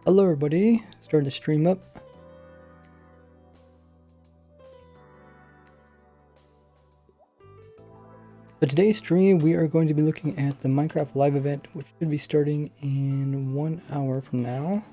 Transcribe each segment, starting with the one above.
Hello everybody, starting to stream up. For today's stream, we are going to be looking at the Minecraft live event, which should be starting in 1 hour from now.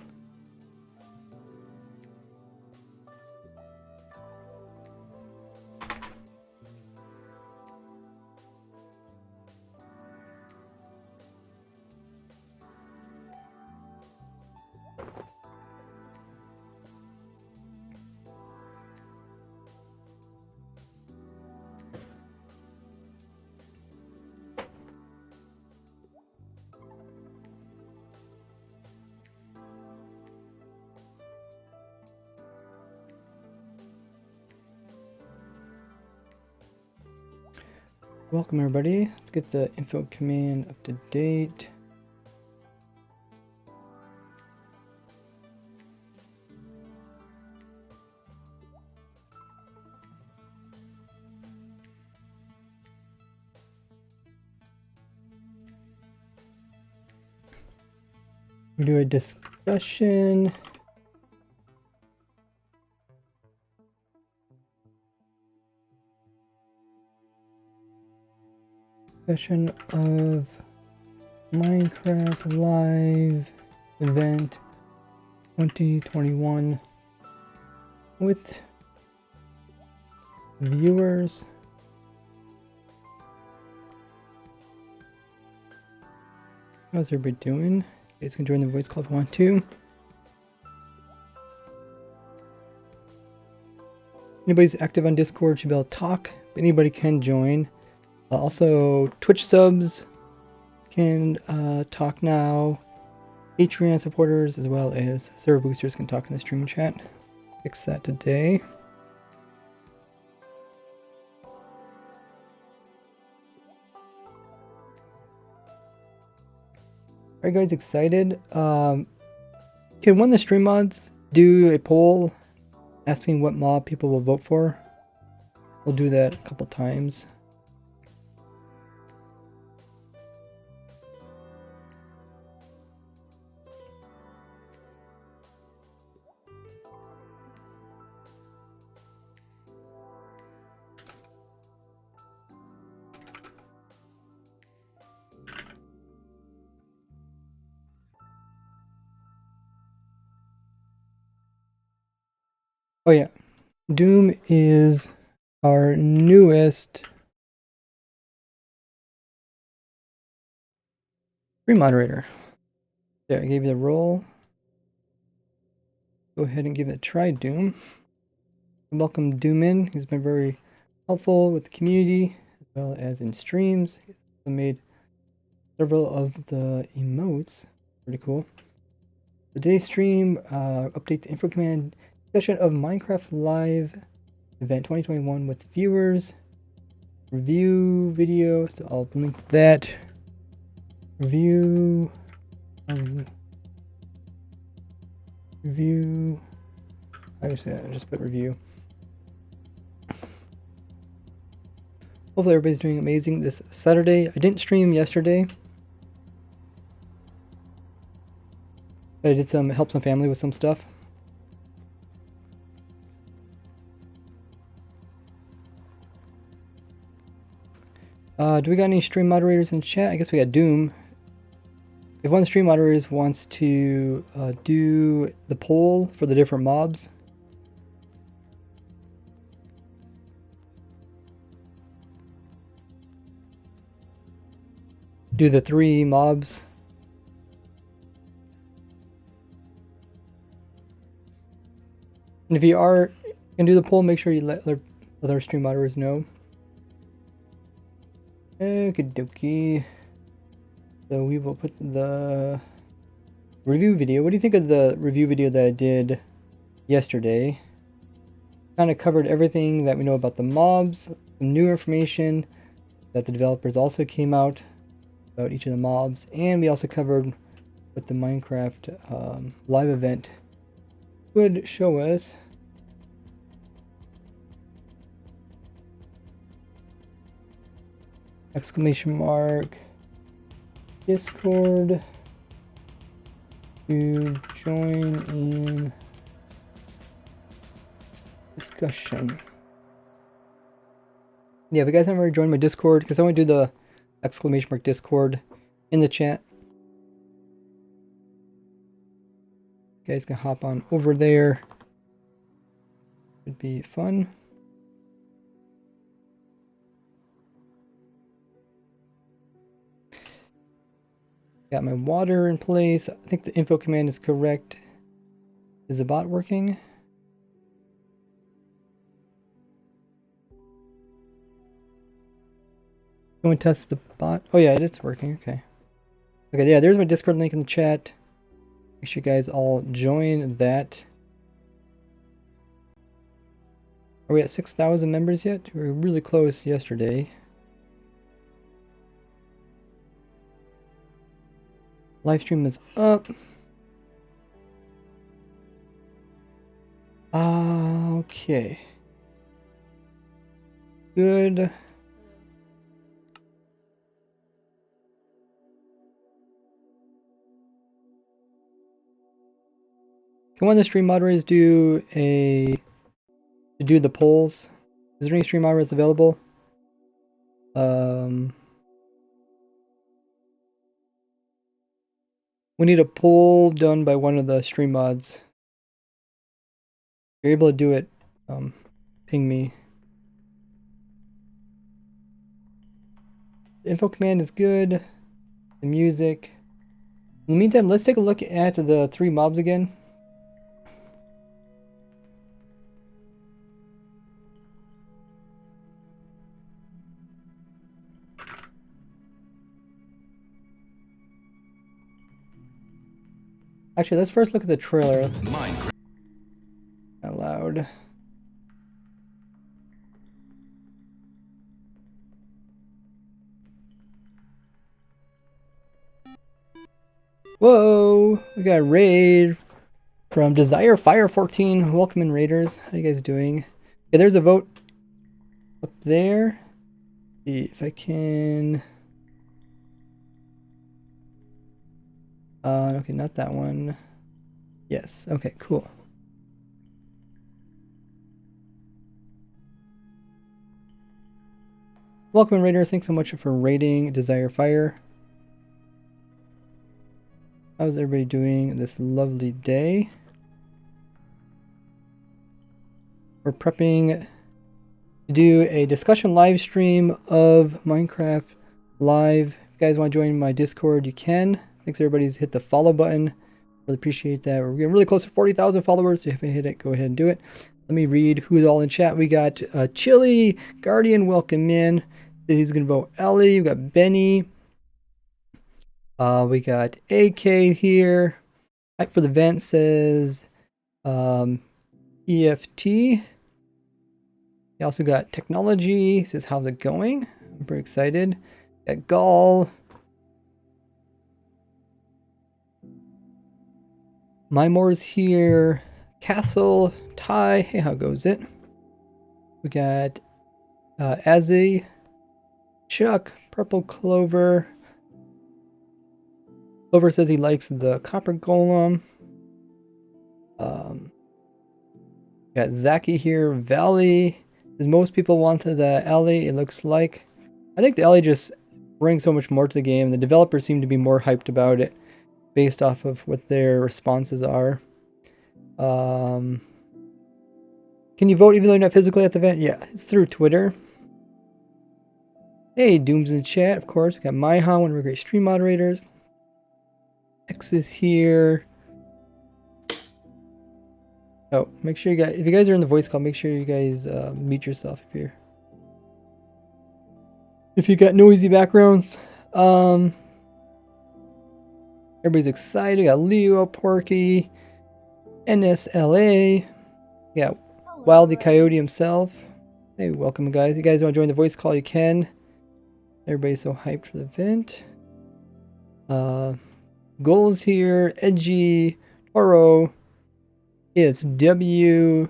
Welcome everybody, let's get the info command up to date. We'll do a discussion. Discussion of Minecraft live event 2021 with viewers. How's everybody doing? You guys can join the voice call if you want to. Anybody's active on Discord should be able to talk, but anybody can join. Also, Twitch subs can talk now. Patreon supporters as well as server boosters can talk in the stream chat. Fix that today. Are you guys excited? Can one of the stream mods do a poll asking what mob people will vote for? We'll do that a couple times. Oh yeah, Doom is our newest stream moderator. There, I gave you the role. Go ahead and give it a try, Doom. Welcome Doom in. He's been very helpful with the community as well as in streams. He's also made several of the emotes. Pretty cool. Today's stream, update the info command discussion of Minecraft live event 2021 with viewers. Review video, so I'll link that. Review. Review. I just put review. Hopefully everybody's doing amazing this Saturday. I didn't stream yesterday, but I did help some family with some stuff. Do we got any stream moderators in chat? I guess we got Doom. If one of the stream moderators wants to do the poll for the different mobs. Do the 3 mobs. And if you are going to do the poll, make sure you let other stream moderators know. Okie dokie. So we will put the review video. What do you think of the review video that I did yesterday? Kind of covered everything that we know about the mobs, some new information that the developers also came out about each of the mobs, and we also covered what the Minecraft live event would show us. Exclamation mark Discord. to join in discussion. Yeah, if you guys haven't already joined my Discord, because I want to do the exclamation mark Discord in the chat. You guys can hop on over there. Would be fun. Got my water in place. I think the info command is correct. Is the bot working? Can we test the bot? Oh yeah, it's working. Okay. Okay, yeah, there's my Discord link in the chat. Make sure you guys all join that. Are we at 6,000 members yet? We were really close yesterday. Live stream is up. Okay. Good. Can one of the stream moderators do the polls? Is there any stream moderators available? We need a poll done by one of the stream mods. If you're able to do it, ping me. The info command is good. The music. In the meantime, let's take a look at the 3 mobs again. Actually, let's first look at the trailer. Minecraft. Out loud. Whoa! We got a raid from Desire Fire 14. Welcome in, raiders. How you guys doing? Okay, there's a vote up there. Let's see if I can. Okay, not that one. Yes. Okay, cool. Welcome in, raiders. Thanks so much for raiding Desire Fire. How's everybody doing this lovely day? We're prepping to do a discussion live stream of Minecraft Live. If you guys want to join my Discord, you can. Thanks everybody's hit the follow button. Really appreciate that. We're getting really close to 40,000 followers, so if you hit it, go ahead and do it. Let me read who's all in chat. We got Chili, Guardian, welcome in. He's going to vote Ellie. We got Benny. We got AK here. Hype for the vent says EFT. We also got technology. Says how's it going? I'm pretty excited. Got Gall. Mymore's here. Castle. Ty. Hey, how goes it? We got Azzy. Chuck. Purple Clover. Clover says he likes the copper golem. Got Zaki here. Valley. As most people want the alley, it looks like. I think the alley just brings so much more to the game. The developers seem to be more hyped about it based off of what their responses are. Can you vote even though you're not physically at the event? Yeah, it's through Twitter. Hey, Doom's in chat, of course. We got Maihan, one of our great stream moderators. X is here. Oh, make sure you guys, if you guys are in the voice call, make sure you guys mute yourself if you got noisy backgrounds. Everybody's excited. We got Leo, Porky, NSLA. Yeah, Wildy Coyote himself. Hey, welcome guys. You guys want to join the voice call, you can. Everybody's so hyped for the event. Goals here. Edgy, Toro. It's W.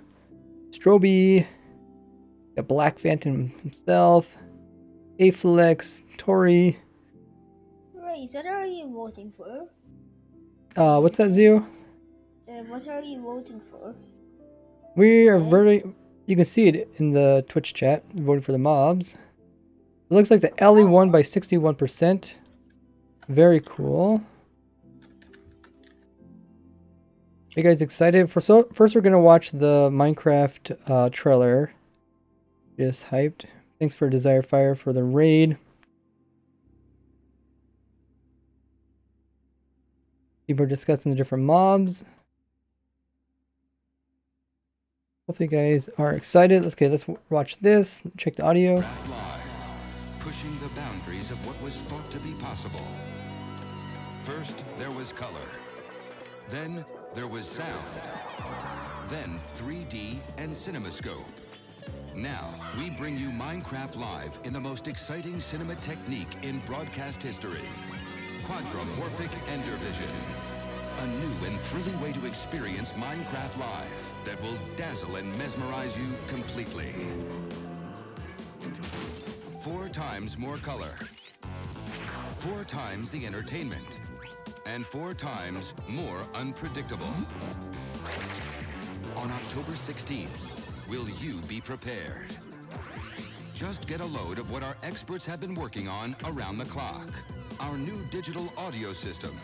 Stroby. Got Black Phantom himself. Aflex, Tori. Ray, what are you voting for? What's that, Zio? What are you voting for? We are you can see it in the Twitch chat. We voted for the mobs. It looks like the Ellie won by 61%. Very cool. Are you guys excited? First we're gonna watch the Minecraft trailer. Just hyped. Thanks for Desire Fire for the raid. People are discussing the different mobs. Hopefully you guys are excited. Let's watch this. Check the audio. Live, pushing the boundaries of what was thought to be possible. First, there was color. Then, there was sound. Then, 3D and CinemaScope. Now, we bring you Minecraft Live in the most exciting cinema technique in broadcast history. Quadromorphic Endervision. A new and thrilling way to experience Minecraft Live that will dazzle and mesmerize you completely. 4 times more color. 4 times the entertainment. And 4 times more unpredictable. On October 16th, will you be prepared? Just get a load of what our experts have been working on around the clock. Our new digital audio system,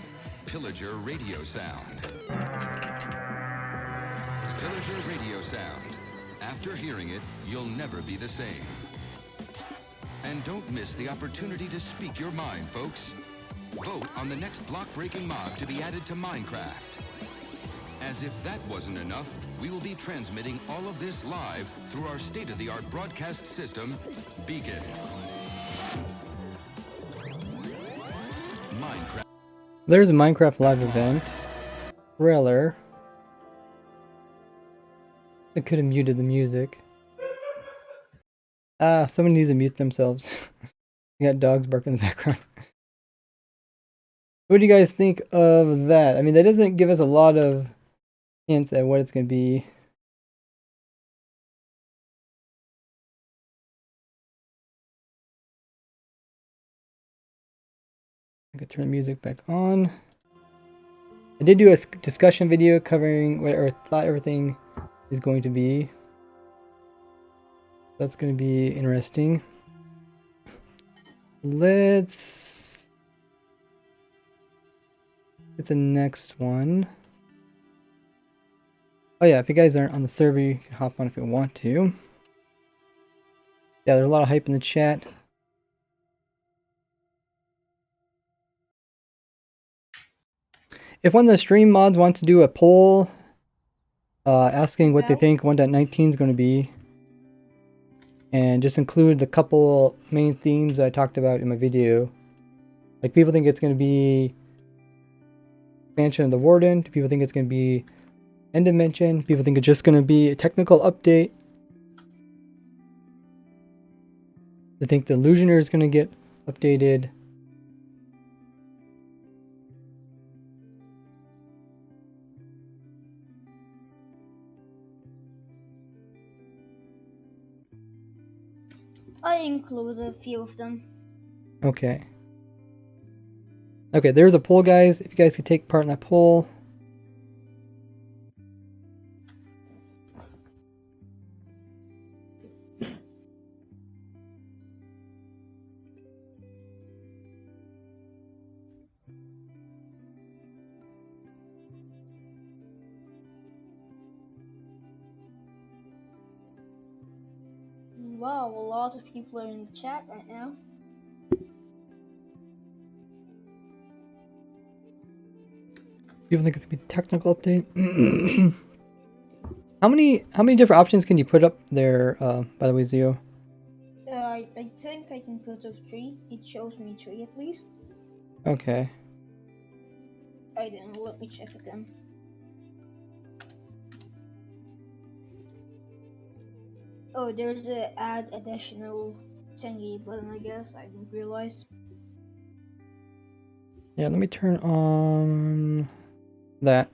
Pillager Radio Sound. Pillager Radio Sound. After hearing it, you'll never be the same. And don't miss the opportunity to speak your mind, folks. Vote on the next block-breaking mob to be added to Minecraft. As if that wasn't enough, we will be transmitting all of this live through our state-of-the-art broadcast system, Beacon. Minecraft. There's a Minecraft live event. Trailer. I could have muted the music. Someone needs to mute themselves. You got dogs barking in the background. What do you guys think of that? I mean, that doesn't give us a lot of hints at what it's going to be. I could turn the music back on. I did do a discussion video covering what I thought everything is going to be. That's going to be interesting. Let's get the next one. Oh yeah, if you guys aren't on the server, you can hop on if you want to. Yeah, there's a lot of hype in the chat. If one of the stream mods wants to do a poll asking what they think 1.19 is going to be, and just include the couple main themes I talked about in my video. Like, people think it's going to be expansion of the Warden. People think it's going to be End Dimension. People think it's just going to be a technical update. They think the Illusioner is going to get updated. I included a few of them. Okay. Okay, there's a poll, guys. If you guys could take part in that poll. Wow, a lot of people are in the chat right now. People think it's gonna be a technical update. How many different options can you put up there? By the way, Zio. I think I can put up 3. It shows me 3 at least. Okay. I don't know. Let me check again. Oh, there's a add additional thingy button, I guess. I didn't realize. Yeah, let me turn on that.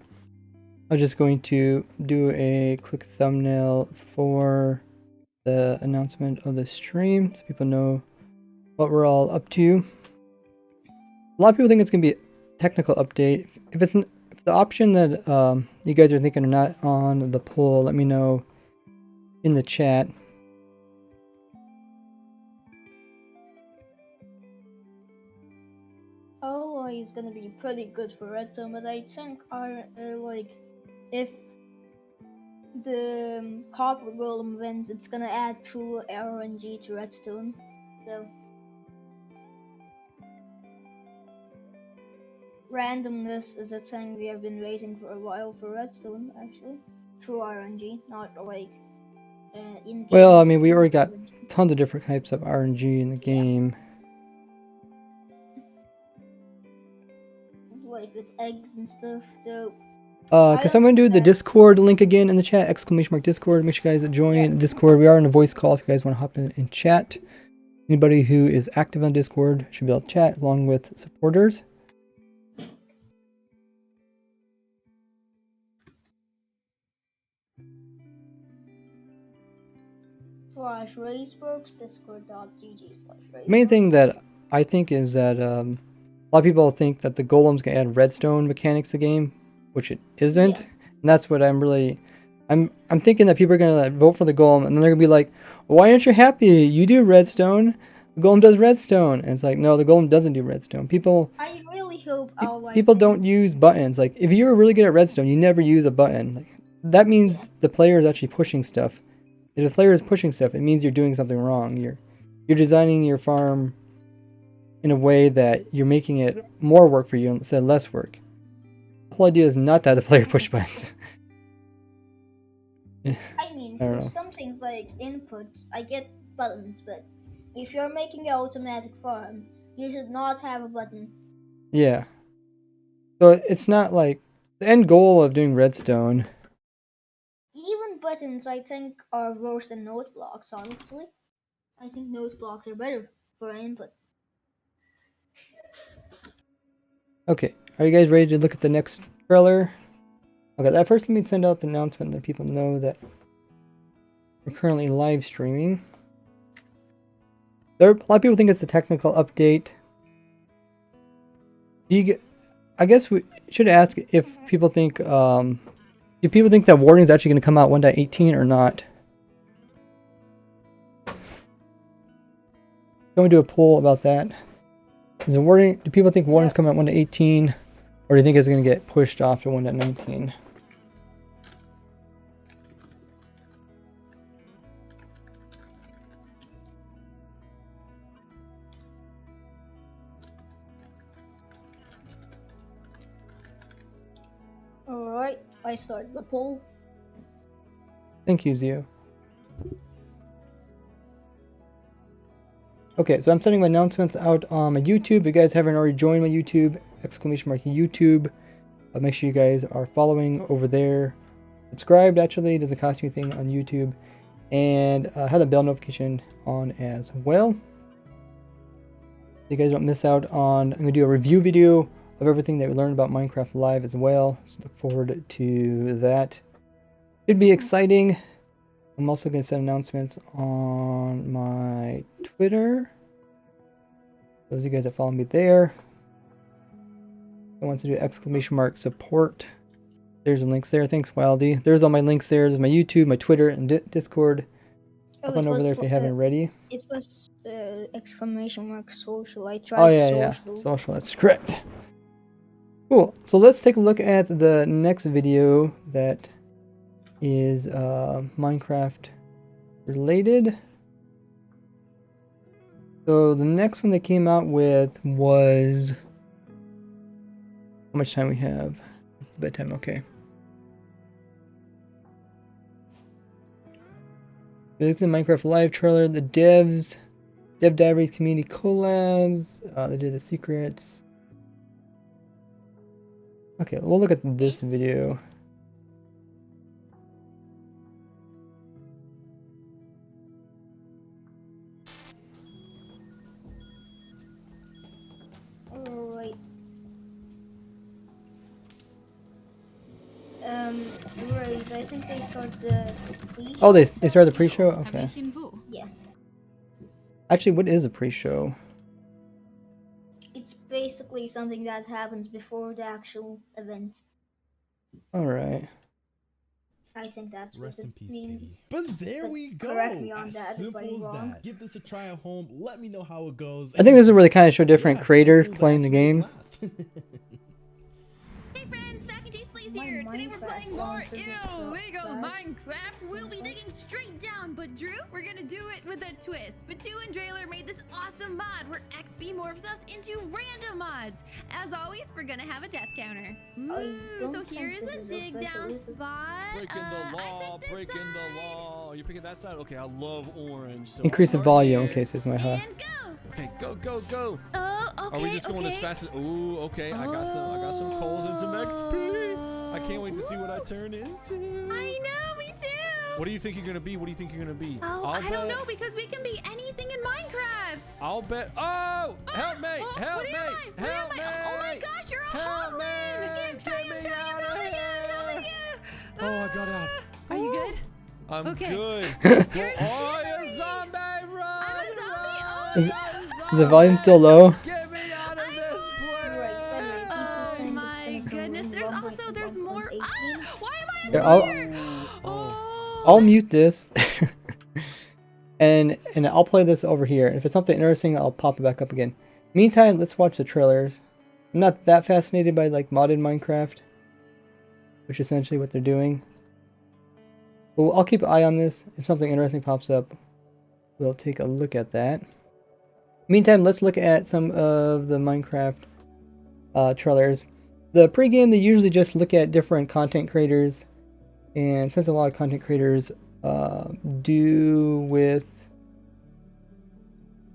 I'm just going to do a quick thumbnail for the announcement of the stream so people know what we're all up to. A lot of people think it's going to be a technical update. If the option that you guys are thinking are not on the poll, let me know in the chat. Alloy is gonna be pretty good for redstone, but I think like if the copper golem wins, it's gonna add true RNG to redstone. So randomness is a thing we have been waiting for a while for redstone, actually. True RNG, not like in-game. Well, I mean, we already got tons of different types of RNG in the game. Like with eggs and stuff, though. Can someone do the Discord link again in the chat? ! Discord. Make sure you guys join Discord. We are in a voice call if you guys want to hop in and chat. Anybody who is active on Discord should be able to chat along with supporters. /Raceworks, discord.gg/Raceworks. Main thing that I think is that a lot of people think that the golem's gonna add redstone mechanics to the game, which it isn't. Yeah. And that's what I'm thinking that people are gonna vote for the golem and then they're gonna be like, why aren't you happy? You do redstone. The golem does redstone. And it's like, no, the golem doesn't do redstone. I really hope people don't use buttons. Like, if you're really good at redstone, you never use a button. Like, that means the player is actually pushing stuff. If the player is pushing stuff, it means you're doing something wrong. You're designing your farm in a way that you're making it more work for you instead of less work. The whole idea is not to have the player push buttons. I mean, for some things like inputs, I get buttons, but if you're making an automatic farm, you should not have a button. Yeah. So it's not like the end goal of doing redstone. Even buttons, I think, are worse than note blocks, honestly. I think note blocks are better for input. Okay, are you guys ready to look at the next trailer? Okay, that first let me send out the announcement that people know that we're currently live streaming. A lot of people think it's a technical update. I guess we should ask if people think, do people think that Warning is actually going to come out 1.18 or not? Can we do a poll about that? Is it Warning? Do people think Warning's coming out 1.18, or do you think it's going to get pushed off to 1.19? Alright, I start the poll. Thank you, Zio. Okay, so I'm sending my announcements out on my YouTube. If you guys haven't already joined my YouTube, !YouTube. Make sure you guys are following over there. Subscribed, actually, doesn't cost you anything on YouTube. And have the bell notification on as well. So you guys don't miss out on, I'm going to do a review video of everything that we learned about Minecraft Live as well. So look forward to that. Should be exciting. I'm also going to send announcements on my Twitter. Those of you guys that follow me there. I want to do ! Support. There's the links there. Thanks, Wildy. There's all my links there. There's my YouTube, my Twitter, and Discord. Hop on over there if you haven't already. It was ! Social. I tried social. Yeah. Social, that's correct. Cool. So let's take a look at the next video that is Minecraft related. So the next one they came out with was, how much time we have? Bedtime, okay. This is the Minecraft Live trailer, the Dev Diaries community collabs, they did the secrets. Okay, we'll look at this video. Alright. Right, I think they start the pre-show. Oh, they started the pre-show? Okay. Have you seen Vu? Yeah. Actually, what is a pre-show? It's basically something that happens before the actual event. All right. I think that's Rest what in it peace, means. Katie. But there But we go. correct me on As that if simple I'm as wrong. that. Give this a try at home. Let me know how it goes. I think this is where they kind of show different Yeah, creators this was playing the actually a game. blast. Hey friends, Mac and Cheese Please My here. Today we're Minecraft playing more launcher just illegal crashed. Minecraft. We'll be digging straight down, but Drew, we're gonna do it with a twist. Batu and Drailer made this awesome mod where XP morphs us into random mods. As always, we're gonna have a death counter. Ooh, so don't here think is this a is dig official, down is it? spot. Breaking the I law, picked this breaking side. the law. You're picking that side? Okay, I love orange. So Increase the I'll start volume. here. Okay, says my And go. Okay, go, go, go. Oh, okay. Are we just going as fast as? Ooh, okay. I got some coals and some XP. I can't wait to see what I turn into. I know, me too. What do you think you're gonna be? What do you think you're gonna be? Oh, I don't know because we can be anything in Minecraft. I'll bet. Oh, help me! Oh, Help what me! am I? What Help am me! I? Oh my gosh, you're a Help me! hoglin! Get me out of here! Oh, I got out. Are you good? I'm Okay. good. You're Oh, shivering. you zombie! Run! I'm a zombie. Run! Is- You Is the volume still low? Get me out of this Oh place! my goodness, there's more. Ah, why am I Here, up I'll- here? Oh. I'll mute this. and I'll play this over here. If it's something interesting, I'll pop it back up again. Meantime, let's watch the trailers. I'm not that fascinated by like modded Minecraft, which is essentially what they're doing. But I'll keep an eye on this. If something interesting pops up, we'll take a look at that. Meantime, let's look at some of the Minecraft trailers. The pregame, they usually just look at different content creators, and since a lot of content creators do with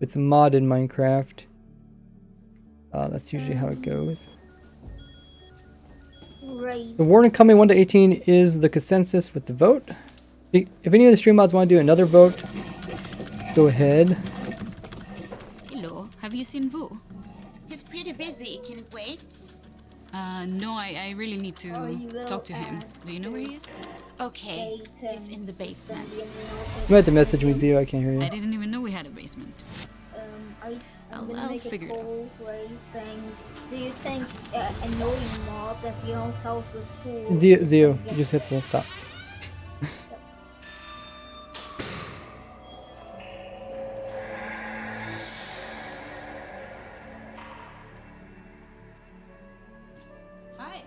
modded Minecraft, that's usually how it goes. Raise. The warning coming 1 to 18 is the consensus with the vote. If any of the stream mods want to do another vote, go ahead. Hello, have you seen Vu? He's pretty busy. Can it wait? No, I really need Oh, to you will talk to him. ask Do you know where he is? Okay. Wait, He's in the basement. You might have to message me, Zio. I can't hear I you. didn't even know we had a basement. I'm I'll gonna make a figure it out. poll where he's saying, do you think annoying mob that you don't thought was cool? Zio, you just hit the stop. Hi.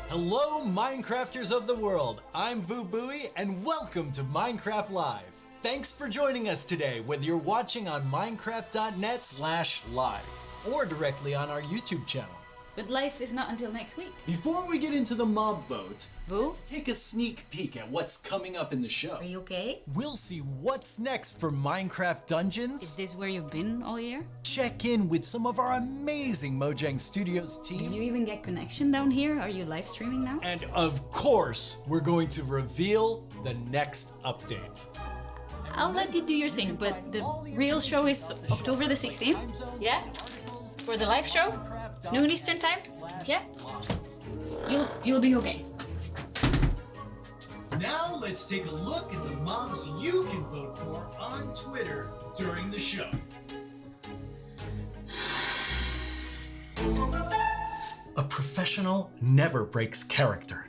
Hello, Minecrafters of the world. I'm VooBooey, and welcome to Minecraft Live. Thanks for joining us today, whether you're watching on minecraft.net/live or directly on our YouTube channel. But life is not until next week. Before we get into the mob vote, Vu, let's take a sneak peek at what's coming up in the show. are you okay? We'll see what's next for Minecraft Is Dungeons, this where you've been all year? check in with some of our amazing Mojang Studios Do team, you even get connection down here? Are you live streaming now? and of course, we're going to reveal the next update. I'll let you do your thing, but the real show is October the 16th? Yeah? For the live show? Noon Eastern time? Yeah? You'll be okay. Now let's take a look at the mobs you can vote for on Twitter during the show. A professional never breaks character.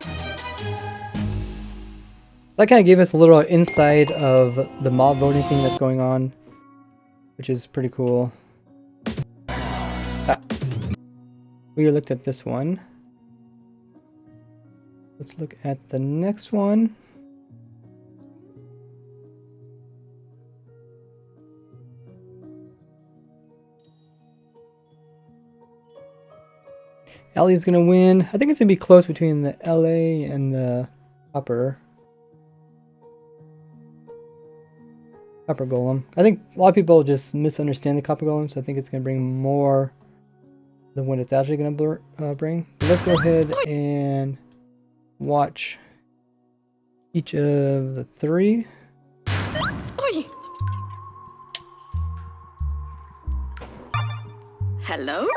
That kind of gave us a little insight of the mob voting thing that's going on, which is pretty cool. We looked at this one. Let's look at the next one. Ellie's gonna win. I think it's gonna be close between the LA and the Copper Golem. I think a lot of people just misunderstand the Copper Golem, so I think it's gonna bring more than what it's actually gonna bring. But let's go ahead and watch each of the three. Oi. Hello?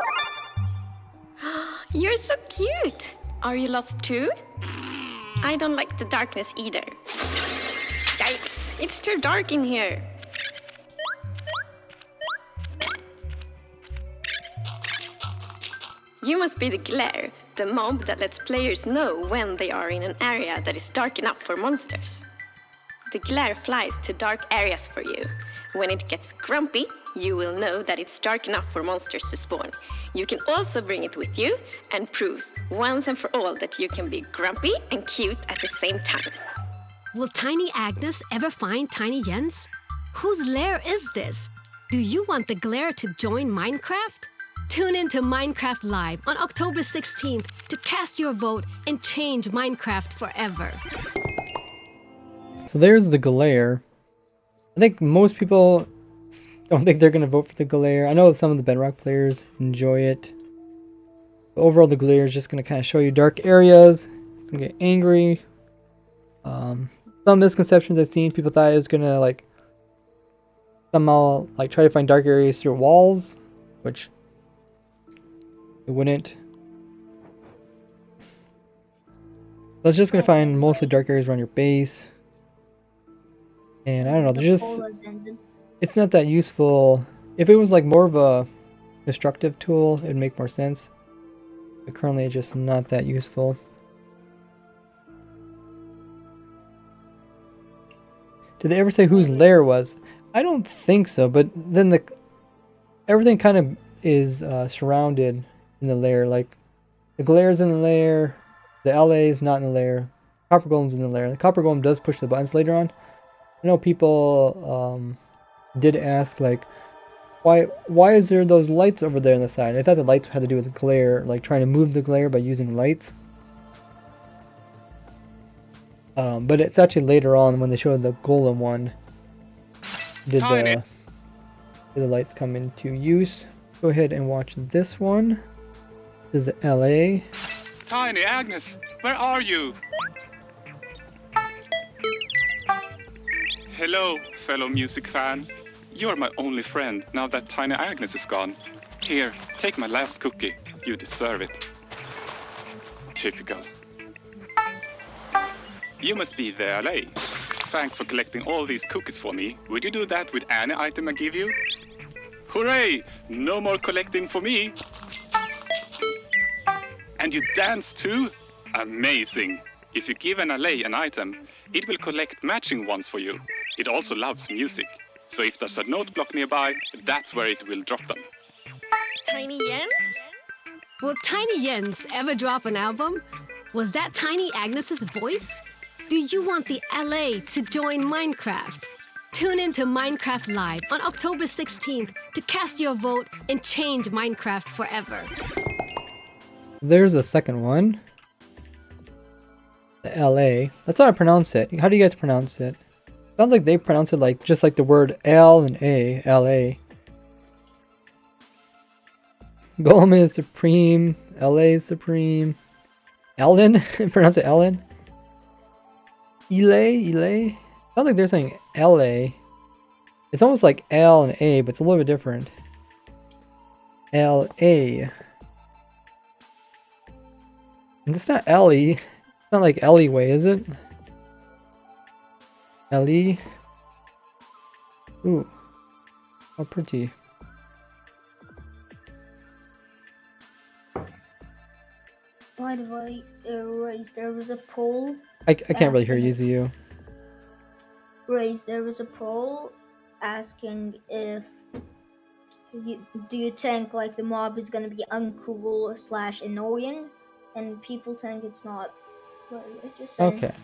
You're so cute! Are you lost too? I don't like the darkness either. Yikes! It's too dark in here. You must be the glare, the mob that lets players know when they are in an area that is dark enough for monsters. The glare flies to dark areas for you. When it gets grumpy, you will know that it's dark enough for monsters to spawn. You can also bring it with you and proves once and for all that you can be grumpy and cute at the same time. Will Tiny Agnes ever find Tiny Jens? Whose lair is this? Do you want the glare to join Minecraft? Tune in to Minecraft Live on October 16th to cast your vote and change Minecraft forever. So there's the glare. I think most people don't think they're going to vote for the glare. I know some of the Bedrock players enjoy it. But overall, the glare is just going to kind of show you dark areas. It's going to get angry. Some misconceptions I've seen, people thought it was going to like somehow like try to find dark areas through walls, which it wouldn't. So it's just going to find mostly dark areas around your base. And I don't know, there's just, it's not that useful. If it was like more of a destructive tool, it'd make more sense. But currently it's just not that useful. Did they ever say whose lair was? I don't think so, but then everything kind of is surrounded in the lair. Like the glare's in the lair, the LA is not in the lair, Copper Golem's in the lair. The Copper Golem does push the buttons later on. I know people did ask like, why is there those lights over there on the side? I thought the lights had to do with the glare, like trying to move the glare by using lights. But it's actually later on when they showed the Golem one. Did the lights come into use? Go ahead and watch this one. This is LA. Tiny Agnes, where are you? Hello, fellow music fan. You're my only friend now that Tiny Agnes is gone. Here, take my last cookie. You deserve it. Typical. You must be the LA. Thanks for collecting all these cookies for me. Would you do that with any item I give you? Hooray! No more collecting for me. And you dance too? Amazing. If you give an LA an item, it will collect matching ones for you. It also loves music. So if there's a note block nearby, that's where it will drop them. Tiny Jens? Will Tiny Jens ever drop an album? Was that Tiny Agnes's voice? Do you want the LA to join Minecraft? Tune in to Minecraft Live on October 16th to cast your vote and change Minecraft forever. There's a second one. The LA. That's how I pronounce it. How do you guys pronounce it? Sounds like they pronounce it like just like the word L and A. LA. Golem is supreme. LA is supreme. Ellen? Pronounce it Ellen? Elay? Sounds like they're saying LA. It's almost like L and A, but it's a little bit different. LA. And it's not Ellie. It's not like Ellieway, is it? Ellie. Ooh. How pretty. By the way, Raise, there was a poll. I can't really hear you. Raise, there was a poll asking if do you think like the mob is gonna be uncool / annoying, and people think it's not. Just saying. Okay.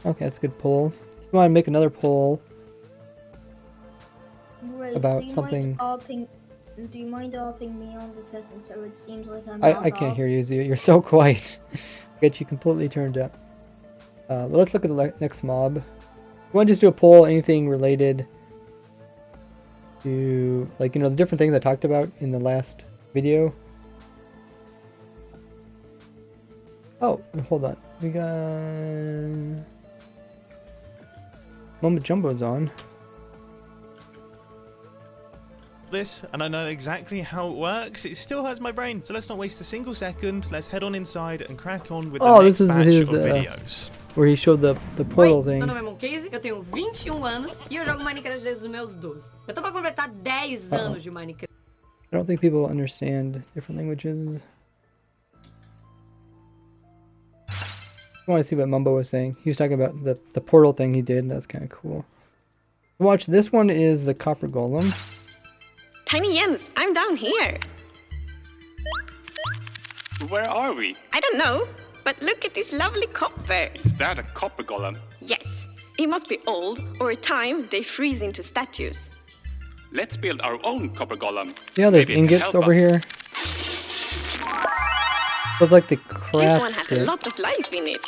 Okay, that's a good poll. If you want to make another poll Raise, about something. Do you mind opping me on the testing server? It seems like I can't hear you, Zio. You're so quiet. Get you completely turned up. But let's look at the next mob. You want to just do a poll, anything related to, like, you know, the different things I talked about in the last video. Oh, hold on. We got Moment Jumbo's on. This, and I know exactly how it works. It still hurts my brain, so let's not waste a single second. Let's head on inside and crack on with the next batch of videos. Where he showed the portal thing. Meu nome é Moncase, eu tenho 21 anos e eu jogo Minecraft desde os meus 12. Eu tô pra completar 10 anos de Minecraft. I don't think people understand different languages. I want to see what Mumbo was saying. He was talking about the portal thing he did. That's kind of cool. Watch, this one is the copper golem. Tiny Jens, I'm down here. Where are we? I don't know, but look at this lovely copper. Is that a copper golem? Yes, it must be old, or a time they freeze into statues. Let's build our own copper golem. Yeah, there's Maybe it can ingots help over us. here. It's like the craft. This one has a lot of life in it.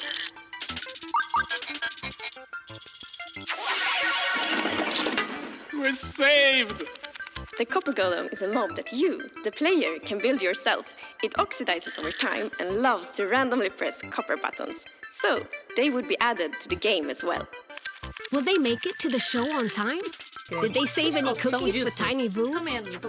We're saved! The copper golem is a mob that you, the player, can build yourself. It oxidizes over time and loves to randomly press copper buttons. So, they would be added to the game as well. Will they make it to the show on time? Did they save any cookies for Tiny Boo?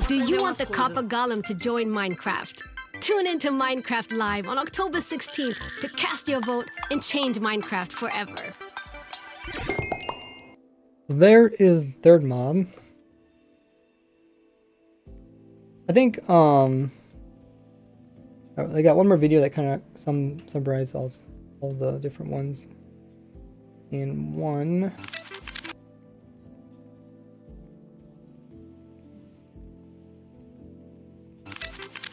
Do you want the Copper Golem to join Minecraft? Tune in to Minecraft Live on October 16th to cast your vote and change Minecraft forever. There is third mob. I think they got one more video that kind of summarizes all the different ones in one.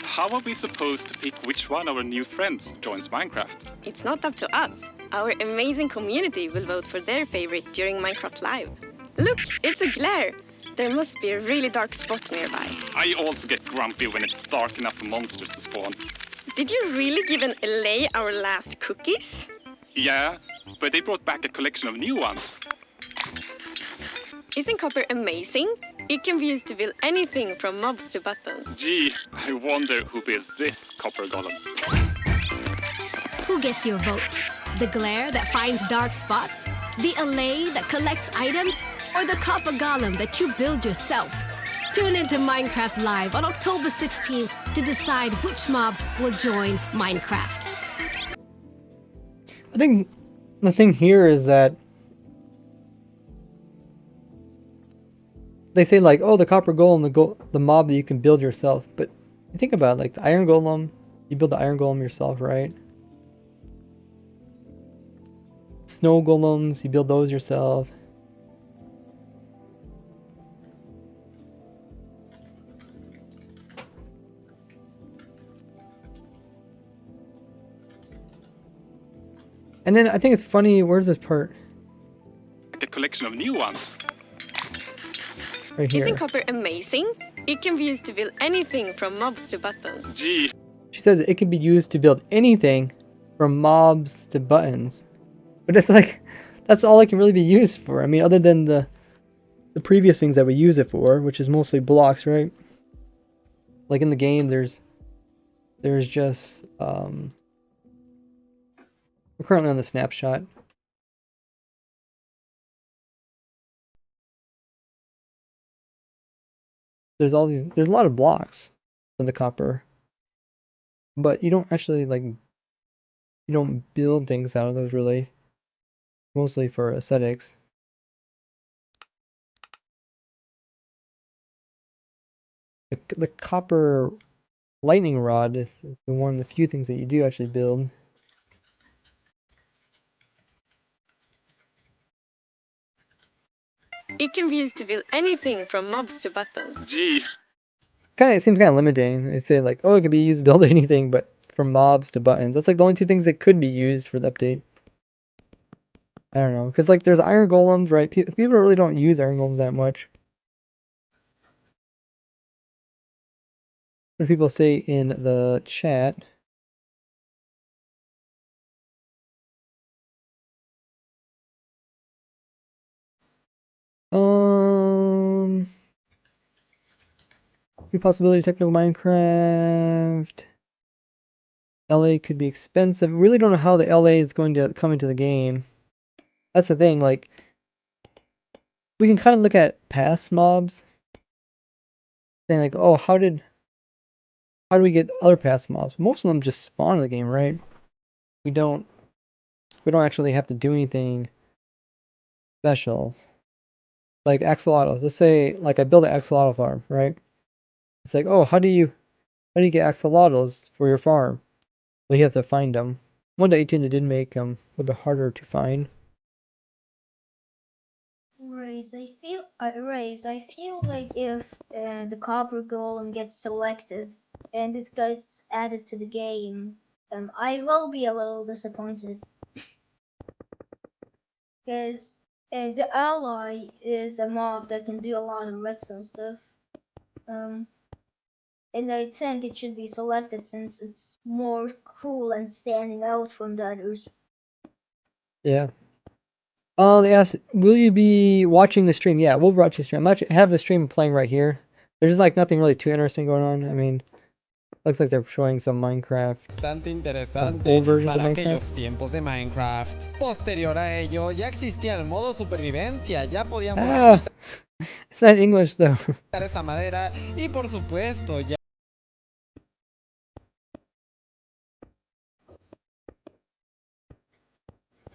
How are we supposed to pick which one of our new friends joins Minecraft? It's not up to us. Our amazing community will vote for their favorite during Minecraft Live. Look, it's a glare. There must be a really dark spot nearby. I also get grumpy when it's dark enough for monsters to spawn. Did you really give an LA our last cookies? Yeah, but they brought back a collection of new ones. Isn't copper amazing? It can be used to build anything from mobs to buttons. Gee, I wonder who built this copper golem. Who gets your vote? The glare that finds dark spots? The allay that collects items? Or the copper golem that you build yourself? Tune into Minecraft Live on October 16th to decide which mob will join Minecraft. I think the thing here is that they say like, oh, the copper golem, the mob that you can build yourself. But you think about it, like the iron golem, you build the iron golem yourself, right? Snow golems, you build those yourself. And then I think it's funny, where's this part? A collection of new ones. Right here. Isn't copper amazing? It can be used to build anything from mobs to buttons. Gee. She says it can be used to build anything from mobs to buttons. But it's like, that's all it can really be used for. I mean, other than the previous things that we use it for, which is mostly blocks, right? Like in the game, there's just, we're currently on the snapshot. There's a lot of blocks for the copper, but you don't actually you don't build things out of those really, mostly for aesthetics. The copper lightning rod is one of the few things that you do actually build. It can be used to build anything from mobs to buttons. Gee. It seems kind of limiting. They say like, oh, it can be used to build anything, but from mobs to buttons. That's like the only two things that could be used for the update. I don't know, because like there's iron golems, right? People really don't use iron golems that much. What do people say in the chat? Free possibility technical Minecraft. LA could be expensive. We really don't know how the LA is going to come into the game. That's the thing, like we can kind of look at past mobs. Saying like, oh, how do we get other past mobs? Most of them just spawn in the game, right? We don't actually have to do anything special. Like axolotls. Let's say like I build an axolotl farm, right? It's like, oh, how do you get axolotls for your farm? Well, you have to find them. 1.18 they did make them a little bit harder to find. I feel like if the copper golem gets selected and it gets added to the game, I will be a little disappointed. Because the ally is a mob that can do a lot of redstone stuff. And I think it should be selected since it's more cool and standing out from the others. Yeah. They asked, will you be watching the stream? Yeah, we'll watch the stream. I have the stream playing right here. There's like nothing really too interesting going on. I mean, looks like they're showing some Minecraft. Bastante interesante Old version of para Minecraft. aquellos tiempos de Minecraft. Posterior a ello, ya existía el modo supervivencia, ya podíamos It's not English though. esa madera y por supuesto ya.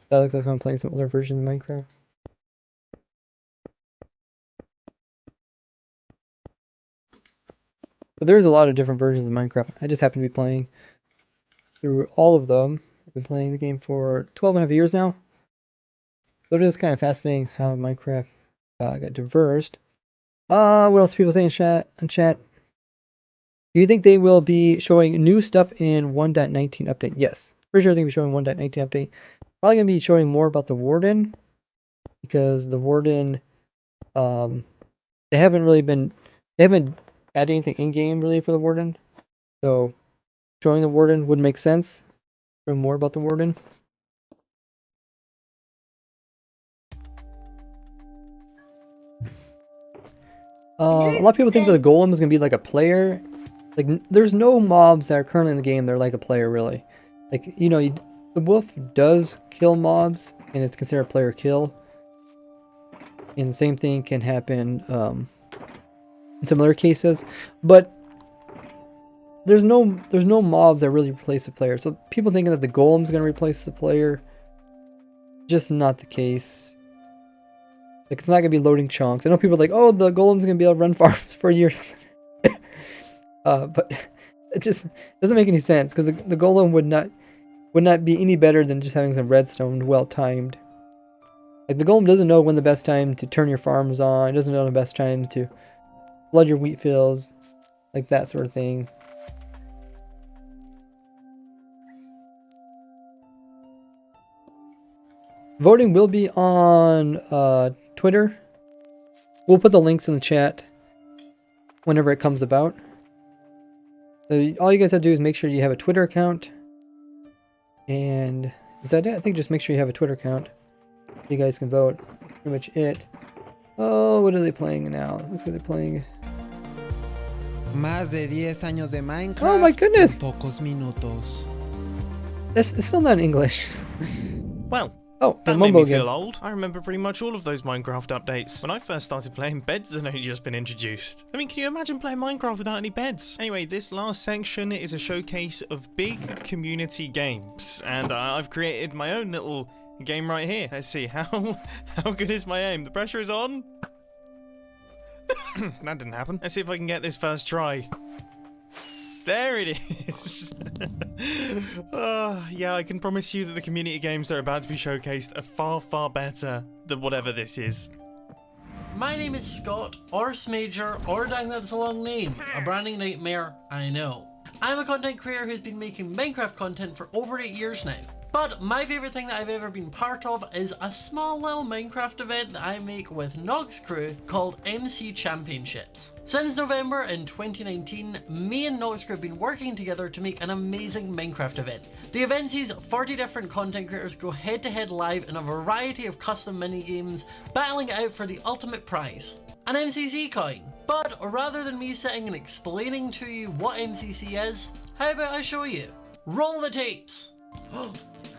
That looks like I'm playing some older versions of Minecraft. But there's a lot of different versions of Minecraft. I just happen to be playing through all of them. I've been playing the game for 12 and a half years now. So it is kind of fascinating how Minecraft got diversed. What else are people saying in chat? Do you think they will be showing new stuff in 1.19 update? Yes. Pretty sure they're going to be showing 1.19 update. Probably going to be showing more about the Warden. Because the Warden, they haven't added anything in-game really for the Warden. So, showing the Warden would make sense. Showing more about the Warden. A lot of people think that the Golem is going to be like a player. Like, there's no mobs that are currently in the game that are like a player, really. Like, you know, the wolf does kill mobs, and it's considered a player kill. And the same thing can happen in some other cases. But there's no mobs that really replace the player. So people thinking that the Golem's going to replace the player, just not the case. Like, it's not going to be loading chunks. I know people are like, oh, the Golem's going to be able to run farms for years. But it just doesn't make any sense, because the Golem would not be any better than just having some redstone well timed. Like, the Golem doesn't know when the best time to turn your farms on. It doesn't know the best time to flood your wheat fields, like that sort of thing. Voting will be on Twitter. We'll put the links in the chat whenever it comes about. So all you guys have to do is make sure you have a Twitter account. And is that it? I think just make sure you have a Twitter account. You guys can vote. Pretty much it. Oh, what are they playing now? Looks like they're playing... Más de 10 años de Minecraft. Oh my goodness! Pocos minutos. It's still not in English. Well, that made me again. feel old. I remember pretty much all of those Minecraft updates. When I first started playing, beds had only just been introduced. I mean, can you imagine playing Minecraft without any beds? Anyway, this last section is a showcase of big community games, and I've created my own little game right here. Let's see, how good is my aim? The pressure is on. That didn't happen. Let's see if I can get this first try. There it is. Yeah, I can promise you that the community games that are about to be showcased are far, far better than whatever this is. My name is Scott, or Smager, or dang that's a long name. A branding nightmare, I know. I'm a content creator who's been making Minecraft content for over 8 years now. But my favourite thing that I've ever been part of is a small little Minecraft event that I make with Nog's crew called MC Championships. Since November in 2019, me and Nog's crew have been working together to make an amazing Minecraft event. The event sees 40 different content creators go head to head live in a variety of custom mini-games, battling it out for the ultimate prize, an MCC coin. But rather than me sitting and explaining to you what MCC is, how about I show you? Roll the tapes!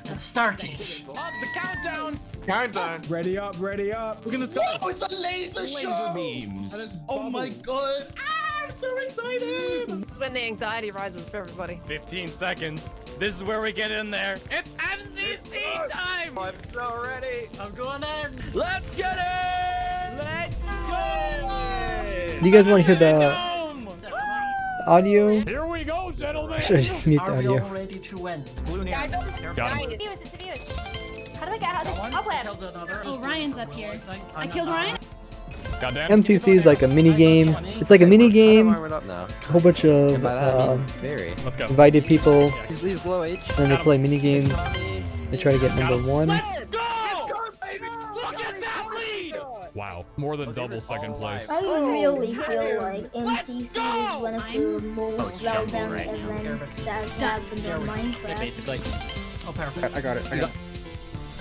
It started. Up the countdown. Countdown. Ready up, ready up. We're gonna start. Whoa, it's a laser show. beams. Oh my god. Ah, I'm so excited. This is when the anxiety rises for everybody. 15 seconds. This is where we get in there. It's MCC time. I'm so ready. I'm going in. Let's get it. Let's go. Do you guys want to hear the... audio? Here we go, gentlemen. Should I just mute the Are we all audio? ready to win? Got him. How do I get out of this? I'll win. Oh, Ryan's up here. I killed Ryan? Goddamn. MCC is like a mini game. It's like a mini game. A whole bunch of Let's go. invited people, He's low H. and they play mini games. They try to get number 1. Wow, more than double second place. I really feel like MCC is one of the most relevant events that happened in Minecraft. Oh, perfect. I got it. I got it.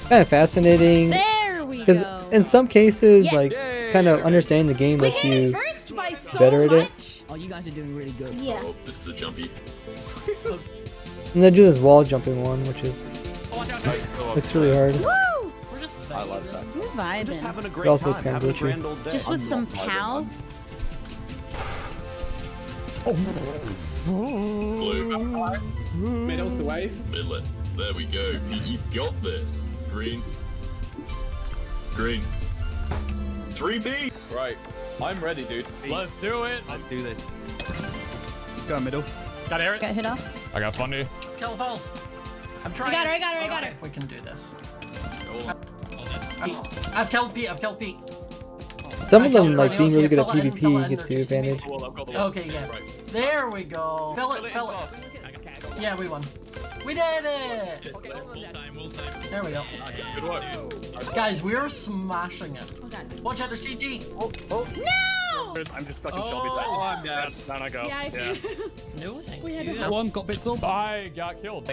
Kind of fascinating. There we Because go. in some cases, like, kind of understanding the game lets you First by so better at it. much. Oh, you guys are doing really good. Yeah. This is a jumpy. And they do this wall jumping one, which is looks really hard. Woo! I love that. We're vibing. Having a But great also time. it's kind of Having a glitchy. grand old day. Just with some pals. Blue. Middle's the wave. Midlet. There we go. Pete, you've got this. Green. Green. 3P. Right. I'm ready, dude. Let's do it. Let's do this. Go middle. Got Eric. Got hit off. I got Fundy. Kill falls. I'm trying. I got her. We can do this. I've killed Pete. Some of them, like, being really good at PvP gets you advantage. Okay, yeah. There we go. Fill it. Yeah, we won. We did it! There we go. Good work. Guys, we are smashing it. Watch out, there's GG. No! I'm just stuck in Shelby's head. Oh, I'm dead. Down I go. Yeah, No, thank We had you. to- One got bits up. I got killed.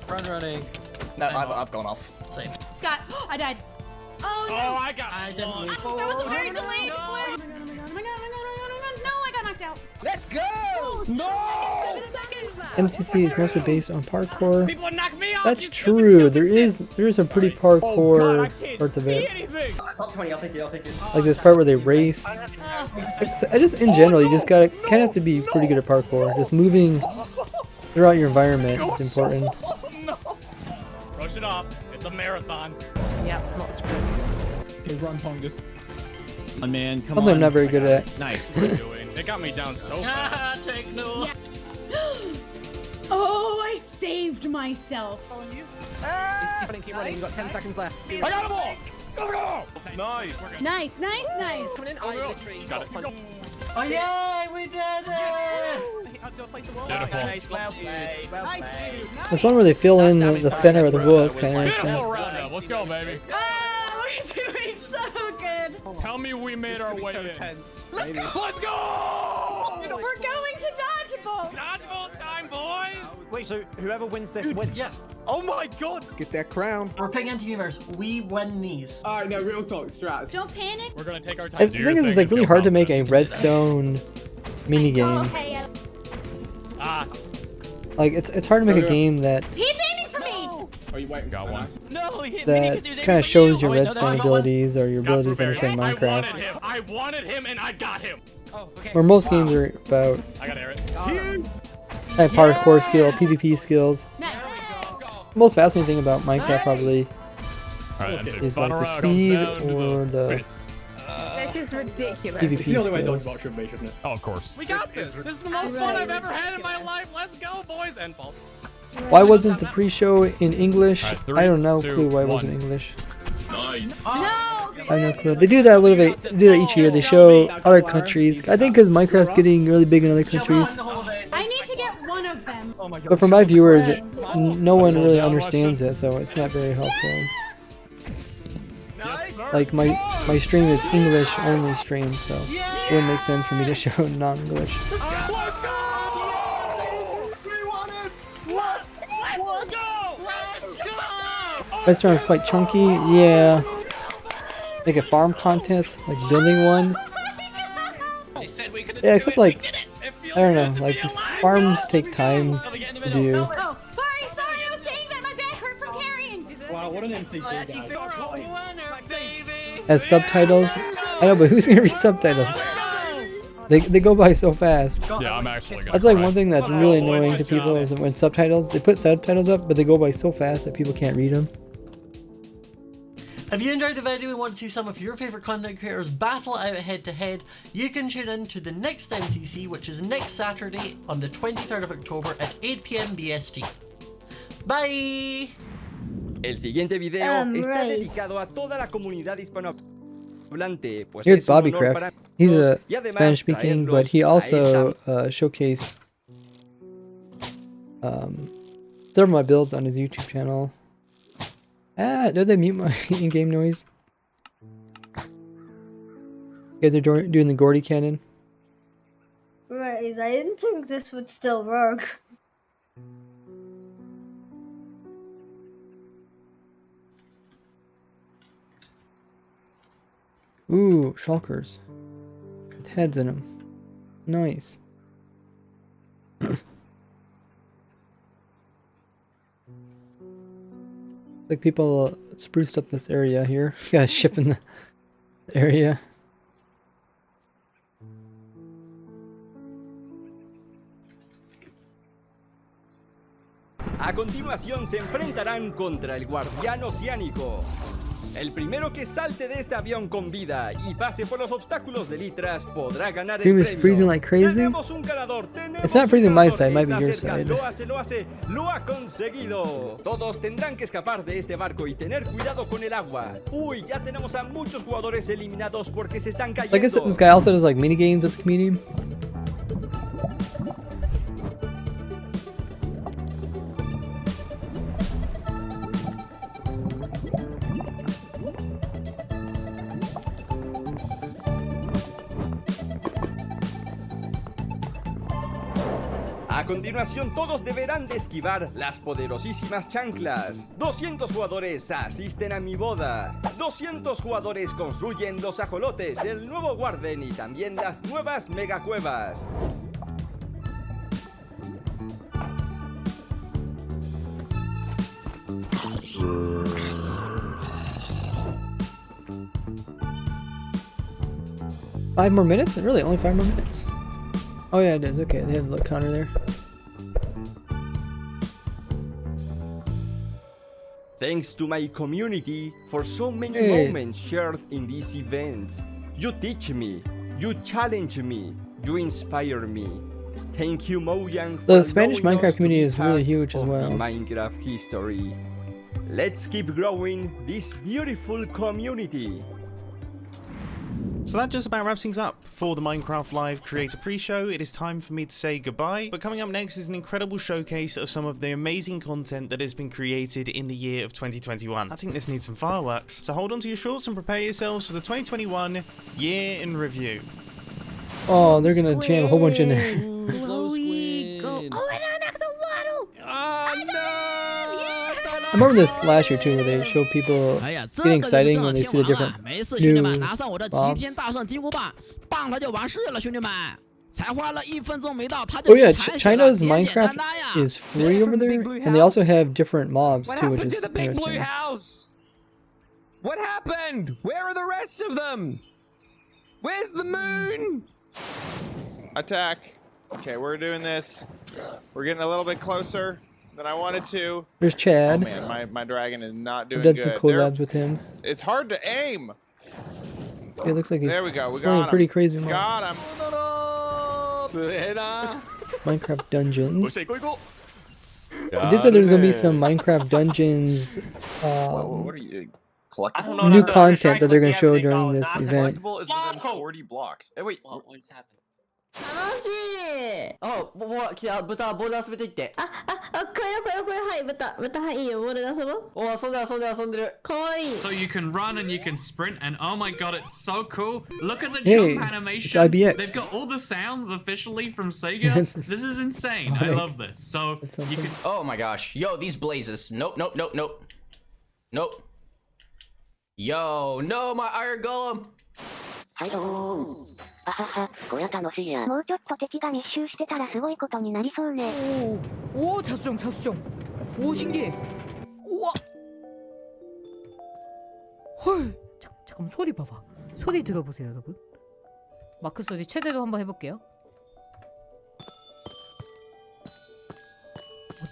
Running. No, I've gone off. Save. Scott, I died. Oh no! Oh, I got. I didn't win. That was a very delayed flare. Oh my god, no, I got knocked out. Let's go! MCC is mostly based on parkour. People knock me off. That's true. There is some pretty Oh, God, parkour I can't parts of see it. anything. Top 20, I'll take it. Like this part where they race. I just in general, you just gotta kind of have to be pretty good at parkour. Just moving throughout your environment is important. No. Rush it off. It's a marathon. Yep, not a sprint. Okay, run, Pongus. Oh, man, come Something on. I'm not very good at. Nice. It got me down so fast. Take no. Oh, I saved myself. Keep running. You've got 10 seconds left. I got them all. Let's go. Nice. Nice. Coming in. I literally Got it. got Oh yay, we did it! This one where they fill in the center of the wheel is kind of Fifth interesting. round. Let's go, baby. Oh, we're doing so good. Tell me we made our way in. Let's go. Let's go. We're going to dodgeball. Dodgeball time, boys. Wait, so whoever wins this wins? Yes. Oh my god! Get that crown. We're picking anti-universe. We win these. Alright, no, real talk, strats. Don't panic. We're gonna take our time. I Do your think it's thing like and really feel hard to make a confident. redstone mini game. Ah, Like it's hard to make a game that Pete's aiming for me. Oh, you waiting? got one. No, he hit me because he was kind aiming of for shows you. your Oh, wait, no, redstone I got one. abilities or your Got abilities to Blueberry. understand I Minecraft. wanted him, and I got him. Oh, okay. Where most games are about I got Eric. parkour skill, PvP skills. Nice. The most fascinating thing about Minecraft probably All right, and so is like final the round speed comes down to or the fifth. This is ridiculous. PvP It's the only way skills. Dodgebot should be, shouldn't it? Oh, of course. We got this. This is the most fun I've ever had in my life. Let's go, boys and balls. Why wasn't the pre-show in English? All right, three, I don't know two, clue why it wasn't one. English. Nice. No. I have no clue. They do that a little bit. They do that each year. They show other countries. I think because Minecraft's getting really big in other countries. I need to get one of them. Oh my god. But for my viewers, no one really understands it, so it's not very helpful. Like my stream is English only stream, so it wouldn't make sense for me to show non-English. Restaurant is quite chunky, yeah. Like a farm contest, like building one. Yeah, except like, I don't know, like these farms take time to do. Oh, sorry, I was saying that my back hurt from carrying. Wow, what an NPC guy. As subtitles, I know, but who's gonna read subtitles? They go by so fast. Yeah, I'm actually gonna That's like cry. one thing that's really annoying to people is that when subtitles, they put subtitles up, but they go by so fast that people can't read them. If you enjoyed the video and want to see some of your favourite content creators battle out head to head, you can tune in to the next MCC, which is next Saturday on the 23rd of October at 8 PM BST. Bye! El siguiente video está Right. dedicado a toda la comunidad hispanohablante, pues Here's es un Bobby honor Craft. para He's nosotros a y además Spanish speaking, but he traerlos a also esta showcased several of my builds on his YouTube channel. Ah, did they mute my in-game noise? You guys are doing the Gordy cannon. Right, I didn't think this would still work. Ooh, shulkers. With heads in them. Nice. Like people spruced up this area here. Got a ship in the area. A continuación se enfrentarán contra el guardián oceánico. El primero que salte de este avión con vida y pase por los obstáculos de litras podrá ganar el Stream is premio. freezing like crazy. Tenemos un ganador, tenemos It's not un freezing my ganador. side, it might be Está your cerca, side. lo hace, lo ha conseguido. Todos tendrán que escapar de este barco y tener cuidado con el agua. Uy, ya tenemos a muchos jugadores eliminados porque se están cayendo. I guess this guy also does like mini games with the community. A continuación, todos deberán de esquivar las poderosísimas chanclas. 200 jugadores asisten a mi boda. 200 jugadores construyen los ajolotes, el nuevo Warden y también las nuevas megacuevas. Five more minutes? Really, only 5 more minutes? Oh yeah, it is. Okay, they have the counter there. Thanks to my community for so many Hey. moments shared in this event. You teach me, you challenge me, you inspire me. Thank you, Mojang, for The Spanish allowing us Minecraft to community be is really part huge as of well. the Minecraft history. Let's keep growing this beautiful community. So that just about wraps things up for the Minecraft Live Creator Pre-Show. It is time for me to say goodbye, but coming up next is an incredible showcase of some of the amazing content that has been created in the year of 2021. I think this needs some fireworks. So hold on to your shorts and prepare yourselves for the 2021 year in review. Oh, they're gonna jam a whole bunch in there. Chloe, go. Oh, and an axolotl! Oh, no! I remember this last year too, where they show people getting exciting when they see the different 没事，兄弟们，new 拿上我的齐 mobs. 天大圣金箍棒，棒它就完事了，兄弟们。才花了1分钟没到，它就 Oh yeah, 铲雪了， China's 简简单 Minecraft 单呀。 is free over there, and they also have different mobs What too, which happened is to the big blue interesting. house? What happened? Where are the rest of them? Where's the moon? Attack. Okay, we're doing this. We're getting a little bit closer than I wanted to. There's Chad. Oh man, my dragon is not doing I've done some good. collabs with him. It's hard to aim. It looks like he's There we go. We playing got him. pretty crazy mob. Got him. Minecraft dungeons. They They did say there's gonna be some Minecraft dungeons. What are you doing? Collectible? New content that they're gonna show during this event. Collectible is within 40 blocks. Hey, wait. What's happening? あ、豚ボール遊べていって。あ、これはい、豚はいいよ、ボールで遊ぼう。お、遊んでる。かわいい。 So you can run and you can sprint, and oh my god, it's so cool! Look at the Hey, jump it's animation. IBX. They've got all the sounds officially from Sega. This is insane. I love this. So you can. Oh my gosh. Yo, these blazes. Nope. Yo, no, my iron golem. はいどーん。あはは、こりゃ楽しいや。もうちょっと敵が密集してたらすごいことになりそうね。 오, 자수정. 오, 신기해. 우와. 헐. 잠깐 소리 봐봐. 소리 들어보세요, 여러분. 마크 소리 최대로 한번 해볼게요.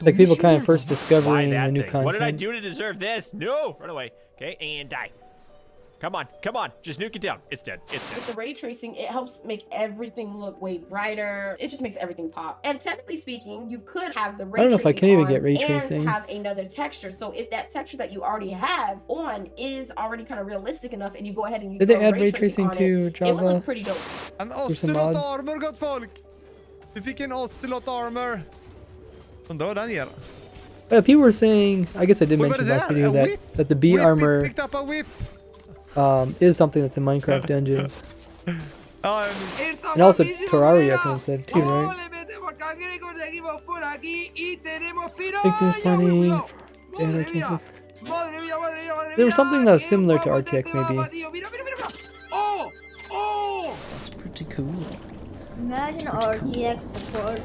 Like people kind of first discovering Why that the new thing? What did I content. do to deserve this? No! Run away. Okay, and die. Come on, just nuke it down. It's dead. With the ray tracing, it helps make everything look way brighter. It just makes everything pop. And technically speaking, you could have the ray tracing I don't know if I can even on get ray and tracing. have another texture. So if that texture that you already have on is already kind of realistic enough, and you go ahead and you Did they throw add ray tracing on to it, it would Java? look pretty dope. En Through some Ocelot mods? armor, gott folk! Vi fick en Ocelot armor. Undrar vad den ger. People were saying, I guess I did What mention was last that? video A whip? that the bee Whip, armor picked up a whip. is something that's in Minecraft Dungeons. Ja, And also Terraria, someone said too, right? Victor's plenty. There was something that was similar to RTX, maybe. That's pretty cool. Imagine RTX support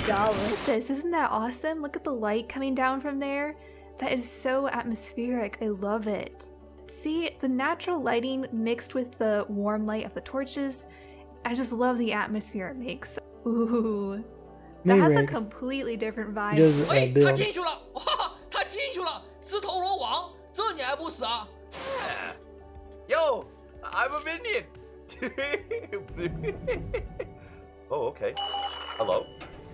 Java. Look at this, isn't that awesome? Look at the light coming down from there. That is so atmospheric. I love it. See, the natural lighting mixed with the warm light of the torches. I just love the atmosphere it makes. Ooh. That has a Maybe. completely different vibe. He does builds. 他进去了，自投罗网，这你还不死啊？ Yo, I'm a minion. Oh, okay. Hello.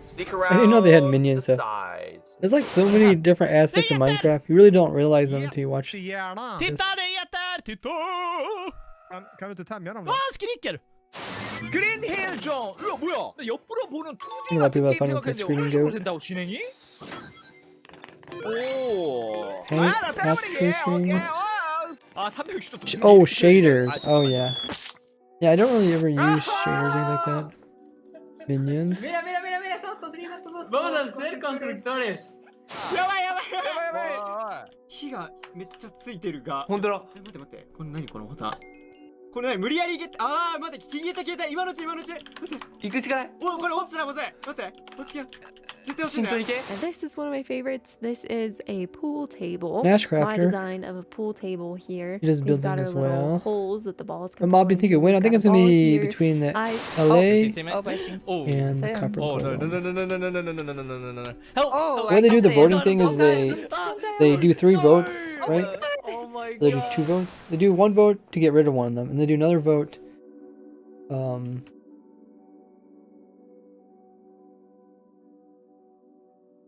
Sneak around. I didn't know they had minions. The So. sides. There's like so many different aspects of Minecraft. You really don't realize them until you watch. gärna. Titta, det heter! Titta! Kan du inte tämja dem då? Han skriker! 그린 힐종! 이거 뭐야? 옆으로 보는 2D A lot of people 같은 have 게임 fun with the 생각했는데 screening 어느 식으로 goat. 된다고 진행이? 오. Paint, 나 map 때려버리게. tracing. 아 360도. Oh, shaders. Oh yeah. Yeah, I don't really ever use shaders or anything like that. Minions. Mira, mira, mira, mira, estamos construyendo todos. Vamos a ser constructores. やばいやばいやばいやばい。火がめっちゃついてるが。本当だ。待って待って。これ何このボタン。これ何無理やりああ待って消えた消えた今のうち待って。行くしかない。おこれ落ちたらまずい。待って落ちて。絶対落ちて。慎重に行け。 And this is one of my favorites. This is a pool table. Nash My Crafter. design of a pool table here. He does We've building got our as little well. holes that the balls The can mob fall do you think it into. win? I We've think got it's a gonna ball be here. between the I LA see. and the Copper Oh no Coral. no no no no no no no no no no no no! Help! Oh, The way they do the voting thing is they do 3 votes, right? Oh my god. They do 2 votes. They do 1 vote to get rid of one of them, and they do another vote.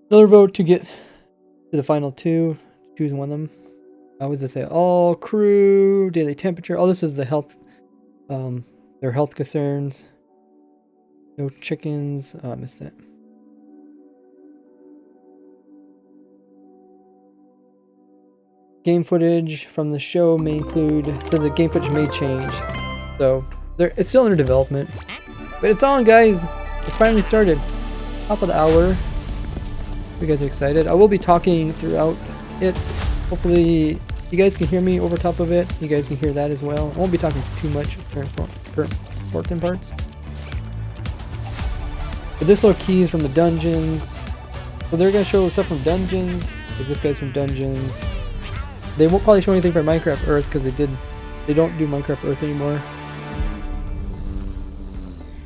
Another vote to get to the final 2. Choose one of them. I was to say all crew, daily temperature. All this is the health, their health concerns. No chickens. Oh, I missed that. Game footage from the show may include, says that game footage may change. So it's still under development. But it's on, guys. It's finally started. Top of the hour. You guys are excited. I will be talking throughout it. Hopefully you guys can hear me over top of it. You guys can hear that as well. I won't be talking too much for important parts. But this little key is from the dungeons. So they're going to show stuff from dungeons. Like this guy's from dungeons. They won't probably show anything from Minecraft Earth because they don't do Minecraft Earth anymore.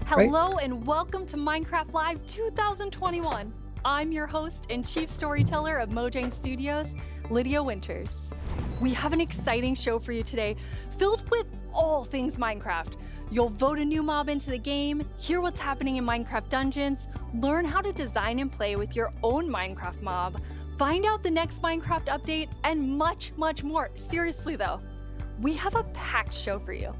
Hello and welcome to Minecraft Live 2021. I'm your host and chief storyteller of Mojang Studios, Lydia Winters. We have an exciting show for you today, filled with all things Minecraft. You'll vote a new mob into the game, hear what's happening in Minecraft Dungeons, learn how to design and play with your own Minecraft mob, find out the next Minecraft update, and much, much more. Seriously though, we have a packed show for you.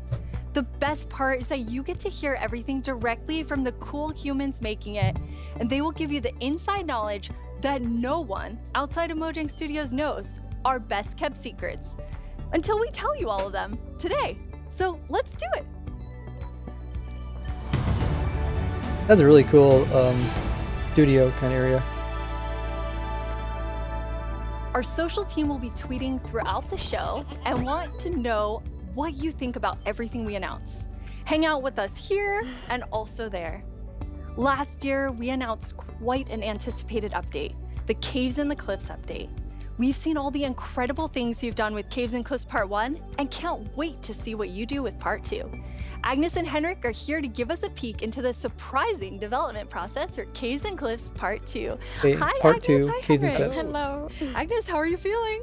The best part is that you get to hear everything directly from the cool humans making it, and they will give you the inside knowledge that no one outside of Mojang Studios knows, our best kept secrets, until we tell you all of them today. So let's do it. That's a really cool studio kind of area. Our social team will be tweeting throughout the show and want to know what you think about everything we announce. Hang out with us here and also there. Last year, we announced quite an anticipated update, the Caves and the Cliffs update. We've seen all the incredible things you've done with Caves and Cliffs Part 1 and can't wait to see what you do with Part 2. Agnes and Henrik are here to give us a peek into the surprising development process for Caves and Cliffs Part 2. Wait, Hi, Part Agnes. 2, Hi, Caves and Henrik. Cliffs. Hello. Agnes, how are you feeling?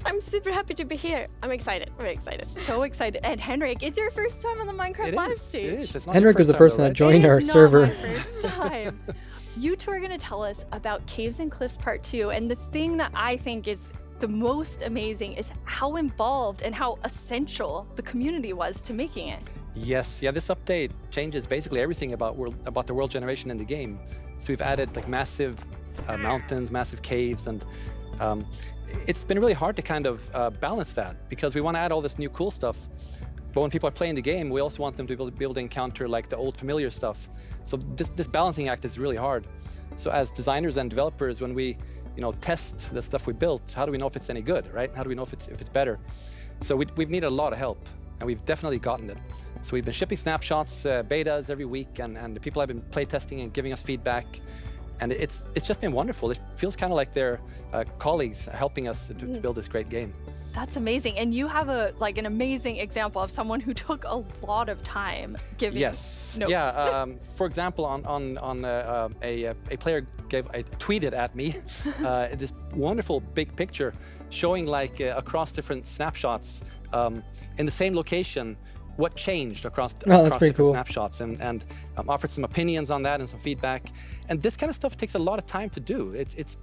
I'm super happy to be here. I'm excited. Very excited. So excited. And Henrik, it's your first time on the Minecraft live stage. It is. It's not Henrik your was the first person time, that though, joined It our is not server. my first time. You two are going to tell us about Caves and Cliffs Part 2. And the thing that I think is the most amazing is how involved and how essential the community was to making it. Yes, yeah, this update changes basically everything about the world generation in the game. So we've added like massive mountains, massive caves, and it's been really hard to kind of balance that because we want to add all this new cool stuff. But when people are playing the game, we also want them to be able to encounter like the old familiar stuff. So this balancing act is really hard. So as designers and developers, when we test the stuff we built, how do we know if it's any good, right? How do we know if it's better? So we've needed a lot of help, and we've definitely gotten it. So we've been shipping snapshots, betas every week, and the people have been play testing and giving us feedback. And it's just been wonderful. It feels kind of like they're colleagues helping us to build this great game. That's amazing. And you have an amazing example of someone who took a lot of time giving notes. Yeah. For example, a player tweeted at me this wonderful big picture showing like across different snapshots in the same location what changed across different snapshots, and offered some opinions on that and some feedback. And this kind of stuff takes a lot of time to do. It's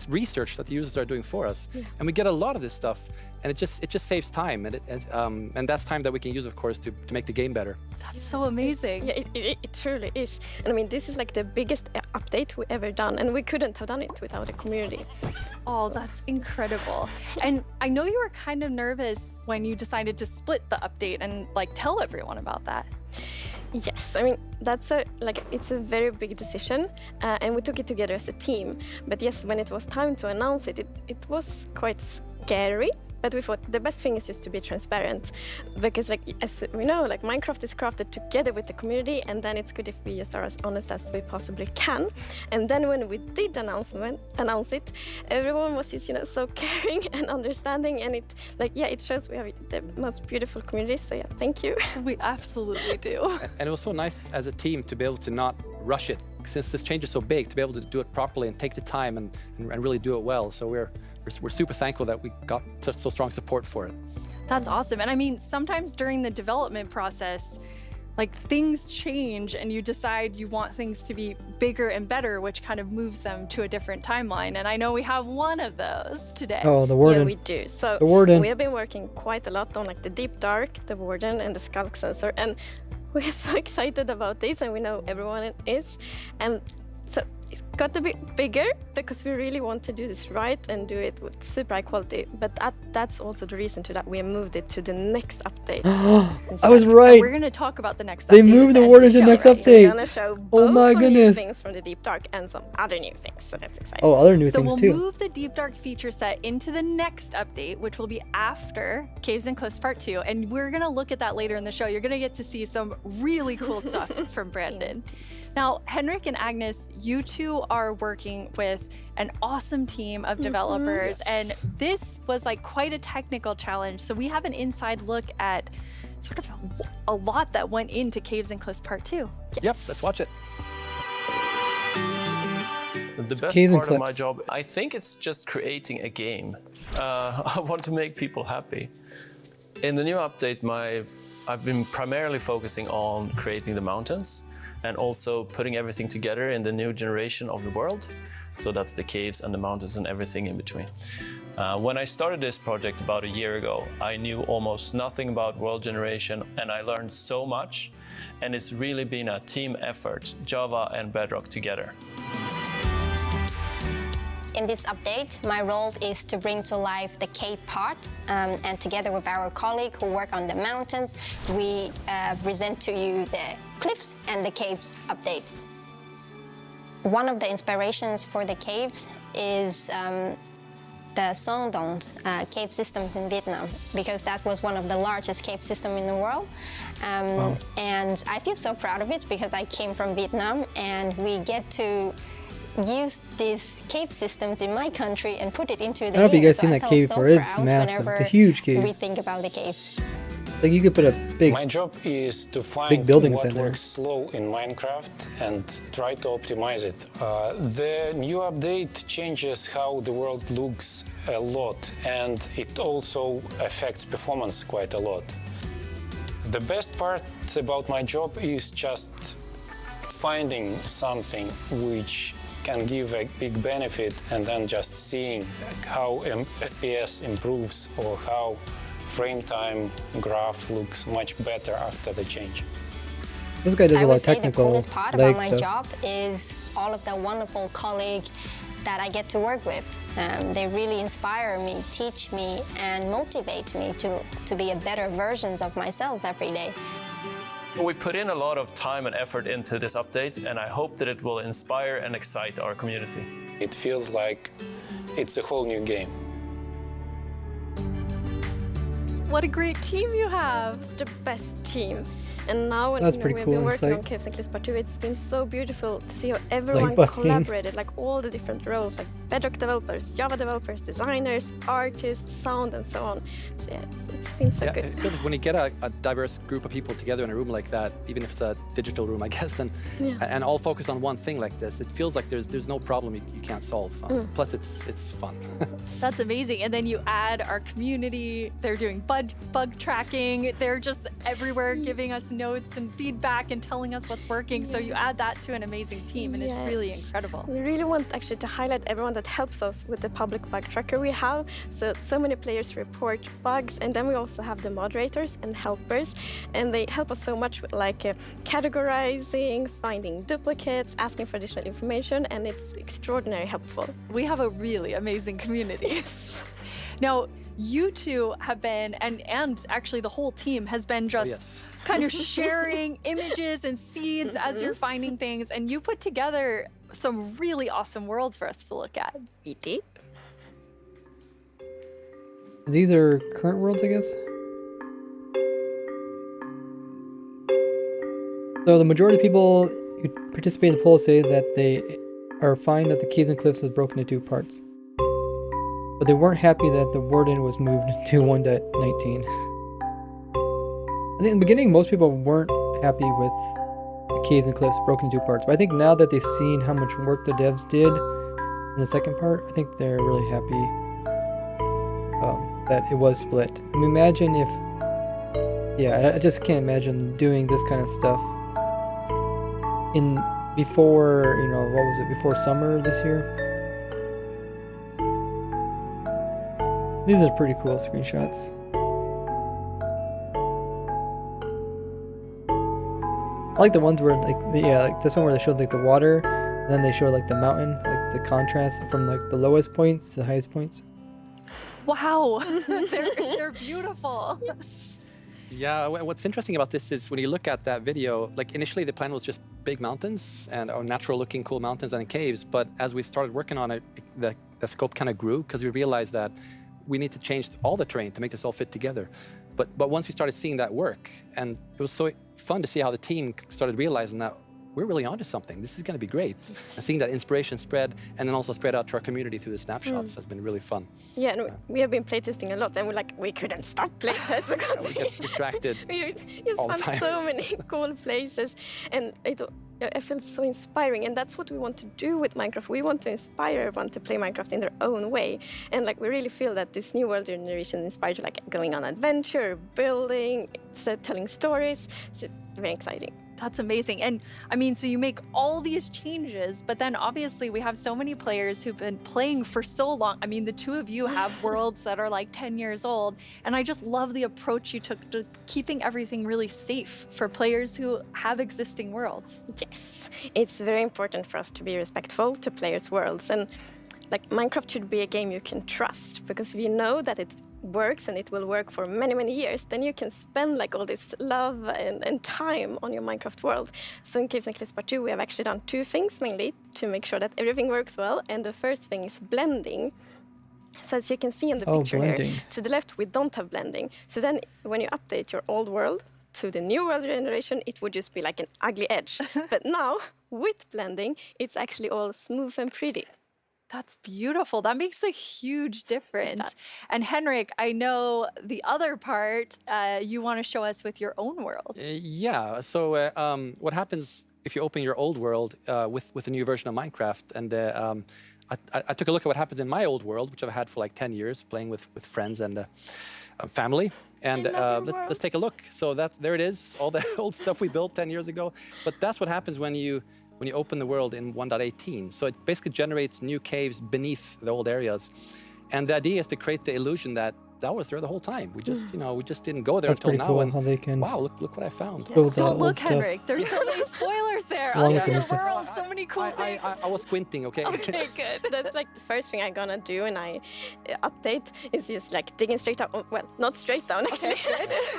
research that the users are doing for us, and we get a lot of this stuff, and it just saves time, and that's time that we can use, of course, to make the game better. That's so amazing. Yeah, it truly is. And I mean, this is like the biggest update we ever done, and we couldn't have done it without the community. Oh, that's incredible. And I know you were kind of nervous when you decided to split the update and tell everyone about that. Yes, I mean, it's a very big decision, and we took it together as a team. But yes, when it was time to announce it, it was quite scary. But we thought the best thing is just to be transparent, because as we know, Minecraft is crafted together with the community, and then it's good if we just are as honest as we possibly can. And then when we did announce it, everyone was just so caring and understanding, and it shows we have the most beautiful community. So yeah, thank you. We absolutely do. And it was so nice as a team to be able to not rush it, since this change is so big, to be able to do it properly and take the time and really do it well. So we're super thankful that we got so strong support for it. That's awesome. And I mean, sometimes during the development process, things change and you decide you want things to be bigger and better, which kind of moves them to a different timeline. And I know we have one of those today. Oh, the Warden. Yeah, we do. So the Warden. We have been working quite a lot on the Deep Dark, the Warden, and the Skulk Sensor. And we're so excited about this, and we know everyone is. And so it got a bit bigger because we really want to do this right and do it with super high quality. But that's also the reason to that we moved it to the next update. I was right. And we're going to talk about the next update. They moved the Warden to the next update. We're going to show both new things from the Deep Dark and some other new things. So that's exciting. Oh, other new things too. So too. we'll move the Deep Dark feature set into the next update, which will be after Caves and Cliffs Part 2. And we're going to look at that later in the show. You're going to get to see some really cool stuff from Brandon. Now, Henrik and Agnes, you two are working with an awesome team of developers, and this was quite a technical challenge. So we have an inside look at sort of a lot that went into Caves and Cliffs Part 2. Yep, let's watch it. The best part of my job, I think it's just creating a game. I want to make people happy. In the new update, I've been primarily focusing on creating the mountains and also putting everything together in the new generation of the world. So that's the caves and the mountains and everything in between. When I started this project about a year ago, I knew almost nothing about world generation, and I learned so much. And it's really been a team effort, Java and Bedrock together. In this update, my role is to bring to life the cave part, and together with our colleague who work on the mountains, we present to you the cliffs and the caves update. One of the inspirations for the caves is the Son Dons cave systems in Vietnam, because that was one of the largest cave systems in the world. Wow. And I feel so proud of it because I came from Vietnam, and we get to use these cave systems in my country and put it into the I don't know if you game. guys seen that cave before. It's massive. It's a huge cave. We think about the caves. Like you could put a big. My job is to find big buildings what works slow in Minecraft and try to optimize it. The new update changes how the world looks a lot, and it also affects performance quite a lot. The best part about my job is just finding something which can give a big benefit and then just seeing how FPS improves or how frame time graph looks much better after the change. This guy does a lot of I would say the technical coolest part leg about my stuff. job is all of the wonderful colleagues that I get to work with. They really inspire me, teach me, and motivate me to be a better version of myself every day. We put in a lot of time and effort into this update, and I hope that it will inspire and excite our community. It feels like it's a whole new game. What a great team you have! The best team. And now when That's we've pretty cool been working insight. on Caves and Cliffs Part 2, it's been so beautiful to see how everyone collaborated, like all the different roles, like Bedrock developers, Java developers, designers, artists, sound, and so on. So yeah, it's been so good. It feels like when you get a diverse group of people together in a room like that, even if it's a digital room, I guess, then and all focused on one thing like this, it feels like there's no problem you can't solve. Plus, it's fun. That's amazing. And then you add our community. They're doing bug tracking. They're just everywhere giving us notes and feedback and telling us what's working. So you add that to an amazing team, and it's really incredible. We really want actually to highlight everyone that helps us with the public bug tracker we have. So many players report bugs, and then we also have the moderators and helpers, and they help us so much with like categorizing, finding duplicates, asking for additional information, and it's extraordinarily helpful. We have a really amazing community. Now, you two have been, and actually the whole team has been just kind of sharing images and seeds as you're finding things, and you put together some really awesome worlds for us to look at. We did. These are current worlds, I guess. So the majority of people who participate in the poll say that they are fine that the Caves and Cliffs was broken into 2 parts. But they weren't happy that the Warden was moved to 1.19. I think in the beginning most people weren't happy with the Caves and Cliffs broken into 2 parts. But I think now that they've seen how much work the devs did in the second part, I think they're really happy that it was split. I mean, imagine if... Yeah, I just can't imagine doing this kind of stuff before, you know, what was it, before summer this year? These are pretty cool screenshots. I like the ones where, like, like this one where they showed like the water, and then they showed like the mountain, like the contrast from like the lowest points to the highest points. Wow, they're beautiful. Yeah, what's interesting about this is when you look at that video, like initially the plan was just big mountains and natural looking cool mountains and caves, but as we started working on it, the scope kind of grew because we realized that we need to change all the terrain to make this all fit together. But once we started seeing that work, and it was so fun to see how the team started realizing that we're really onto something. This is going to be great. And seeing that inspiration spread and then also spread out to our community through the snapshots has been really fun. Yeah, and we have been playtesting a lot, and we couldn't stop playtesting because we get distracted we just all the found time. so many cool places, and I feel so inspiring, and that's what we want to do with Minecraft. We want to inspire everyone to play Minecraft in their own way, and like we really feel that this new world generation inspires you, like going on adventure, building, telling stories. So it's very exciting. That's amazing. And I mean, so you make all these changes, but then obviously we have so many players who've been playing for so long. I mean, the two of you have worlds that are like 10 years old. And I just love the approach you took to keeping everything really safe for players who have existing worlds. Yes, it's very important for us to be respectful to players' worlds. And like Minecraft should be a game you can trust, because if you know that it works and it will work for many, many years, then you can spend like all this love and time on your Minecraft world. So in Caves and Cliffs Part 2, we have actually done 2 things mainly to make sure that everything works well. And the first thing is blending. So as you can see in the picture here, to the left, we don't have blending. So then when you update your old world to the new world generation, it would just be like an ugly edge. But now, with blending, it's actually all smooth and pretty. That's beautiful. That makes a huge difference. And Henrik, I know the other part you want to show us with your own world. Yeah. So what happens if you open your old world with a new version of Minecraft? And I took a look at what happens in my old world, which I've had for like 10 years, playing with friends and family. And let's take a look. So there it is, all the old stuff we built 10 years ago. But that's what happens when you open the world in 1.18. So it basically generates new caves beneath the old areas. And the idea is to create the illusion that was there the whole time. We just, we just didn't go there That's until pretty now. cool And how they can wow, look what I found. show the Don't old look, stuff. Henrik. There's so many spoilers there. Along On with the your new stuff. world, so many cool things. I was squinting, okay? Okay, good. That's like the first thing I'm gonna do when I update is just like digging straight down. Well, not straight down actually,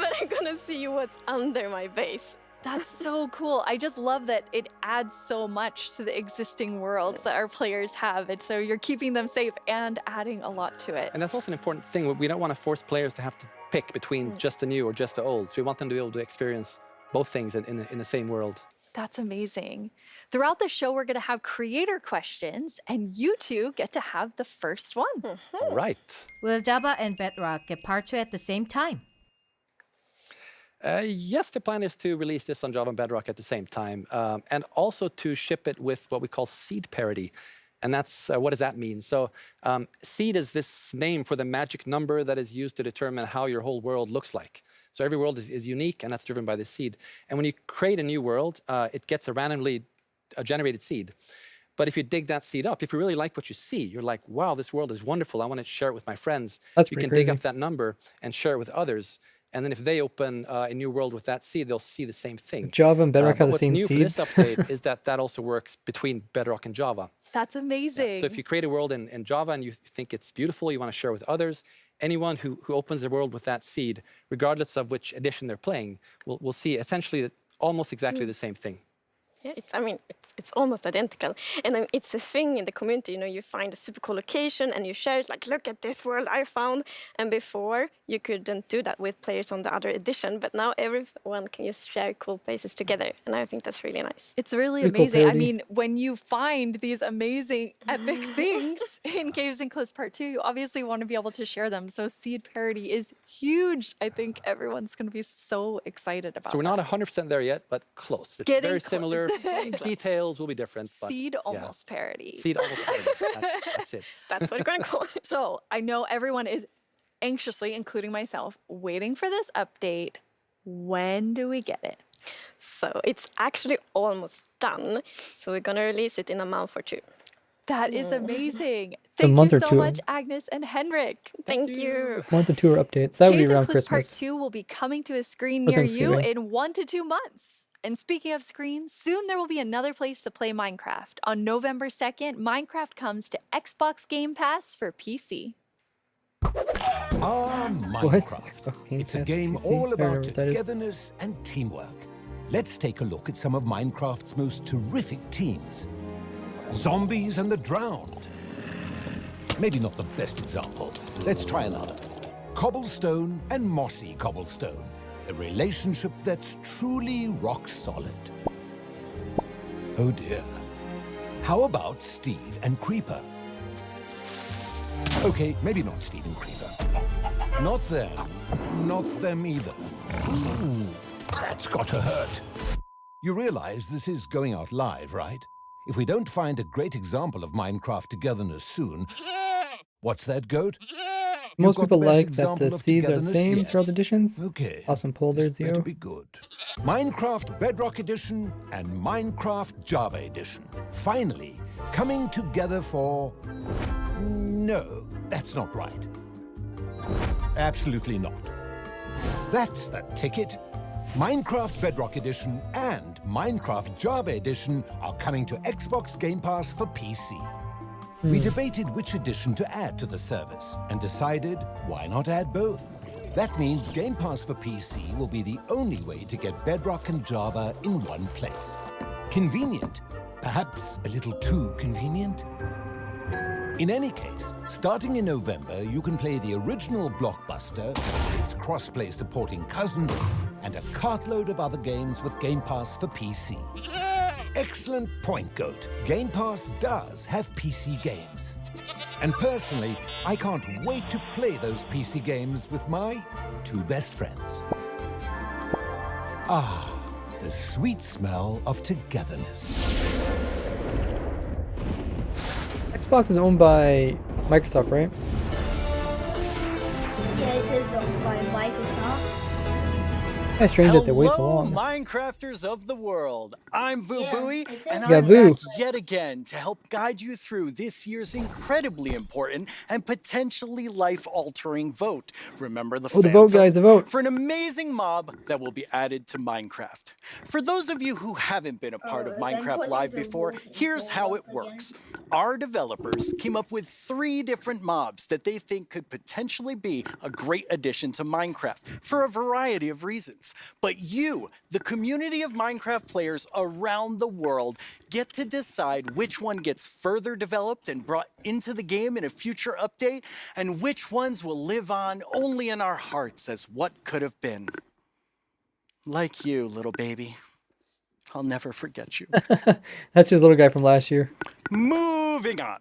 but I'm gonna see what's under my base. That's so cool. I just love that it adds so much to the existing worlds that our players have. And so you're keeping them safe and adding a lot to it. And that's also an important thing. We don't want to force players to have to pick between just the new or just the old. So we want them to be able to experience both things in the same world. That's amazing. Throughout the show, we're going to have creator questions, and you two get to have the first one. All right. Will Java and Bedrock get part 2 at the same time? Yes, the plan is to release this on Java and Bedrock at the same time, and also to ship it with what we call seed parity. And that's, what does that mean? So seed is this name for the magic number that is used to determine how your whole world looks like. So every world is unique, and that's driven by the seed. And when you create a new world, it gets a randomly generated seed. But if you dig that seed up, if you really like what you see, you're like, wow, this world is wonderful. I want to share it with my friends. That's you pretty can dig crazy. up that number and share it with others. And then if they open a new world with that seed, they'll see the same thing. Java and Bedrock have the what's same new seeds. for this update is that also works between Bedrock and Java. That's amazing. So if you create a world in Java and you think it's beautiful, you want to share with others, anyone who opens the world with that seed, regardless of which edition they're playing, will see essentially almost exactly the same thing. Yeah, it's almost identical. And it's a thing in the community, you find a super cool location and you share it, like, look at this world I found. And before, you couldn't do that with players on the other edition, but now everyone can just share cool places together. And I think that's really nice. It's really Pretty cool amazing. I parody. mean, when you find these amazing, epic things in Caves and Cliffs Part 2, you obviously want to be able to share them. So seed parity is huge. I think everyone's going to be so excited about So we're that. not 100% there yet, but close. It's Getting very close. similar. Close. Details will be different. But Seed yeah. almost parody. Seed almost parody. That's it. That's what we're going to call it. So I know everyone is anxiously, including myself, waiting for this update. When do we get it? So it's actually almost done. So we're going to release it in a month or two. That is amazing. A Thank month you or so two. much, Agnes and Henrik. Thank you. One to two are updates. That would be Caves and around Cliffs Part Christmas. 2 will be coming to a screen Or near you Thanksgiving. in 1 to 2 months. And speaking of screens, soon there will be another place to play Minecraft. On November 2nd, Minecraft comes to Xbox Game Pass for PC. Minecraft. Xbox Game It's a Pass game PC? all I don't know about what that is. togetherness and teamwork. Let's take a look at some of Minecraft's most terrific teams. Zombies and the Drowned. Maybe not the best example. Let's try another. Cobblestone and Mossy Cobblestone. A relationship that's truly rock solid. Oh dear. How about Steve and Creeper? Okay, maybe not Steve and Creeper. Not them. Not them either. Ooh, that's gotta hurt. You realize this is going out live, right? If we don't find a great example of Minecraft togetherness soon... What's that, Goat? Most You've got people the best like that example the of seeds are the togetherness same yet. throughout editions. Okay. Awesome poll there, This better Zio. be good. Minecraft Bedrock Edition and Minecraft Java Edition. Finally, coming together for... No, that's not right. Absolutely not. That's the ticket. Minecraft Bedrock Edition and Minecraft Java Edition are coming to Xbox Game Pass for PC. We debated which edition to add to the service and decided why not add both. That means Game Pass for PC will be the only way to get Bedrock and Java in one place. Convenient, perhaps a little too convenient. In any case, starting in November, you can play the original Blockbuster, its cross-play supporting cousin, and a cartload of other games with Game Pass for PC. Excellent point, Goat. Game Pass does have PC games. And personally, I can't wait to play those PC games with my 2 best friends. Ah, the sweet smell of togetherness. Xbox is owned by Microsoft, right? Yeah, it is owned by Microsoft. That's strange that they wait so long. Minecrafters of the world. I'm VooBooey, and Yeah, I'm Boo. back yet again to help guide you through this year's incredibly important and potentially life-altering vote. Remember the Oh, the vote, Phantom? guys, the vote. For an amazing mob that will be added to Minecraft. For those of you who haven't been a part of Minecraft Live before, here's how it works. Our developers came up with 3 different mobs that they think could potentially be a great addition to Minecraft for a variety of reasons. But you, the community of Minecraft players around the world, get to decide which one gets further developed and brought into the game in a future update, and which ones will live on only in our hearts as what could have been. Like you, little baby. I'll never forget you. That's his little guy from last year. Moving on.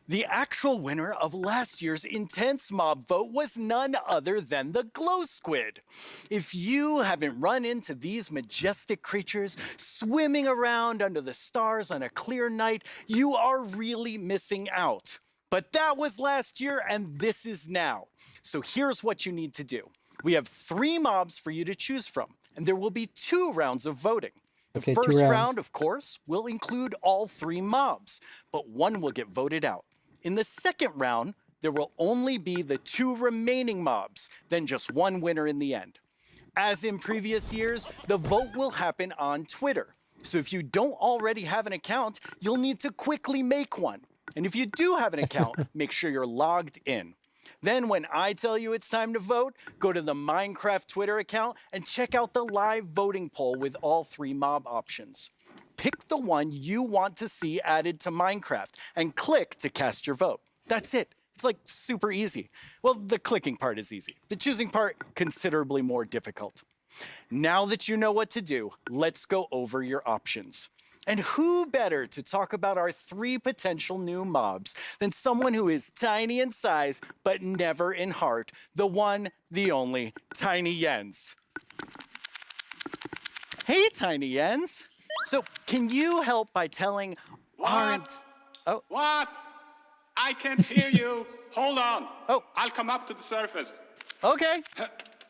The actual winner of last year's intense mob vote was none other than the glow squid. If you haven't run into these majestic creatures swimming around under the stars on a clear night, you are really missing out. But that was last year and this is now. So here's what you need to do. We have 3 mobs for you to choose from, and there will be 2 rounds of voting. The Okay, 2 first rounds. round, of course, will include all 3 mobs, but 1 will get voted out. In the second round, there will only be the 2 remaining mobs, then just 1 winner in the end. As in previous years, the vote will happen on Twitter. So if you don't already have an account, you'll need to quickly make one. And if you do have an account, make sure you're logged in. Then when I tell you it's time to vote, go to the Minecraft Twitter account and check out the live voting poll with all 3 mob options. Pick the one you want to see added to Minecraft and click to cast your vote. That's it. It's like super easy. Well, the clicking part is easy. The choosing part, considerably more difficult. Now that you know what to do, let's go over your options. And who better to talk about our 3 potential new mobs than someone who is tiny in size, but never in heart, the one, the only, Tiny Jens. Hey, Tiny Jens. So, can you help by telling What? I can't hear you. Hold on. Oh. I'll come up to the surface. Okay.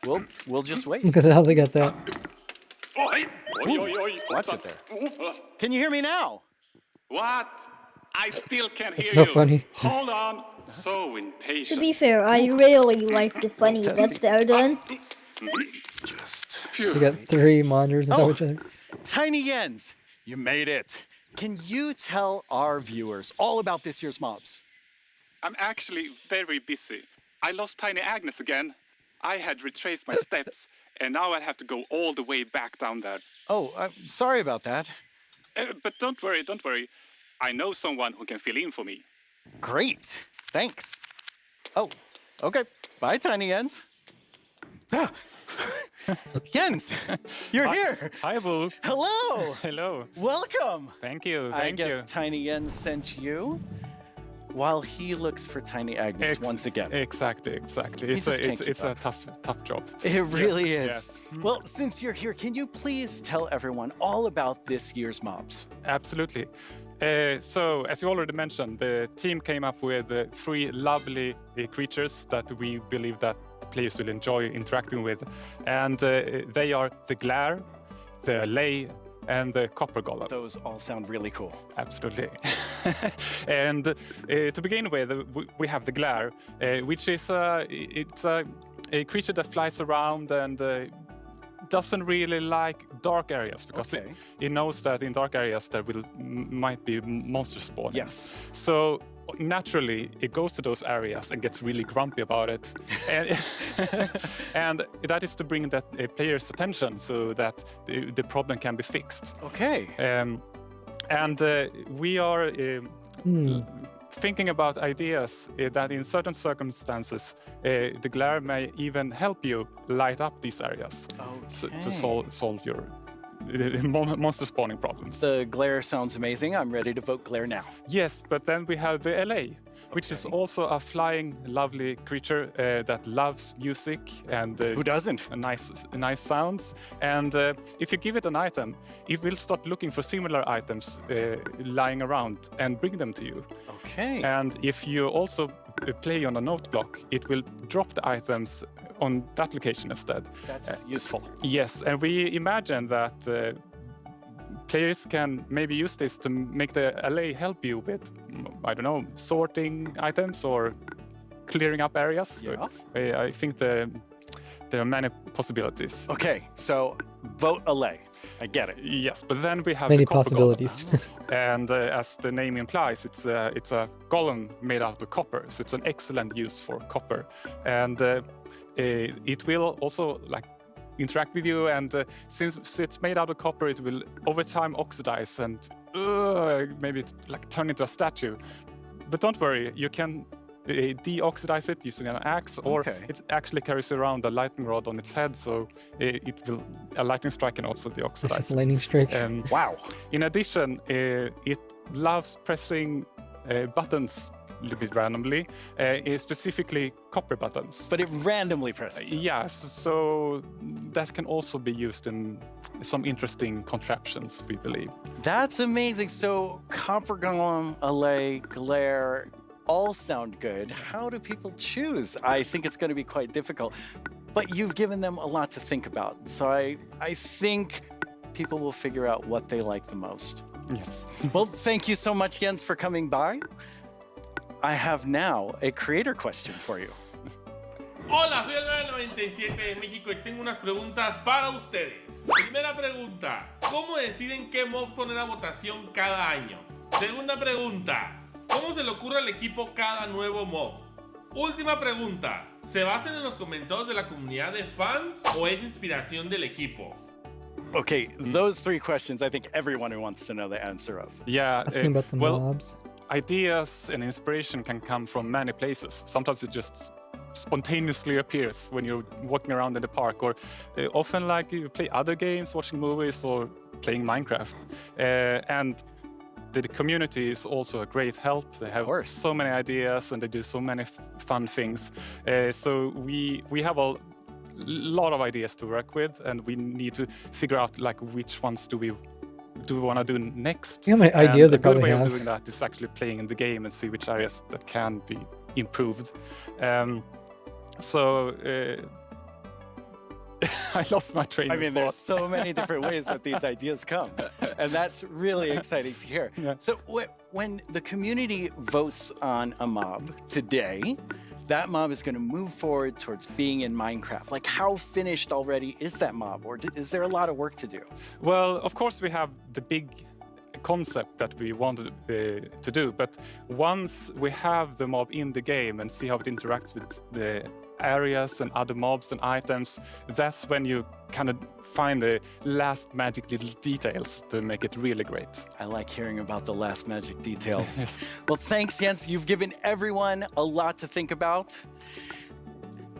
We'll just wait. Look at how they got that. Oi! Oi, oi, oi. Watch it there. Can you hear me now? What? I still can't hear so you. funny. Hold on. So To impatient. be fair, I really like the funny bits that are done. We got 3 monitors on top of each other. Tiny Jens, you made it. Can you tell our viewers all about this year's mobs? I'm actually very busy. I lost Tiny Agnes again. I had retraced my steps, and now I have to go all the way back down there. Oh, sorry about that. But don't worry, don't worry. I know someone who can fill in for me. Great. Thanks. Oh, okay. Bye, Tiny Jens. Jens, you're here. Hi, Boo. Hello. Hello. Welcome. Thank you. I Thank guess you. Tiny Jens sent you while he looks for Tiny Agnes once again. Exactly. He It's just can't a keep tough job. It really is. Yes. Well, since you're here, can you please tell everyone all about this year's mobs? Absolutely. So, as you already mentioned, the team came up with 3 lovely creatures that we believe that players will enjoy interacting with, and they are the Glare, the Lay, and the Copper Golem. Those all sound really cool. Absolutely. And to begin with, we have the Glare, which is it's a creature that flies around and doesn't really like dark areas because it knows that in dark areas there might be monsters spawning. Yes. So naturally, it goes to those areas and gets really grumpy about it. And that is to bring that player's attention so that the problem can be fixed. Okay. And we are thinking about ideas that in certain circumstances, the Glare may even help you light up these areas to solve your monster spawning problems. The glare sounds amazing. I'm ready to vote glare now. Yes, but then we have the LA, which is also a flying, lovely creature that loves music and who doesn't? Nice sounds. And if you give it an item, it will start looking for similar items lying around and bring them to you. Okay. And if you also play on a note block, it will drop the items on that location instead. That's useful. Yes, and we imagine that players can maybe use this to make the LA help you with, I don't know, sorting items or clearing up areas. Yeah. I think there are many possibilities. Okay, so vote LA. I get it. Yes, but then we have Many the copper possibilities. golem. And as the name implies, it's a golem made out of copper, so it's an excellent use for copper. And it will also interact with you, and since it's made out of copper, it will over time oxidize and maybe turn into a statue. But don't worry, you can deoxidize it using an axe, or it actually carries around a lightning rod on its head, so a lightning strike can also deoxidize. Lightning strike. Wow. In addition, it loves pressing buttons a little bit randomly, specifically copper buttons. But it randomly presses. Yes, so that can also be used in some interesting contraptions, we believe. That's amazing. So copper golem, LA, glare, all sound good. How do people choose? I think it's going to be quite difficult, but you've given them a lot to think about. So I think people will figure out what they like the most. Yes. Well, thank you so much, Jens, for coming by. I have now a creator question for you. Hola, soy el 997 de México y tengo unas preguntas para ustedes. Primera pregunta, ¿cómo deciden qué mob poner a votación cada año? Segunda pregunta, ¿cómo se le ocurre al equipo cada nuevo mob? Última pregunta, ¿se basan en los comentarios de la comunidad de fans o es inspiración del equipo? Okay, those three questions I think everyone wants to know the answer of. Yeah, Asking about the mobs. Ideas and inspiration can come from many places. Sometimes it just spontaneously appears when you're walking around in the park, or often you play other games, watching movies, or playing Minecraft. And the community is also a great help. They have so many ideas and they do so many fun things. So we have a lot of ideas to work with, and we need to figure out which ones do we want to do next. See how many ideas they a good probably way have. of doing that is actually playing in the game and see which areas that can be improved. I lost my train of thought. There's so many different ways that these ideas come, and that's really exciting to hear. Yeah. So when the community votes on a mob today, that mob is going to move forward towards being in Minecraft. How finished already is that mob, or is there a lot of work to do? Well, of course we have the big concept that we wanted to do, but once we have the mob in the game and see how it interacts with the areas and other mobs and items, that's when you kind of find the last magic little details to make it really great. I like hearing about the last magic details. Yes. Well, thanks, Jens. You've given everyone a lot to think about.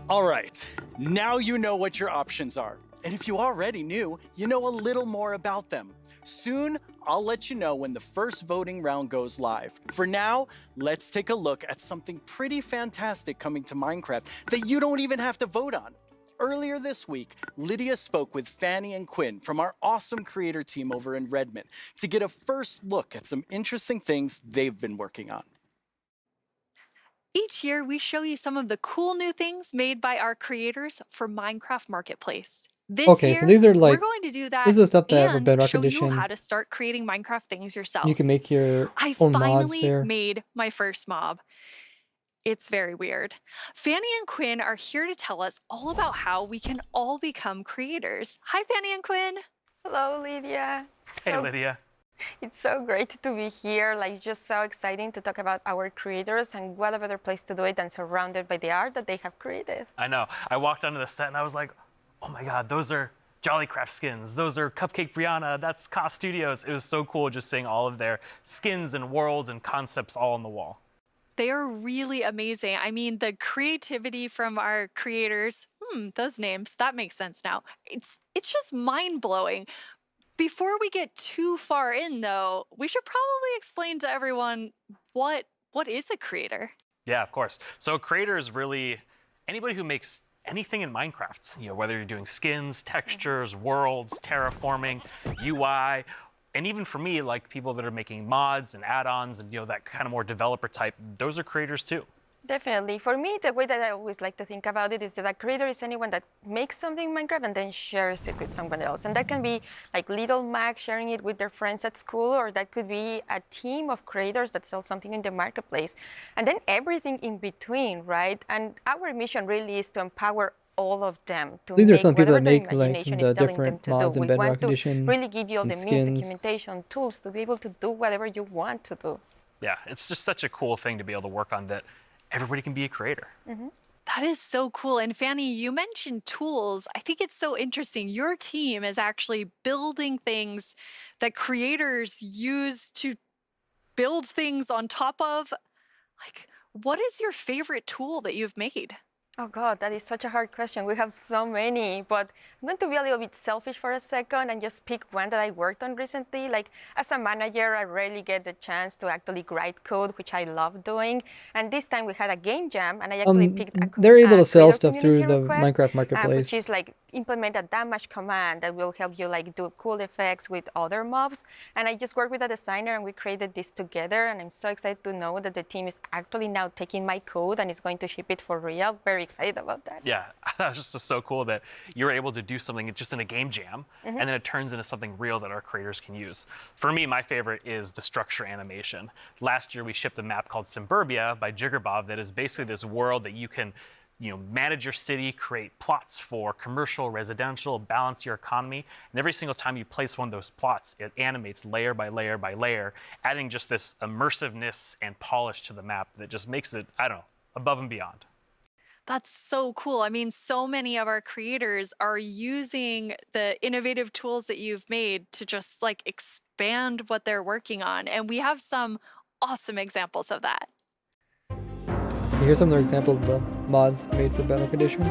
All right, now you know what your options are. And if you already knew, you know a little more about them. Soon, I'll let you know when the first voting round goes live. For now, let's take a look at something pretty fantastic coming to Minecraft that you don't even have to vote on. Earlier this week, Lydia spoke with Fanny and Quinn from our awesome creator team over in Redmond to get a first look at some interesting things they've been working on. Each year, we show you some of the cool new things made by our creators for Minecraft Marketplace. This Okay, year, so these are we're going to do that this is stuff that with and Bedrock show Edition, you how to start creating Minecraft things yourself. you can make your I own mods finally there. made my first mob. It's very weird. Fanny and Quinn are here to tell us all about how we can all become creators. Hi, Fanny and Quinn. Hello, Lydia. Hey, Lydia. It's so great to be here. Just so exciting to talk about our creators, and what a better place to do it than surrounded by the art that they have created. I know. I walked onto the set and I was like, oh my God, those are Jollycraft skins. Those are Cupcake Brianna. That's Ka Studios. It was so cool just seeing all of their skins and worlds and concepts all on the wall. They are really amazing. I mean, the creativity from our creators, those names, that makes sense now. It's just mind-blowing. Before we get too far in, though, we should probably explain to everyone what is a creator. Yeah, of course. So a creator is really anybody who makes anything in Minecraft. You know, whether you're doing skins, textures, worlds, terraforming, UI, and even for me, like people that are making mods and add-ons and that kind of more developer type, those are creators too. Definitely. For me, the way that I always like to think about it is that a creator is anyone that makes something in Minecraft and then shares it with someone else. And that can be like little Mac sharing it with their friends at school, or that could be a team of creators that sell something in the marketplace. And then everything in between, right? And our mission really is to empower all of them to These are make some people whatever that their make imagination the is telling them different to mods do. in We Bedrock want to Edition really give you all the and means, skins. documentation, tools to be able to do whatever you want to do. Yeah, it's just such a cool thing to be able to work on that everybody can be a creator. That is so cool. And Fanny, you mentioned tools. I think it's so interesting. Your team is actually building things that creators use to build things on top of. Like, what is your favorite tool that you've made? Oh God, that is such a hard question. We have so many, but I'm going to be a little bit selfish for a second and just pick one that I worked on recently. Like as a manager, I rarely get the chance to actually write code, which I love doing. And this time we had a game jam, and I actually picked a They're able to sell creator stuff through community the request, Minecraft Marketplace. which is like implement a damage command that will help you like do cool effects with other mobs. And I just worked with a designer and we created this together. And I'm so excited to know that the team is actually now taking my code and is going to ship it for real. Very excited about that. Yeah, that was just so cool that you're able to do something just in a game jam, and then it turns into something real that our creators can use. For me, my favorite is the structure animation. Last year, we shipped a map called Suburbia by Jiggerbob that is basically this world that you can manage your city, create plots for commercial, residential, balance your economy. And every single time you place one of those plots, it animates layer by layer by layer, adding just this immersiveness and polish to the map that just makes it, I don't know, above and beyond. That's so cool. I mean, so many of our creators are using the innovative tools that you've made to just like expand what they're working on. And we have some awesome examples of that. Here's some other examples of the mods made for Bedrock Edition.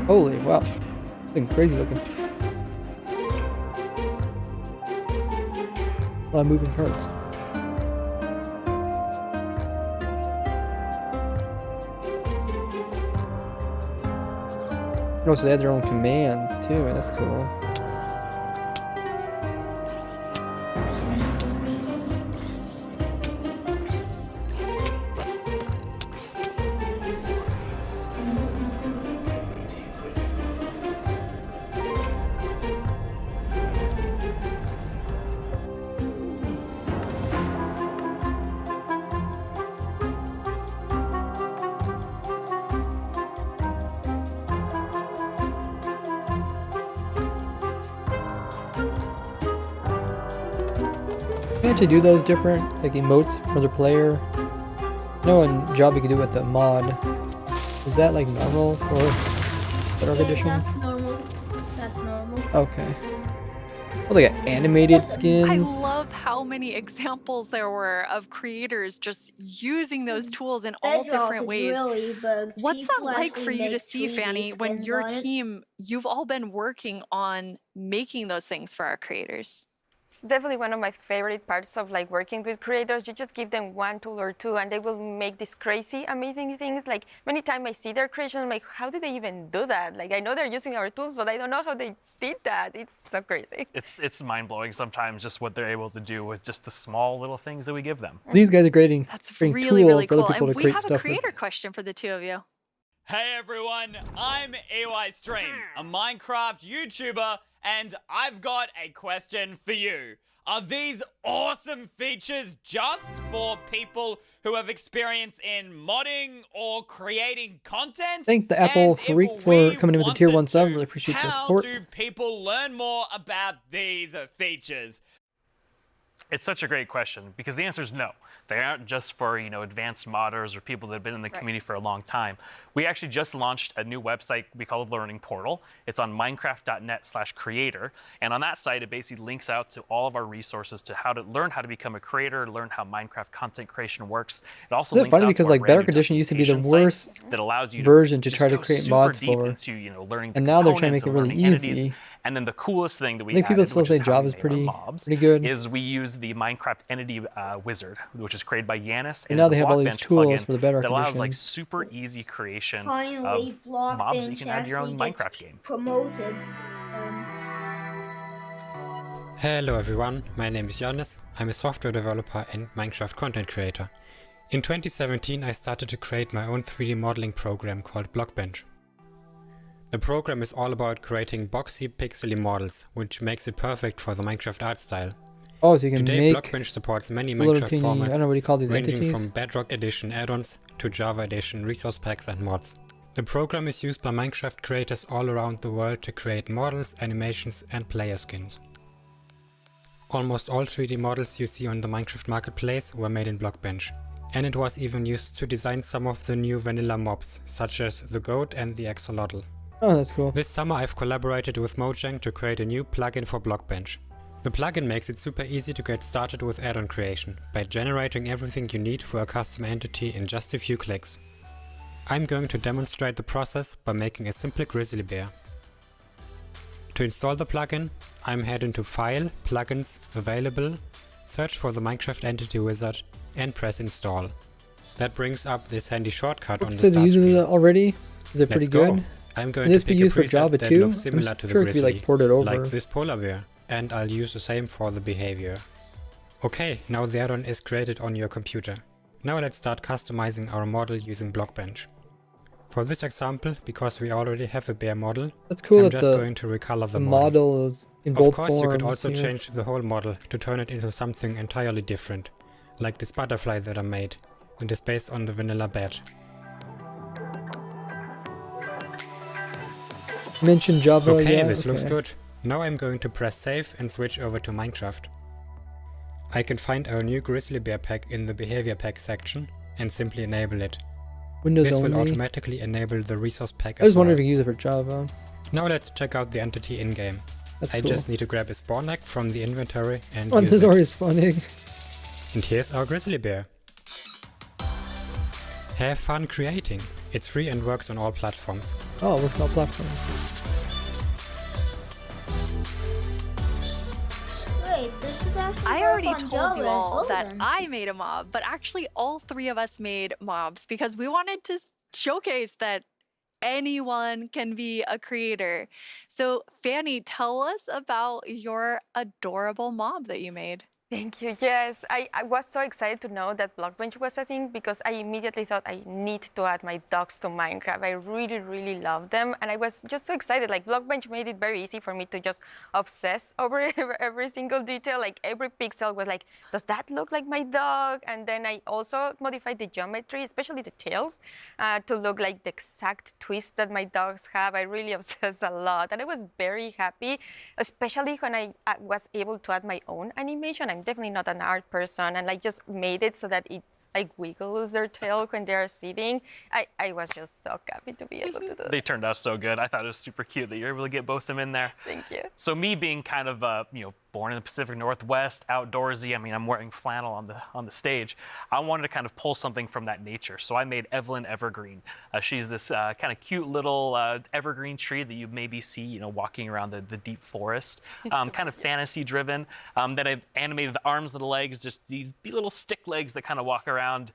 Holy wow, thing's crazy looking. A lot of moving parts. Oh, so they have their own commands too. That's cool. Can you actually do those different, like emotes for the player? No, in Job you can do it with the mod. Is that like normal for Bedrock Edition? That's normal. That's normal. Okay. Well, they got animated skins. I love how many examples there were of creators just using those tools in all Bedrock different is ways. really bugged. What's that People like for actually you to make see, 3D Fanny, when skins your on it. team, you've all been working on making those things for our creators? It's definitely one of my favorite parts of like working with creators. You just give them one tool or two and they will make these crazy, amazing things. Like many times I see their creation, I'm like, how did they even do that? Like I know they're using our tools, but I don't know how they did that. It's so crazy. It's mind-blowing sometimes just what they're able to do with just the small little things that we give them. These guys are creating Really, tools really for cool. other people And to we create have a stuff creator with. question for the two of you. Hey everyone, I'm EY Stream, a Minecraft YouTuber, and I've got a question for you. Are these awesome features just for people who have experience in modding or creating content? Thank the Apple Freak for coming in with a tier 1 sub. Really appreciate the How support. do people learn more about these features? It's such a great question because the answer is no. They aren't just for, advanced modders or people that have been in the community for a long time. We actually just launched a new website we call Learning Portal. It's on minecraft.net/creator. And on that site, it basically links out to all of our resources to how to learn how to become a creator, learn how Minecraft content creation works. It also Isn't it links funny out because to our like brand Bedrock new Edition used to be the documentation worst site that allows you version to just try to go create super mods deep for, into, learning the and now they're trying to components make it and really learning entities. easy. And then the coolest thing that I we think people added, still which say is how we Java's made our pretty mobs, good. is we use the Minecraft entity wizard, which is created by Yanis, And and now it's they a have all these Blockbench tools plugin for the Bedrock that allows like Edition. super easy creation Finally, of mobs that you Blockbench can add to your own actually gets Minecraft game. promoted. Hello everyone, my name is Giannis. I'm a software developer and Minecraft content creator. In 2017 I started to create my own 3D modeling program called Blockbench. The program is all about creating boxy pixely models, which makes it perfect for the Minecraft art style. Oh, so you can Today make Blockbench supports many little Minecraft teeny, formats, I don't know what you call these ranging entities. from Bedrock Edition add-ons to Java Edition resource packs and mods. The program is used by Minecraft creators all around the world to create models, animations and player skins. Almost all 3D models you see on the Minecraft marketplace were made in Blockbench, and it was even used to design some of the new vanilla mobs, such as the goat and the axolotl. Oh, that's cool. This summer I've collaborated with Mojang to create a new plugin for Blockbench. The plugin makes it super easy to get started with add-on creation, by generating everything you need for a custom entity in just a few clicks. I'm going to demonstrate the process by making a simple grizzly bear. To install the plugin, I'm heading to File, Plugins, Available, search for the Minecraft Entity Wizard and press Install. That brings up this handy shortcut on the Says start using screen. it already. Is it pretty Let's go. good? I'm going Can this to be pick used a for Java preset that too? looks I'm similar to the sure it could be grizzly, like ported over. like this polar bear, and I'll use the same for the behavior. Okay, now the add-on is created on your computer. Now let's start customizing our model using Blockbench. For this example, because we already have a bear model, That's cool I'm that just going to recolor the model is in both Of course, you could forms also here. change the whole model to turn it into something entirely different, like this butterfly that I made, and is based on the vanilla bat. Mention Java. Okay, yeah, this looks okay. good. Now I'm going to press save and switch over to Minecraft. I can find our new grizzly bear pack in the behavior pack section and simply enable it. Windows this only. will automatically enable the resource pack I was as wondering well. if you use it for Java. Now let's check out the entity in-game. That's I cool. just need to grab a spawn egg from the inventory and Oh, use there's it. already a spawn egg. And here's our grizzly bear. Have fun creating. It's free and works on all platforms. Oh, it works on all platforms. Wait, this is actually I work already on told Java you as all well, that then. I made a mob, but actually all three of us made mobs because we wanted to showcase that anyone can be a creator. So Fanny, tell us about your adorable mob that you made. Thank you. Yes, I was so excited to know that Blockbench was a thing because I immediately thought I need to add my dogs to Minecraft. I really, really love them. And I was just so excited. Like Blockbench made it very easy for me to just obsess over every single detail. Like every pixel was like, does that look like my dog? And then I also modified the geometry, especially the tails, to look like the exact twist that my dogs have. I really obsessed a lot. And I was very happy, especially when I was able to add my own animation. I'm definitely not an art person, and I just made it so that it like wiggles their tail when they're sitting. I was just so happy to be able to do that. They turned out so good. I thought it was super cute that you're able to get both of them in there. Thank you. So me being kind of born in the Pacific Northwest, outdoorsy. I mean, I'm wearing flannel on the stage. I wanted to kind of pull something from that nature. So I made Evelyn Evergreen. She's this kind of cute little evergreen tree that you maybe see, walking around the deep forest. Kind of fantasy driven. Then I've animated the arms and the legs, just these little stick legs that kind of walk around,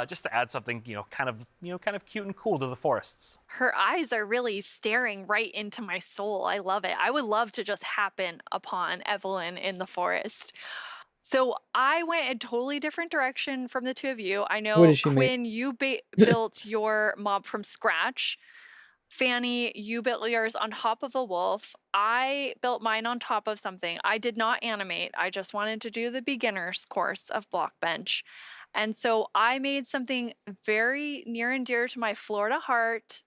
just to add something, kind of cute and cool to the forests. Her eyes are really staring right into my soul. I love it. I would love to just happen upon Evelyn in the forest. So I went a totally different direction from the two of you. I What know, did she make? Quinn, you built your mob from scratch. Fanny, you built yours on top of a wolf. I built mine on top of something. I did not animate. I just wanted to do the beginner's course of Blockbench. And so I made something very near and dear to my Florida heart.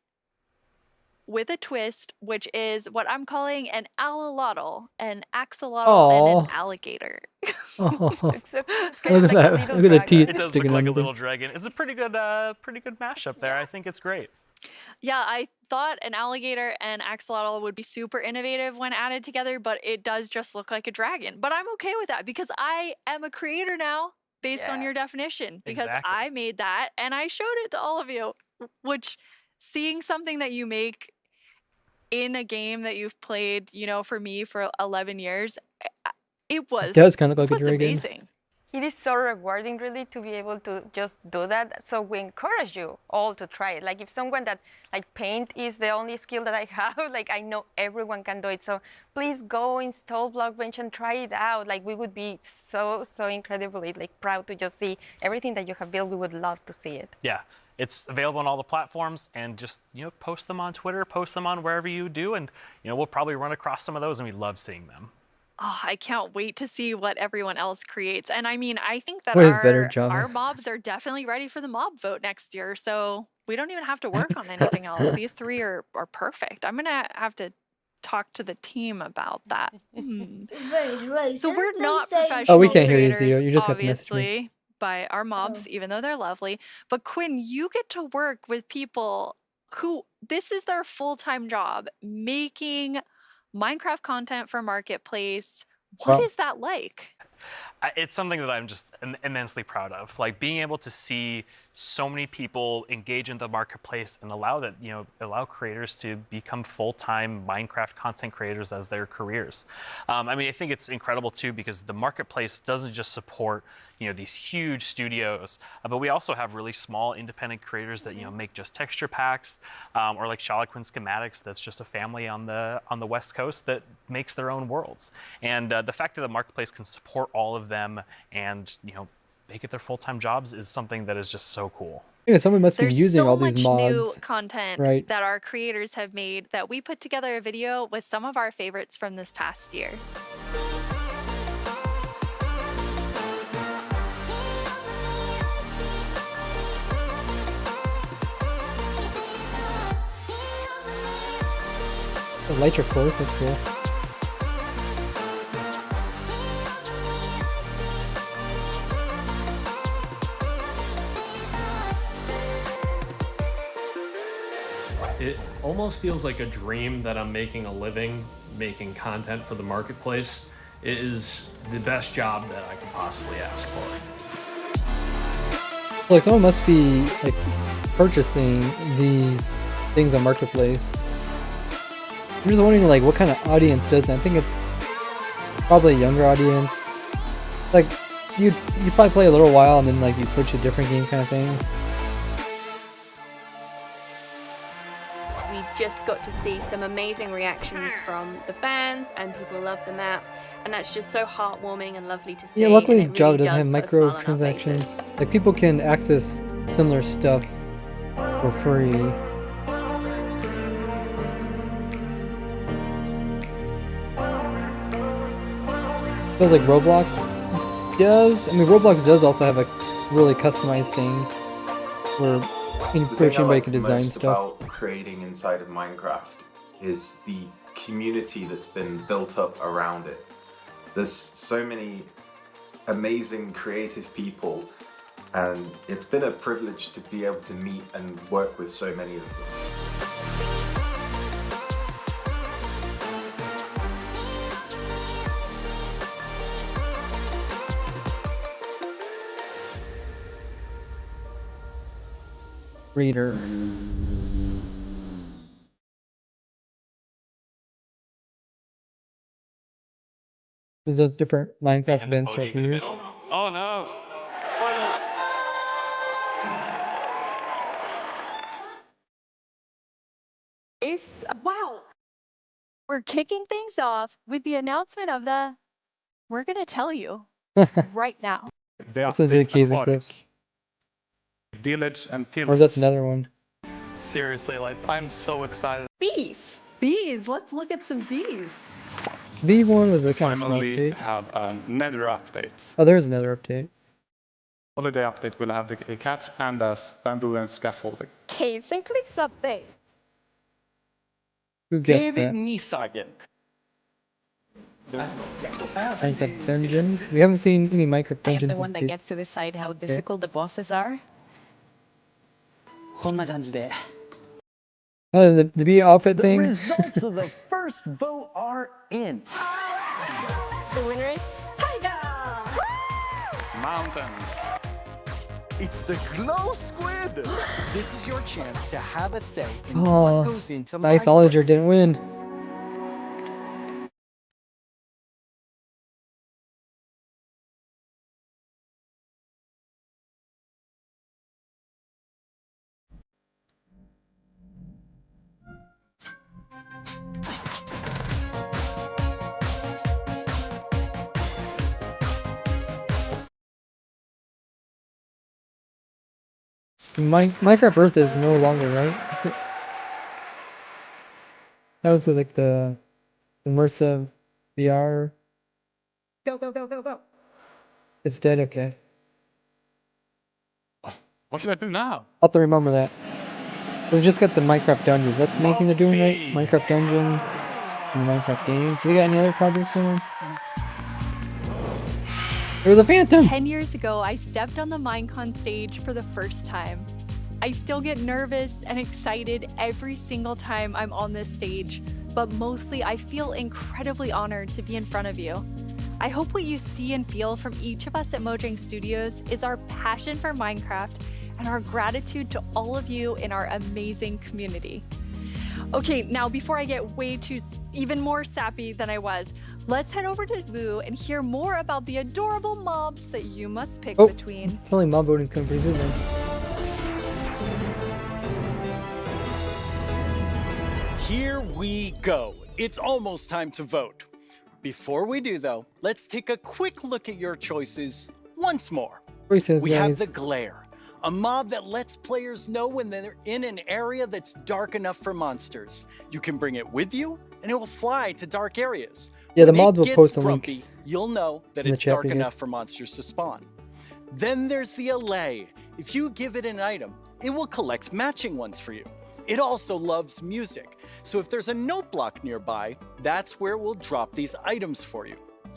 with a twist, which is what I'm calling an alolotl, an axolotl, and an alligator. Oh, It's look at that! Look at the teeth It does sticking look like a under there. little dragon. It's a pretty good mashup there. I think it's great. Yeah, I thought an alligator and axolotl would be super innovative when added together, but it does just look like a dragon. But I'm okay with that because I am a creator now based on your definition, because I made that and I showed it to all of you, which seeing something that you make in a game that you've played, you know, for me for 11 years, it does kind of look like a dragon. Amazing. It is so rewarding, really, to be able to just do that. So we encourage you all to try it. Like if someone that, like paint is the only skill that I have, like I know everyone can do it. So please go install Blockbench and try it out. Like we would be so incredibly like proud to just see everything that you have built. We would love to see it. Yeah. It's available on all the platforms, and just, you know, post them on Twitter, post them on wherever you do, and, you know, we'll probably run across some of those, and we love seeing them. Oh, I can't wait to see what everyone else creates. And I mean, I think that What is better, Java? our mobs are definitely ready for the mob vote next year. So we don't even have to work on anything else. These three are perfect. I'm going to have to talk to the team about that. Right. So we're Didn't not they say- professional Oh, we can't hear you, creators, Zio. You just have to message me. obviously, by our mobs, even though they're lovely. But Quinn, you get to work with people who, this is their full-time job, making Minecraft content for Marketplace. What is that like? It's something that I'm just immensely proud of. Like being able to see so many people engage in the marketplace and allow creators to become full-time Minecraft content creators as their careers. I mean, I think it's incredible too, because the marketplace doesn't just support, you know, these huge studios, but we also have really small independent creators that, you know, make just texture packs, or like Charloquin Schematics, that's just a family on the West Coast that makes their own worlds. And the fact that the marketplace can support all of them and, you know, make it their full-time jobs is something that is just so cool. Yeah, someone must be using all these There's so much new mods. content right? that our creators have made that we put together a video with some of our favorites from this past year. The lights are close. That's cool. It almost feels like a dream that I'm making a living making content for the marketplace. It is the best job that I could possibly ask for. Like someone must be like purchasing these things on Marketplace. I'm just wondering like what kind of audience does that? I think it's probably a younger audience. Like you probably play a little while and then like you switch to a different game kind of thing. We just got to see some amazing reactions from the fans, and people love the map, and that's just so heartwarming and lovely to see. Yeah, luckily and it Java really doesn't have does put a smile on our faces. microtransactions. Like people can access similar stuff for free. Feels like Roblox does. I mean, Roblox does also have a really customized thing where pretty much anybody can design most stuff. about creating inside of Minecraft is the community that's been built up around it. There's so many amazing creative people, and it's been a privilege to be able to meet and work with so many of them. Reader. There's those different Minecraft events stuff to use. Oh no! Spoilers! Wow! We're kicking things off with the announcement of the, we're gonna tell you right now. That's a dedicated clips. Village and Or is that another one? Seriously, like I'm so excited. Bees! Bees! Let's look at some bees. V1 was a kind of small Finally update. have a nether update. Oh, there's another update. Holiday update will have the cats, pandas, bamboo and scaffolding. Caves and cliffs update. Who guessed that? Nisagen. Minecraft Dungeons? We haven't seen any Minecraft I am Dungeons. the one that gets to decide how difficult the bosses are. こんな感じで。 Oh, the bee outfit The thing? results of the first vote are in. The winner is Mountains. It's the glow squid! This is your chance to have a say in Oh, what goes into nice. Minecraft. Oliger didn't win. Minecraft Earth is no longer, right? Is it? That was like the immersive VR. Go, go, go, go, go. It's dead, okay. What should I do now? I'll have to remember that. So we just got the Minecraft Dungeons. That's the main thing they're doing, right? Minecraft Dungeons and the Minecraft games. Do they got any other projects going on? There's a phantom! 10 years ago, I stepped on the Minecon stage for the first time. I still get nervous and excited every single time I'm on this stage, but mostly I feel incredibly honored to be in front of you. I hope what you see and feel from each of us at Mojang Studios is our passion for Minecraft and our gratitude to all of you in our amazing community. Okay, now before I get even more sappy than I was, let's head over to Voo and hear more about the adorable mobs that you must pick between. It's only mob voting's coming pretty soon then. Here we go. It's almost time to vote. Before we do, though, let's take a quick look at your choices once more. We have the Glare, a mob that lets players know when they're in an area that's dark enough for monsters. You can bring it with you, and it will fly to dark areas. Yeah, the When mods it will gets post a link grumpy, you'll know that in the it's chat dark for you guys. enough for monsters to spawn. Then there's the Allay. If you give it an item, it will collect matching ones for you. It also loves music, so if there's a note block nearby, that's where we'll drop these items for you.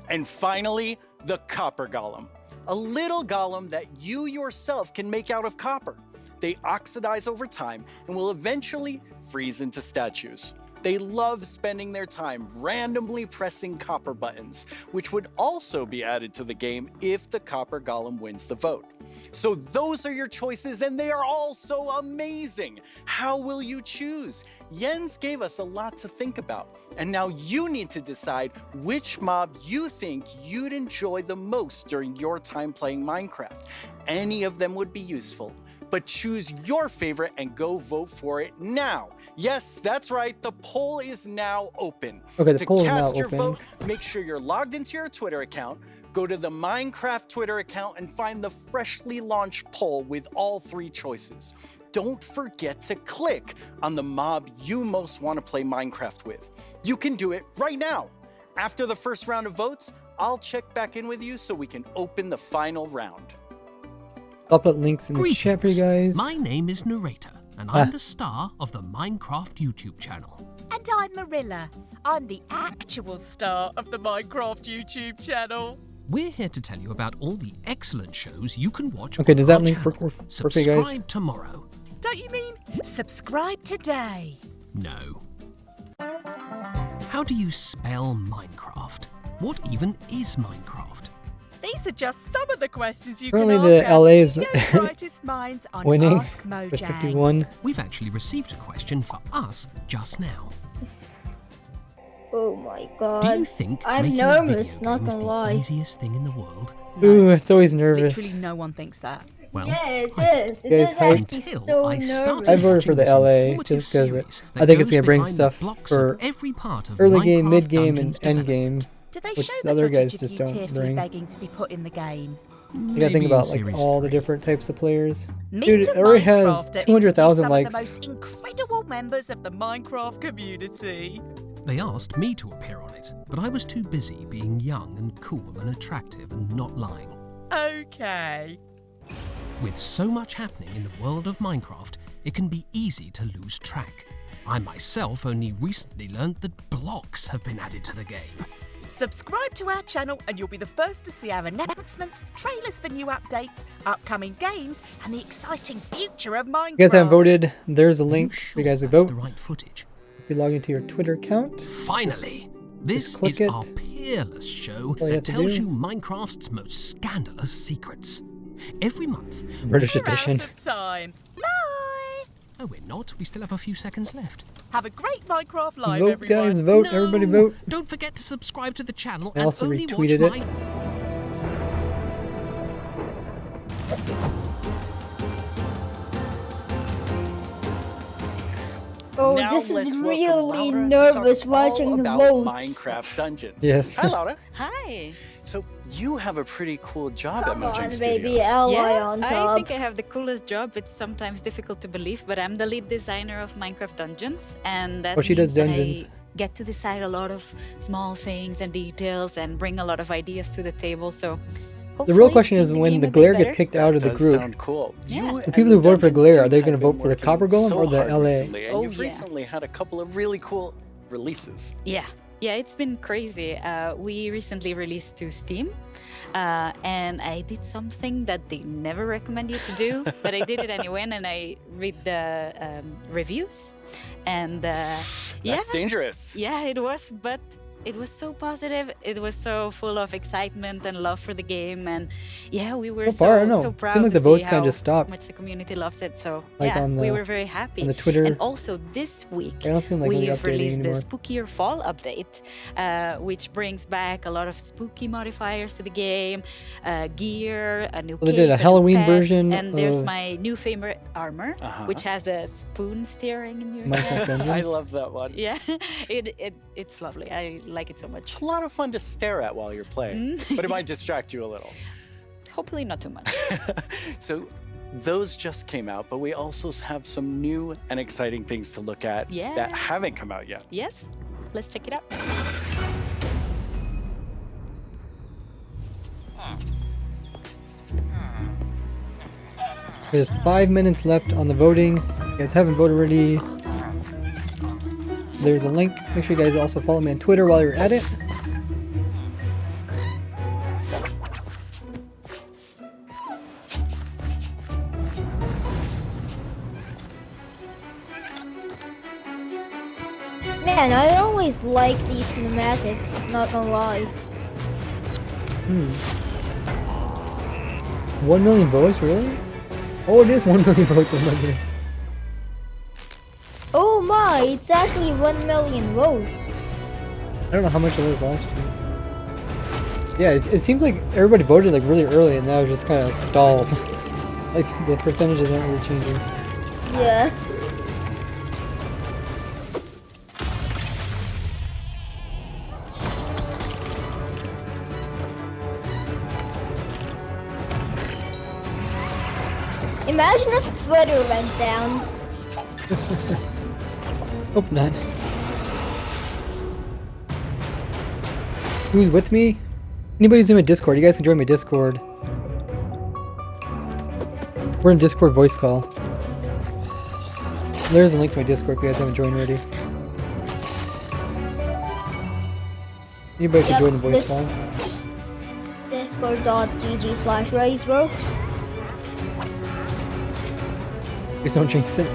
And finally, the Copper Golem, a little golem that you yourself can make out of copper. They oxidize over time and will eventually freeze into statues. They love spending their time randomly pressing copper buttons, which would also be added to the game if the Copper Golem wins the vote. So those are your choices, and they are all so amazing. How will you choose? Jens gave us a lot to think about, and now you need to decide which mob you think you'd enjoy the most during your time playing Minecraft. Any of them would be useful, but choose your favorite and go vote for it now. Yes, that's right, the poll is now open. Okay, the poll is now To cast your open. vote, make sure you're logged into your Twitter account, go to the Minecraft Twitter account and find the freshly launched poll with all 3 choices. Don't forget to click on the mob you most want to play Minecraft with. You can do it right now. After the first round of votes, I'll check back in with you so we can open the final round. I'll put links in the chat for you guys. My name is Narrator, and I'm the star of the Minecraft YouTube channel. And I'm Marilla. I'm the actual star of the Minecraft YouTube channel. We're here to tell you about all the excellent shows you can watch Okay, on does our that link channel. work for you Subscribe guys? tomorrow. Don't you mean subscribe today? No. How do you spell Minecraft? What even is Minecraft? These are just some of the questions you Currently can the ask our LA is studio's brightest minds on winning Ask with Mojang. 51. We've actually received a question for us just now. Oh my god. Do you think I'm making nervous, a video not game is gonna the lie. easiest thing in the world? Ooh, it's always nervous. Literally no one thinks that. Well, Yeah, it is. It Guys, is hyped? actually so nervous. I voted for the LA just because I think it's gonna bring stuff for every part of early game, Minecraft mid game, and Dungeons end game, Do they which show the the other footage guys of just you don't tearfully bring. begging to be put in the game? You gotta think Maybe about in like Series all the 3. different types of players. Meet Dude, a it already has Minecrafter interview 200,000 some likes. of the most incredible members of the Minecraft community. They asked me to appear on it, but I was too busy being young and cool and attractive and not lying. Okay. With so much happening in the world of Minecraft, it can be easy to lose track. I myself only recently learned that blocks have been added to the game. Subscribe to our channel and you'll be the first to see our announcements, trailers for new updates, upcoming games, and the exciting future of Minecraft. If you guys haven't voted, there's a link for you guys to vote. The right footage. If you log into your Twitter account. Finally, this is our peerless show that tells you Minecraft's most scandalous secrets. Every month. British edition. Time. Bye. Oh, we're not. We still have a few seconds left. Have a great Minecraft live, Vote, everyone. guys, vote. No, Everybody vote. Don't forget to subscribe to the channel I and also only retweeted watch it. Oh, Now this let's is welcome really Laura to nervous talk all watching the about votes. Minecraft Dungeons. Yes. Hi, Laura. Hi. So you have a pretty cool job Come at Mojang on, Studios. baby, ally Yeah, on I top. think I have the coolest job. It's sometimes difficult to believe, but I'm the lead designer of Minecraft Dungeons, and that she does means that dungeons. I get to decide a lot of small things and details and bring a lot of ideas to the table. So The real hopefully question is make the when game the a bit Glare better. gets kicked out of the Does group. sound cool. Yeah. You The and people who voted for Dungeons Glare, are team they have going to been vote for the working Copper Golem so or the hard LA? recently, and Oh, you've yeah. recently had a couple of really cool releases. Yeah, it's been crazy. We recently released to Steam, and I did something that they never recommend you to do, but I did it anyway, and I read the reviews, and yeah, That's dangerous. yeah, it was, but it was so positive. It was so full of excitement and love for the game, and yeah, we were So far, I don't know. so Seemed proud like to the votes see kinda how just stopped. much the community loves it. So Like yeah, on we the- were very happy. on the Twitter. And also this week, They don't seem like really we've updating released anymore. the Spookier Fall update, which brings back a lot of spooky modifiers to the game, gear, a new Well, they did cape, a Halloween new pet, version and there's of- my new favorite armor, which has a spoon staring in your Minecraft head. Dungeons. I love that one. Yeah, it's lovely. I like it so much. It's a lot of fun to stare at while you're playing, but it might distract you a little. Hopefully not too much. So those just came out, but we also have some new and exciting things to look at Yeah. that haven't come out yet. Yes, let's check it out. There's 5 minutes left on the voting. If you guys haven't voted already, there's a link. Make sure you guys also follow me on Twitter while you're at it. Man, I always like these cinematics, not gonna lie. 1 million votes, really? Oh, it is 1 million votes. I'm not kidding. Oh my, it's actually 1 million votes. I don't know how much it was last year. Yeah, it seems like everybody voted like really early, and now it's just kind of like stalled. Like the percentages aren't really changing. Yeah. Imagine if Twitter went down. Hope not. Who's with me? Anybody's in my Discord, you guys can join my Discord. We're in Discord voice call. There's a link to my Discord if you guys haven't joined already. Anybody can Yep, join the voice this- call. Discord.gg/RaiseRogues. Please don't jinx it.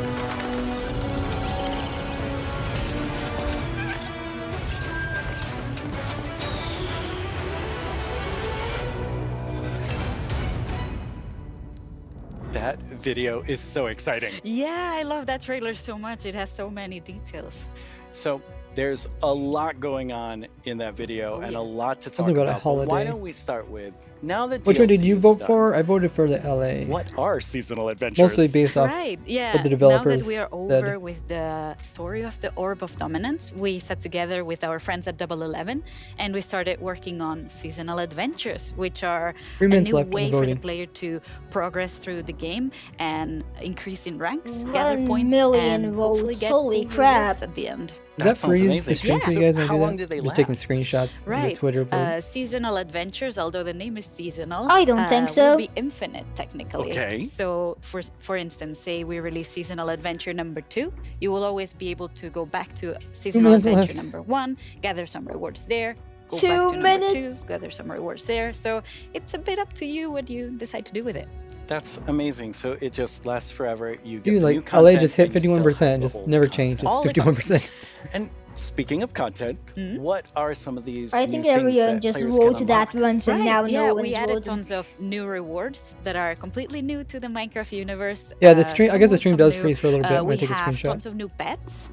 That video is so exciting. Yeah, I love that trailer so much. It has so many details. So there's a lot going on in that video and a lot to talk Something about a about. But why holiday. don't we start with now that Which one did DLC you is vote done, for? I voted for the LA. What are seasonal adventures? Mostly based off Right, yeah. what the developers Now that we are said. over with the story of the Orb of Dominance, we sat together with our friends at Double 11 and we started working on seasonal adventures, which are 3 a minutes new left on way the for the voting. player to progress through the game and increase in ranks, 1 gather points, million and hopefully votes, get holy cool crap. rewards at the end. Does that sounds freeze the amazing. stream for you So guys? when how you do long that? do they I'm just taking last? screenshots of the Right. Twitter vote. Seasonal adventures, although the name is seasonal, I don't think so. will be infinite technically. Okay. So, for instance, say we release seasonal adventure number 2, you will always be able to go back to seasonal minutes adventure left. number 1, gather some rewards there. Go 2 back to number minutes. 2, gather some rewards there. So it's a bit up to you what you decide to do with it. That's amazing. So it just lasts forever. You get Dude, the new like content, LA just hit and you still have 51%, the just old never content. changed. It's All the 51%. And speaking of content, what are some of these I new think things everyone that just players wrote can that unlock? once and now yeah, no we one's added voting. tons of new rewards that are completely new to the Minecraft universe. Yeah, the stream. I guess the some stream old, does some new. freeze for a little bit when We I take a have screenshot. tons of new pets.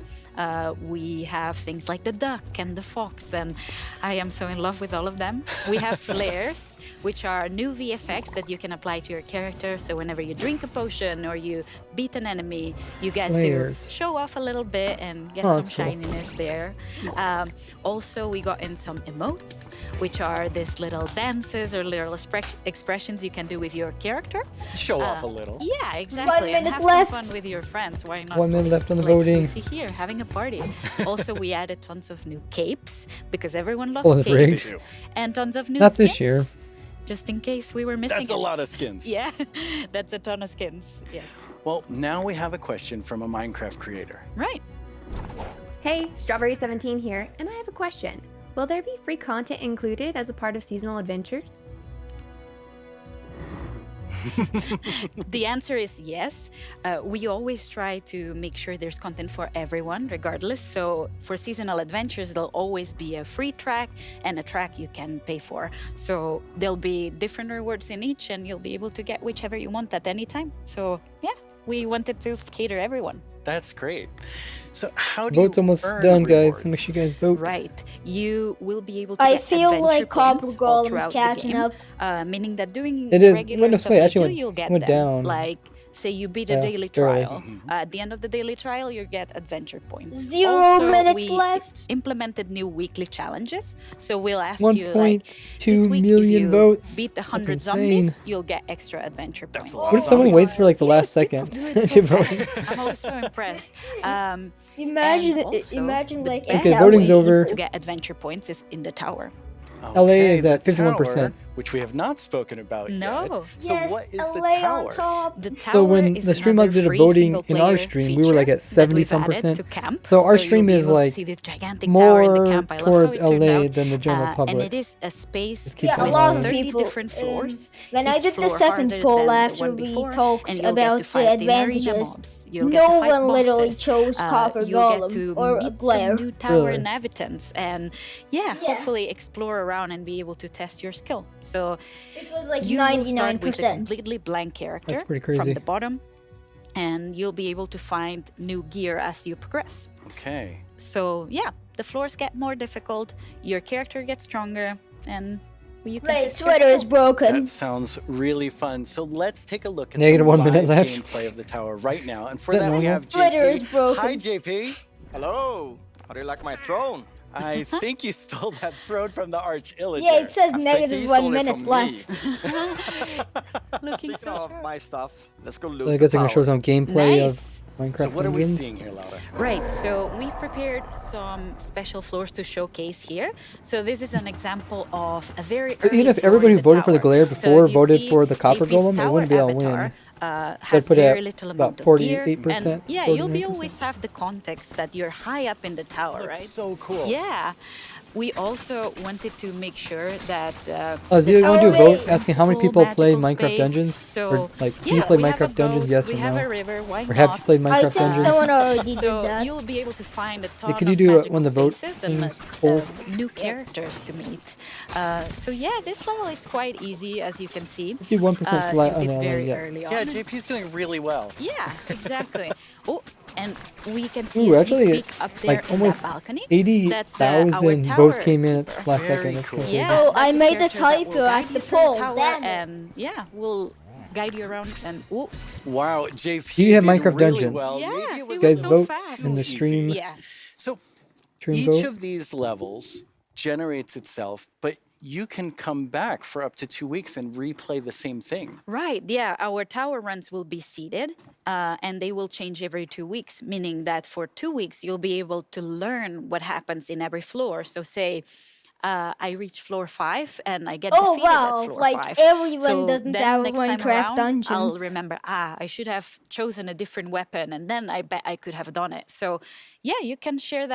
We have things like the duck and the fox, and I am so in love with all of them. We have flares, which are new VFX that you can apply to your character. So whenever you drink a potion or you beat an enemy, you get Flares. to show off a little bit and get Oh, some that's cool. shininess there. Also, we got in some emotes, which are these little dances or little expressions you can do with your character. Show off a little. Yeah, exactly. And minute have left. some fun with your friends. Why not? 1 minute left on the Like voting. Lucy here, having a party. Also, we added tons of new capes because everyone Oh, loves the capes, rigs. and tons of new Not skins. this year. Just in case we were missing. That's a any. lot of skins. Yeah, that's a ton of skins. Yes. Well, now we have a question from a Minecraft creator. Right. Hey, Strawberry17 here, and I have a question. Will there be free content included as a part of seasonal adventures? The answer is yes. We always try to make sure there's content for everyone, regardless. So for seasonal adventures, there'll always be a free track and a track you can pay for. So there'll be different rewards in each, and you'll be able to get whichever you want at any time. So yeah, we wanted to cater everyone. That's great. So how do Vote's you almost earn done, guys. rewards? So make sure you guys vote. Right. You will be able to I get feel adventure like Copper points all Golem's throughout the catching game, up. meaning that doing It is. regular Went stuff wait, you actually do, went- you'll get went them. down. Like, say you beat a Yeah, daily barely. trial. At the end of the daily trial, you get adventure points. 0 Also, minutes we left. implemented new weekly challenges. So we'll ask you, like, 1.2 this week, if million you votes. beat the That's 100 insane. zombies, you'll get extra adventure points. What if someone waits for like the last second Do it to so vote? fast. I'm always so impressed. Imagine, and also, imagine the like best Okay, voting's way over. to get adventure points is in the tower. LA is the at 51%. tower, which we have not spoken about No. yet. So yes, what is the LA on tower? top. The tower So when is the Streamlabs did a another free voting in our single-player stream, we were like at feature that 70 we've some added percent. to camp. So our you'll stream be is able to like see this gigantic tower in the more camp. I love towards how it turned LA out. than the general And public. it is a space keep Yeah, a with lot of 30 people. different floors. When I Each did the floor second harder poll than the after one we before, talked and you'll about get to the fight in arena advantages, mobs. You'll get no to fight one literally bosses. chose Copper You'll get Golem to or a meet Glare. some new tower Really? inhabitants, and yeah, hopefully explore around and be able to test your skill. So It was like you will start with a 99%. completely blank character That's pretty from crazy. the bottom, and you'll be able to find new gear as you progress. Okay. So yeah, the floors get more difficult, your character gets stronger, and you can My test your sweater is skill. broken. That sounds really fun. So let's take a look at Negative some 1 minute live left. gameplay of the tower right now. And for Is that that, we normal? have Sweater JP. is broken. Hi, JP. Hello. How do you like my throne? I think you stole that throne from the Arch Illager. Yeah, it says I think negative he 1 stole it minutes from me. left. Looking Speaking so of sharp. my stuff, let's go loot So I the guess I'm gonna show tower. some gameplay Nice. of Minecraft So what are we Dungeons. seeing here, Laura? Right, so we prepared some special floors to showcase here. So this is an example of a very But early even if floor everybody in who the voted for the tower. Glare So before if you voted see for the Copper JP's Golem, they tower wouldn't be able to avatar, win. Has They'd put it very at little about amount of gear, 48%, and yeah, you'll be 49%. always have the context that you're high up in the tower, right? So cool. Yeah. We also wanted to make sure that So the you want to do a tower vote is asking how many full people play magical Minecraft space. Dungeons? So Or like, do yeah, you play we have a Minecraft Dungeons? boat, Yes we or have no? a river, why Or have you not? played I Minecraft think Dungeons? someone already did So that. you'll be able to find a ton could you of do magical when the vote spaces and things polls? new characters to meet. So yeah, this level is quite easy, as you can see. 51% flat since on it's LA, very yes. early Yeah, on. JP's doing really well. Yeah, exactly. Oh, and we can see Ooh, a actually, sneak peek up there like in almost that balcony. That's, our 80,000 tower votes came in at keeper. last Very second. That's cool. cool. Yeah, Oh, I that's a made the character that typo will at guide the you through poll, tower, damn it. and yeah, we'll guide you around and ooh, Wow, JP Do you have did Minecraft really Dungeons? well. yeah, Maybe it it was was Guys, so vote fast. in the easy. stream. Yeah, So Stream each vote. of these levels generates itself, but you can come back for up to 2 weeks and replay the same thing. right. Yeah, our tower runs will be seeded, and they will change every 2 weeks, meaning that for 2 weeks, you'll be able to learn what happens in every floor. So say I reach floor 5 and I get defeated at floor 5. Like everyone So doesn't then have next time Minecraft around, dungeons. I'll remember, I should have chosen a different weapon, and then I bet I could have done it. So yeah, you can share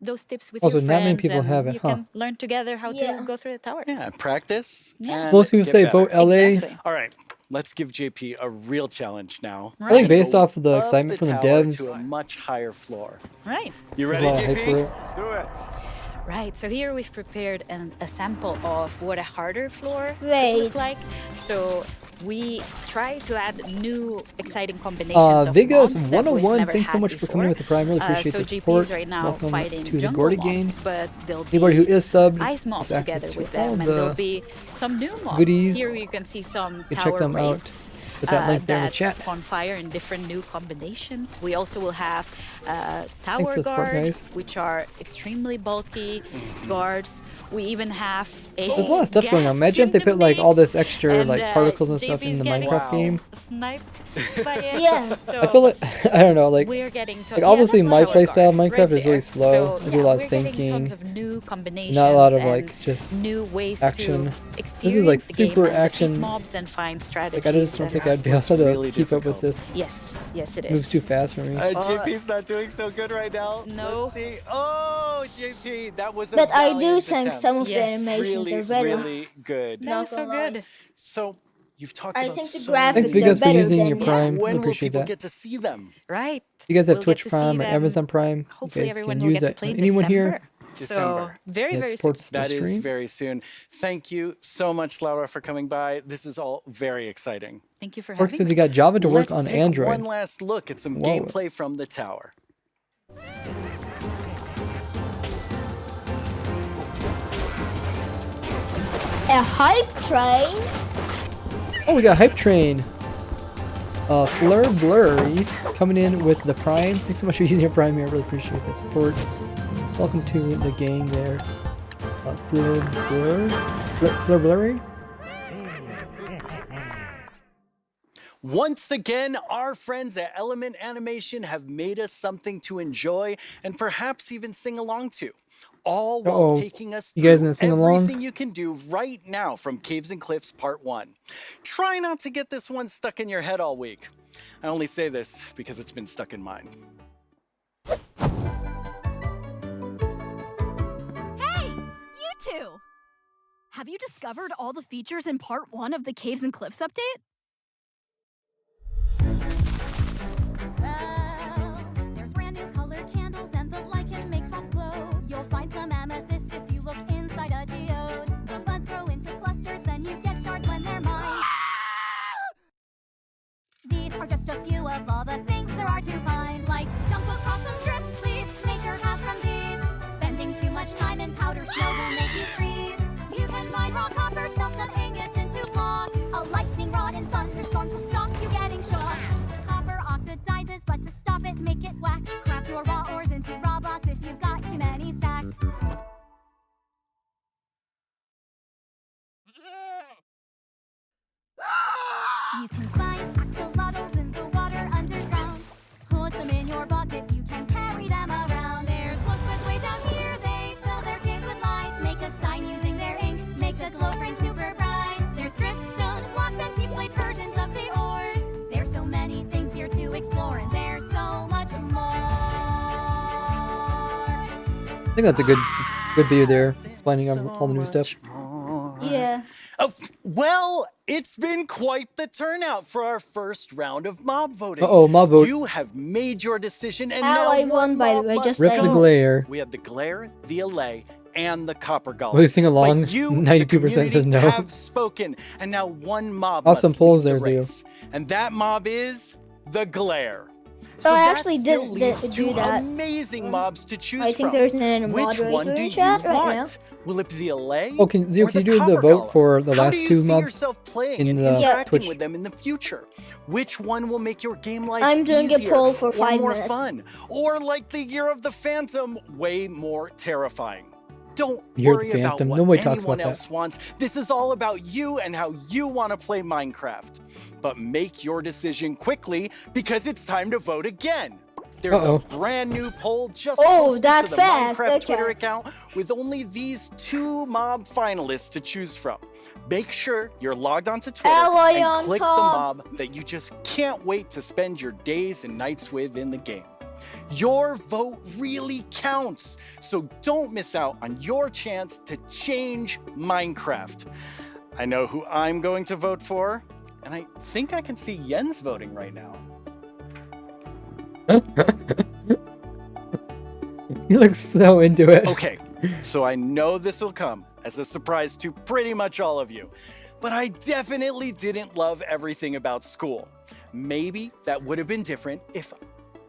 those tips with Also, your not friends, many people and have it, you huh? can learn together how to go through the tower. Yeah, practice. Yeah. And Most people get say better. vote LA. Exactly. All right, let's give JP a real challenge now. I think based Go off of the up excitement from the tower devs, to a much higher floor. Right. You there's ready, a lot of hype for JP? it. Let's do it. Right, so here we've prepared a sample of what a harder floor could Wait. look like. So we try to add new exciting combinations of Vegas mobs that we've 101, never thanks so had much for coming before. with the Prime. Really appreciate so the GP support. is right now Welcome fighting to the jungle Gordy mobs, gang. but there'll Anybody be who is subbed ice mobs has access together to with all them, and there'll the be some new mobs. goodies. Here you can see some You can tower check them out. rapes. Put that link there in the that chat. spawn fire in different new combinations. We also will have tower for the support, guards, guys. which are extremely bulky guards. We even have a There's a lot of stuff going on. Imagine if they put like all this extra and, like particles and stuff JP's in the getting Minecraft game. sniped by it. Yeah. So I feel like I don't know, like we're getting like obviously that's my a tower playstyle of guard Minecraft right is really there. slow. So, I do a lot of we're getting thinking. tons of new combinations Not a lot of and like just new ways action. to This experience is like the game super and defeat action. mobs and find strategies. Like I just don't and- think I'd be able to really keep up with this. Yes, yes, it is. Moves too fast for me. JP's not doing so good right now. No. Let's see. Oh, JP, that was a But I do valiant think attempt. some of the Yes. animations really, are better. really good. That was so good. So you've talked I about think the so graphics Thanks, many you guys, are for better using your than- Prime. When I will appreciate people that. get to see them? Right. You guys have We'll get Twitch to see Prime or them. Amazon Prime. Hopefully you guys everyone can will use get to it. play in Anyone here? December. So very, that very soon. supports the That is stream? very soon. Thank you so much, Laura, for coming by. This is all very exciting. Thank you for Work having says me. he got Java to work Let's on take Android. one last look at some Whoa. gameplay from the tower. A hype train? Oh, we got Hype Train. Fleur Blurry coming in with the Prime. Thanks so much for using your Prime here. I really appreciate the support. Welcome to the gang there. Fleur Blurry? Once again, our friends at Element Animation have made us something to enjoy and perhaps even sing along to. All while Uh-oh. taking us You through guys gonna sing along? everything you can do right now from Caves and Cliffs Part 1. Try not to get this one stuck in your head all week. I only say this because it's been stuck in mine. Hey, you two! Have you discovered all the features in Part 1 of the Caves and Cliffs update? Well, there's brand new colored candles and the lichen makes rocks glow. You'll find some amethyst if you look inside a geode. The buds grow into clusters, then you get shards when they're mined. These are just a few of all the things there are to find, like jump across some drift leaves, major paths from these. Spending too much time in powder snow will make you freeze. You can mine raw copper, smelt some ingots into blocks. A lightning rod and thunderstorms will stop you getting shocked. Copper oxidizes, but to stop it, make it wax. Craft your raw ores into raw blocks if you've got too many stacks. You can find axolotls in the water underground. Put them in your bucket, you can carry them around. There's glow squids way down here, they fill their caves with light. Make a sign using their ink, make the glow frame super bright. There's dripstone blocks and deep slate versions of the ores. There's so many things here to explore, and there's so much more. I think that's a good video there, explaining all the new stuff. Yeah. Oh, well, it's been quite the turnout for our first round of mob voting. Uh-oh, mob vote. You have made your decision, and How now I one won, by the mob way, must just Rip the saying. glare. We have the glare, the allay, and the copper golem. Will you sing along? But you, 92% the says no. have spoken, and now one mob Awesome must polls lead the there, Zio. race, and that mob is the glare. Oh, I that actually still did leaves do two that. amazing mobs to choose I think from. there's an Which moderator one do in you chat right now. want? Will it be the allay? Oh, Zio, or can you the do the copper vote golem? for the How last do you two see mobs yourself playing in and the interacting Twitch? with them in the future? Which one will make your game life I'm doing a easier poll for or 5 more minutes. fun? Or like the Year of the Phantom, way more terrifying? Don't You're worry the about Phantom. what Nobody talks anyone about that. else wants. This is all about you and how you want to play Minecraft. But make your decision quickly because it's time to vote again. There's a brand new poll just posted that to the fast, Minecraft okay. Twitter account with only these 2 mob finalists to choose from. Make sure you're logged onto Twitter Ally and on click the top. mob that you just can't wait to spend your days and nights with in the game. Your vote really counts, so don't miss out on your chance to change Minecraft. I know who I'm going to vote for, and I think I can see Jens voting right now. He looks so into it. Okay, so I know this will come as a surprise to pretty much all of you, but I definitely didn't love everything about school. Maybe that would have been different if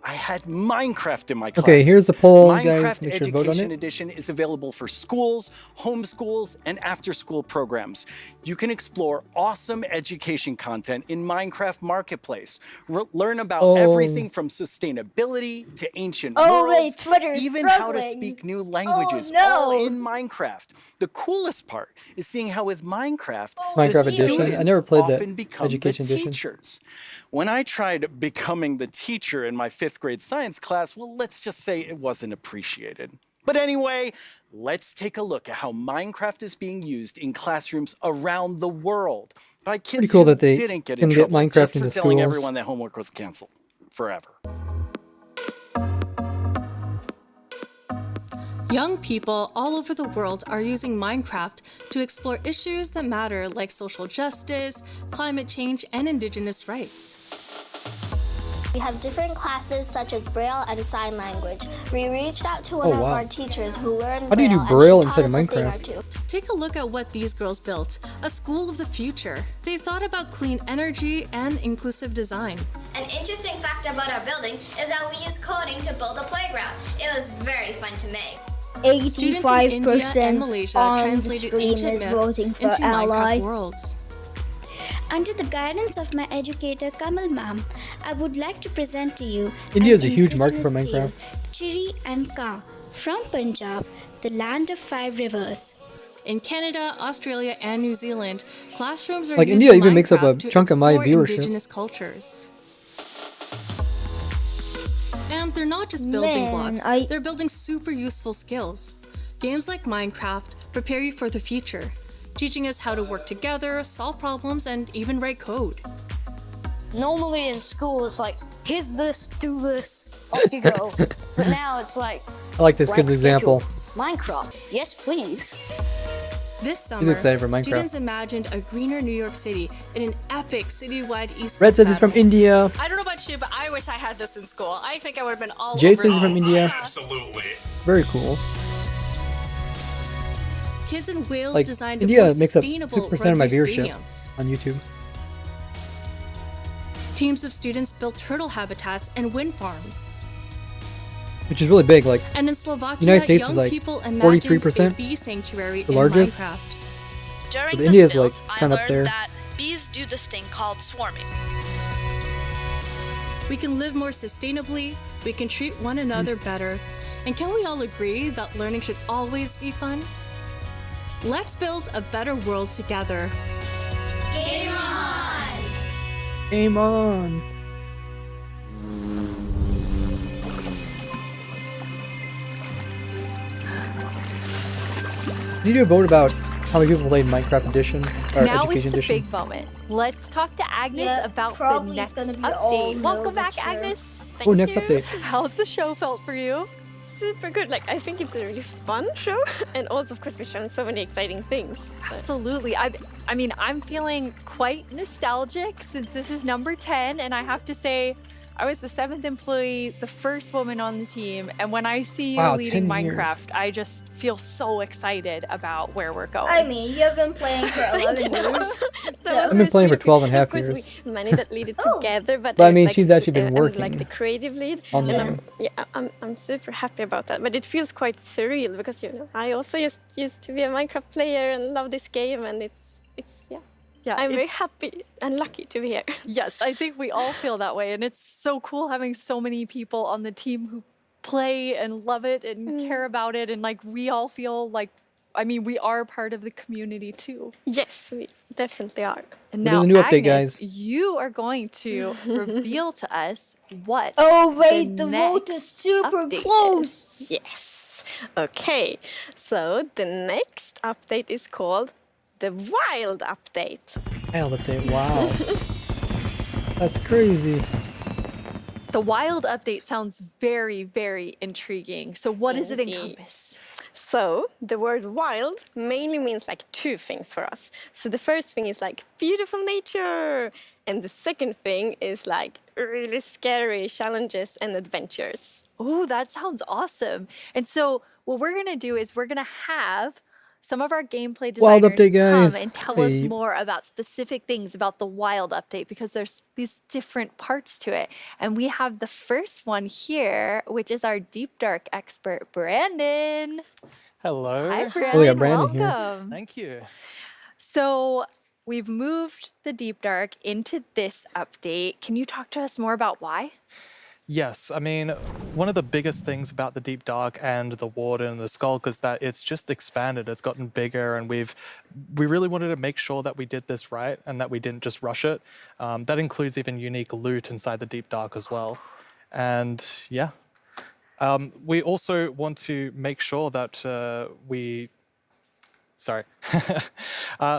I had Minecraft in my class. Okay, here's the poll, Minecraft guys. Make sure to vote on Education it. Edition is available for schools, homeschools, and after-school programs. You can explore awesome education content in Minecraft Marketplace. Learn about everything from sustainability to ancient worlds, wait, Twitter is even how to struggling. speak new languages, no. all in Minecraft. The coolest part is seeing how with Minecraft, Minecraft the Edition? I students never played the often become Education the Edition. teachers. When I tried becoming the teacher in my 5th grade science class, well, let's just say it wasn't appreciated. But anyway, let's take a look at how Minecraft is being used in classrooms around the world by kids Pretty cool who that they didn't get can in get trouble Minecraft just for into telling schools. everyone that homework was canceled forever. Young people all over the world are using Minecraft to explore issues that matter like social justice, climate change, and indigenous rights. We have different classes such as Braille and Sign Language. We reached out to one of our teachers who learned How do you do Braille, Braille and she inside taught of us a thing or Minecraft? two. Take a look at what these girls built, a school of the future. They thought about clean energy and inclusive design. An interesting fact about our building is that we used coding to build a playground. It was very fun to make. Students in India and 85% Malaysia on the translated screen ancient is myths voting for into Ally. Minecraft worlds. Under the guidance of my educator Kamal ma'am, I would like to present to you India is an a huge market for indigenous tale, Minecraft. Chiri and Ka, from Punjab, the land of 5 rivers. In Canada, Australia, and New Zealand, classrooms are Like, using India even makes up a Minecraft to chunk of my explore viewership. indigenous cultures. And they're not just building Man, blocks, they're building super useful skills. Games like Minecraft prepare you for the future, teaching us how to work together, solve problems, and even write code. Normally in school, it's like, here's this, do this, off you go. But now it's like, I like this kid's "Let's example. schedule Minecraft, yes please. This summer, excited for Minecraft. students imagined a greener New York City in an epic citywide esports Red says he's from battle. India. I don't know about you, but I wish I had this in school. I think I would have been all Jade over says he's from this. India. Absolutely. Very cool. Kids in Wales Like, designed India more makes up sustainable 6% of my rugby viewership stadiums. on YouTube. Teams of students built turtle habitats and wind farms. Which is really big. Like, And in Slovakia, United States young is like people imagined 43%. a bee sanctuary The in largest. Minecraft. During But this India's, build, like, I kind of learned there. that bees do this thing called swarming. We can live more sustainably, we can treat one another better, and can we all agree that learning should always be fun? Let's build a better world together. Game on! Game on. Need to vote about how many people played Minecraft Edition or Now it's Education the Edition. big moment. Let's talk to Agnes Yeah, about the probably next it's gonna be all update. no Welcome back, this year. Agnes. Oh, next update. How's the show felt for you? Super good. Like, I think it's a really fun show, and also, of course, we've shown so many exciting things. Absolutely. I mean, I'm feeling quite nostalgic since this is number 10, and I have to say, I was the 7th employee, the first woman on the team, and when I see you Wow, leading 10 years. Minecraft, I just feel so excited about where we're going. I mean, you've been playing for 11 years. I've been playing for 12 and a half Of course, years. we managed that lead it together, but I mean, like, she's actually been I'm, working like the creative lead, on the and I'm super happy about that. But it feels quite surreal because I also used to be a Minecraft player and love this game, and it's I'm very happy and lucky to be here. Yes, I think we all feel that way. And it's so cool having so many people on the team who play and love it and care about it. And like we all feel like I mean, we are part of the community too. Yes, we definitely are. And There's now, a new update, Agnes, guys. you are going to reveal to us what. Oh wait, the vote is super close. Yes. Okay. So the next update is called the Wild Update. Wild update. Wow. That's crazy. The Wild update sounds very, very intriguing. So what does it Indeed. encompass? So the word wild mainly means like two things for us. So the first thing is like beautiful nature. And the second thing is like really scary challenges and adventures. Oh, that sounds awesome. And so what we're going to do is we're going to have some of our gameplay Wild designers update, come guys. and tell us Hey. more about specific things about the Wild update because there's these different parts to it. And we have the first one here, which is our Deep Dark expert, Brandon. Hello. Hi, Brandon. Oh, we got Brandon here. Welcome. Thank you. So we've moved the Deep Dark into this update. Can you talk to us more about why? Yes, I mean, one of the biggest things about the Deep Dark and the Warden and the Skulk is that it's just expanded, it's gotten bigger, and we really wanted to make sure that we did this right and that we didn't just rush it. That includes even unique loot inside the Deep Dark as well. And yeah, we also want to make sure that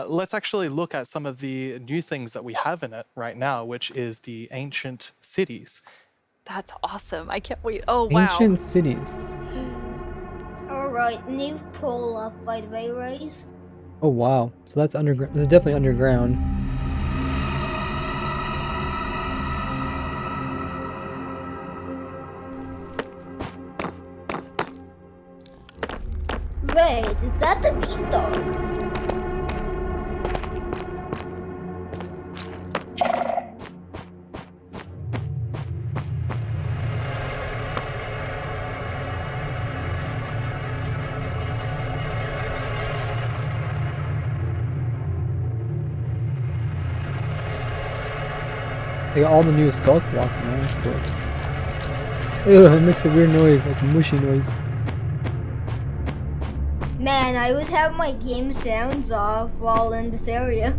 let's actually look at some of the new things that we have in it right now, which is the ancient cities. That's awesome. I can't wait. Oh, wow. Ancient cities. Alright, new poll up by the way, Rays. Oh wow. So that's underground. This is definitely underground. Wait, is that the Deep Dark? They got all the new Skulk blocks in there. That's cool. Ugh, it makes a weird noise, like a mushy noise. Man, I would have my game sounds off while in this area.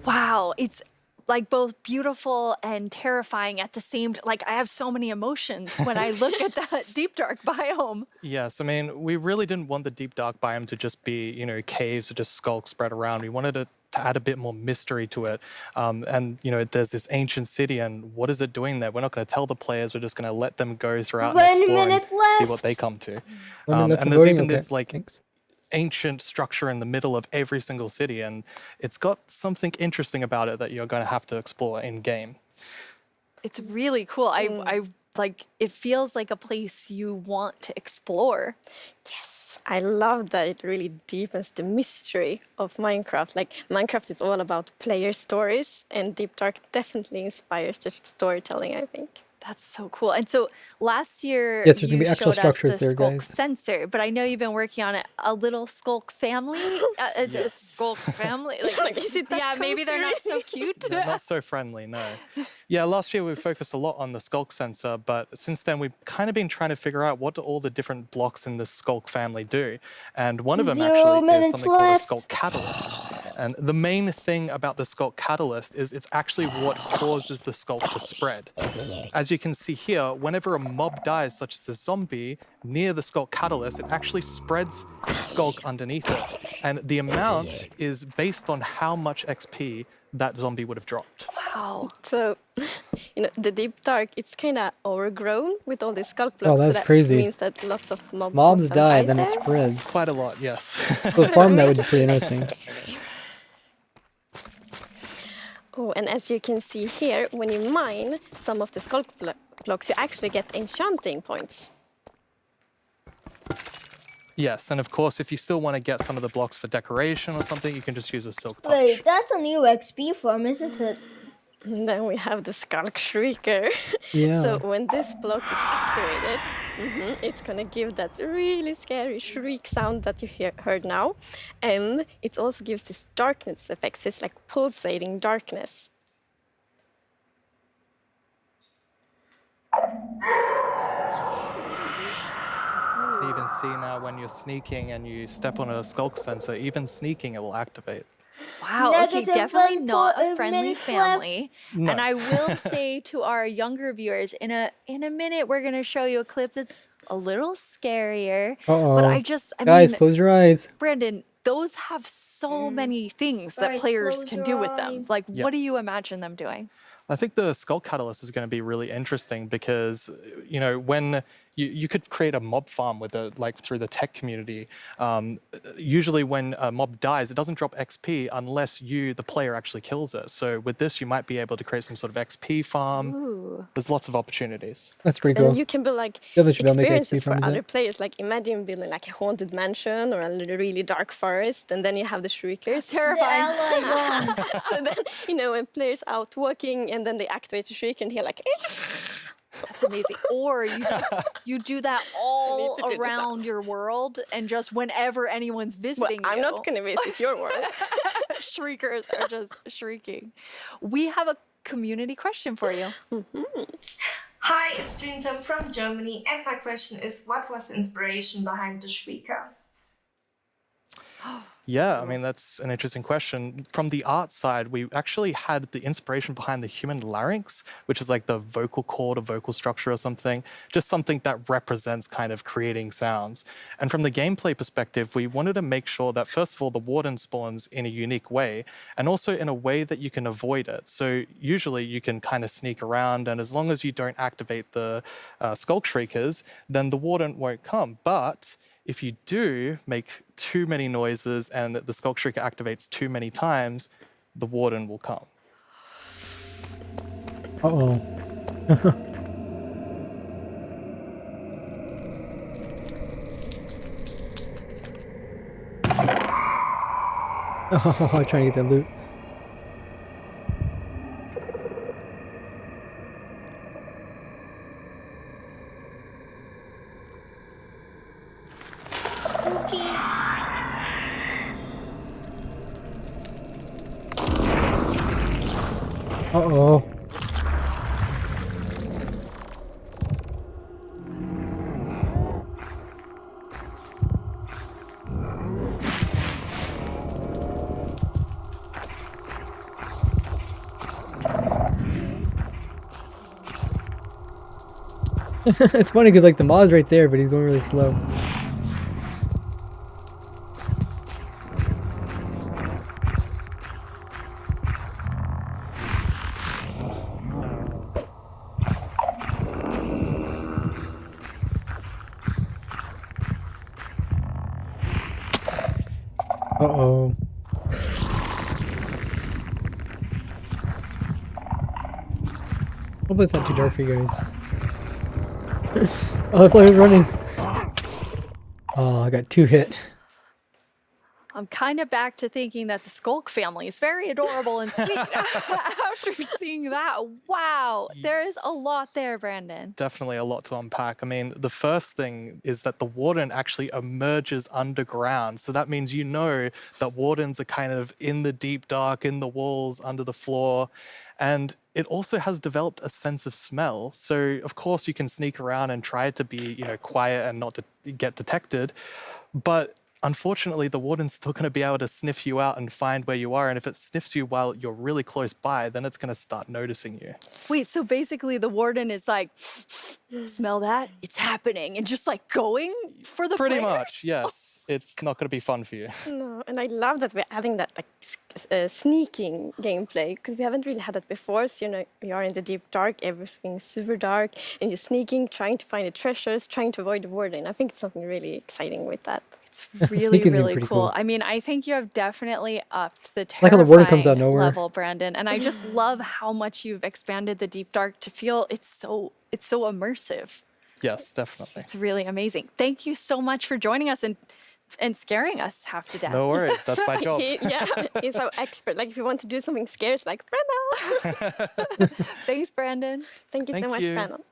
Wow, it's like both beautiful and terrifying at the same time. Like I have so many emotions when I look at that Deep Dark biome. Yes, I mean, we really didn't want the Deep Dark biome to just be, you know, caves or just skulks spread around. We wanted it to add a bit more mystery to it. And, you know, there's this ancient city, and what is it doing there? We're not going to tell the players. We're just going to let them go throughout and explore and see what they come to. And there's even this, like, ancient structure in the middle of every single city, and it's got something interesting about it that you're going to have to explore in game. It's really cool. I like it feels like a place you want to explore. Yes, I love that it really deepens the mystery of Minecraft. Like Minecraft is all about player stories, and Deep Dark definitely inspires the storytelling, I think. That's so cool. And so last year, Yes, there's gonna you be actual showed us structures the there, Skulk guys. sensor, but I know you've been working on it. A little Skulk family. It's a Skulk family. Like, Is it that yeah, maybe they're not so cute. They're not so friendly, no. Yeah, last year we focused a lot on the Skulk sensor, but since then we've kind of been trying to figure out what do all the different blocks in the Skulk family do. And one of them actually is something called a Skulk catalyst. And the main thing about the Skulk catalyst is it's actually what causes the Skulk to spread. As you can see here, whenever a mob dies, such as a zombie, near the Skulk catalyst, it actually spreads Skulk underneath it. And the amount is based on how much XP that zombie would have dropped. Wow. So, you know, the Deep Dark, it's kind of overgrown with all these Skulk blocks. Oh, that's so that crazy. means that lots of mobs Mobs must have die, died then there. it spreads. Quite a lot, yes. So farm that would be pretty interesting. Oh, and as you can see here, when you mine some of the Skulk blocks, you actually get enchanting points. Yes, and of course, if you still want to get some of the blocks for decoration or something, you can just use a Silk Touch. Wait, that's a new XP farm, isn't it? And then we have the Skulk Shrieker. Yeah. So when this block is activated, it's gonna give that really scary shriek sound that you heard now. And it also gives this darkness effect, so it's like pulsating darkness. You can even see now when you're sneaking and you step on a skulk sensor, even sneaking it will activate. Wow, okay, definitely not a friendly family. No. And I will say to our younger viewers, in a minute, we're going to show you a clip that's a little scarier. But I Guys, mean, close your eyes. Brandon, those have so many things that Guys, players close can your do with them. eyes. Like, Yeah. what do you imagine them doing? I think the Skull Catalyst is going to be really interesting because, you know, when you could create a mob farm with it, like through the tech community. Usually when a mob dies, it doesn't drop XP unless you, the player, actually kills it. So with this, you might be able to create some sort of XP farm. Ooh. There's lots of opportunities. That's pretty cool. And you can build like experiences for other players. Like imagine building like a haunted mansion or a really dark forest, and then you have the shriekers. Terrifying. So then, you know, when players out walking and then they activate the shrieker and hear like, that's amazing. Or you do that all around your world, and just whenever anyone's visiting I'm not going to visit your world. Shriekers are just shrieking. We have a community question for you. Hi, it's Dreamtime from Germany, and my question is, what was the inspiration behind the Shrieker? Yeah, I mean, that's an interesting question. From the art side, we actually had the inspiration behind the human larynx, which is like the vocal cord or vocal structure or something, just something that represents kind of creating sounds. And from the gameplay perspective, we wanted to make sure that, first of all, the warden spawns in a unique way, and also in a way that you can avoid it. So usually you can kind of sneak around, and as long as you don't activate the skulk shriekers, then the warden won't come. But if you do make too many noises and the skulk shrieker activates too many times, the warden will come. Uh-oh. Oh, trying to get that loot. Uh-oh. It's funny because like the mob's right there, but he's going really slow. Uh-oh. Hope it's not too dark for you guys. Oh, the player's running. Oh, I got 2 hit. I'm kind of back to thinking that the Skulk family is very adorable and sweet after seeing that. Wow, there is a lot there, Brandon. Definitely a lot to unpack. I mean, the first thing is that the warden actually emerges underground. So that means you know that wardens are kind of in the deep dark, in the walls, under the floor. And it also has developed a sense of smell. So of course you can sneak around and try to be, you know, quiet and not to get detected. But unfortunately, the warden's still going to be able to sniff you out and find where you are. And if it sniffs you while you're really close by, then it's going to start noticing you. Wait, so basically the warden is like, smell that? It's happening. And just like going for the Pretty players? much, yes. It's not going to be fun for you. No, and I love that we're adding that like sneaking gameplay, because we haven't really had that before. So, you know, we are in the deep dark, everything's super dark, and you're sneaking, trying to find the treasures, trying to avoid the warden. I think it's something really exciting with that. It's really, really cool. I mean, I think you have definitely upped the Like how the warden comes out of terrifying nowhere. level, Brandon. And I just love how much you've expanded the deep dark to feel it's so immersive. Yes, definitely. It's really amazing. Thank you so much for joining us and scaring us half to death. No worries, that's my job. He's so expert. Like if you want to do something scary, it's like, Brandon. Thanks, Brandon. Thank you so much, Brandon.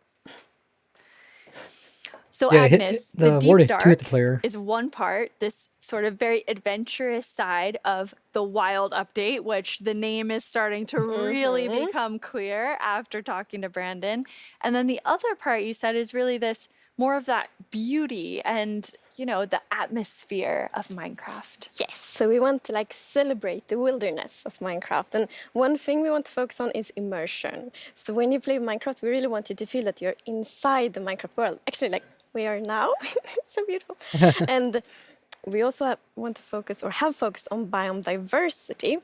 So Yeah, Agnes, the the ward deep 2 hit dark the player. is one part, this sort of very adventurous side of the wild update, which the name is starting to really become clear after talking to Brandon. And then the other part you said is really this more of that beauty and, you know, the atmosphere of Minecraft. Yes, so we want to like celebrate the wilderness of Minecraft. And one thing we want to focus on is immersion. So when you play Minecraft, we really want you to feel that you're inside the Minecraft world. Actually, like we are now. So beautiful. And we also want to focus or have focused on biome diversity.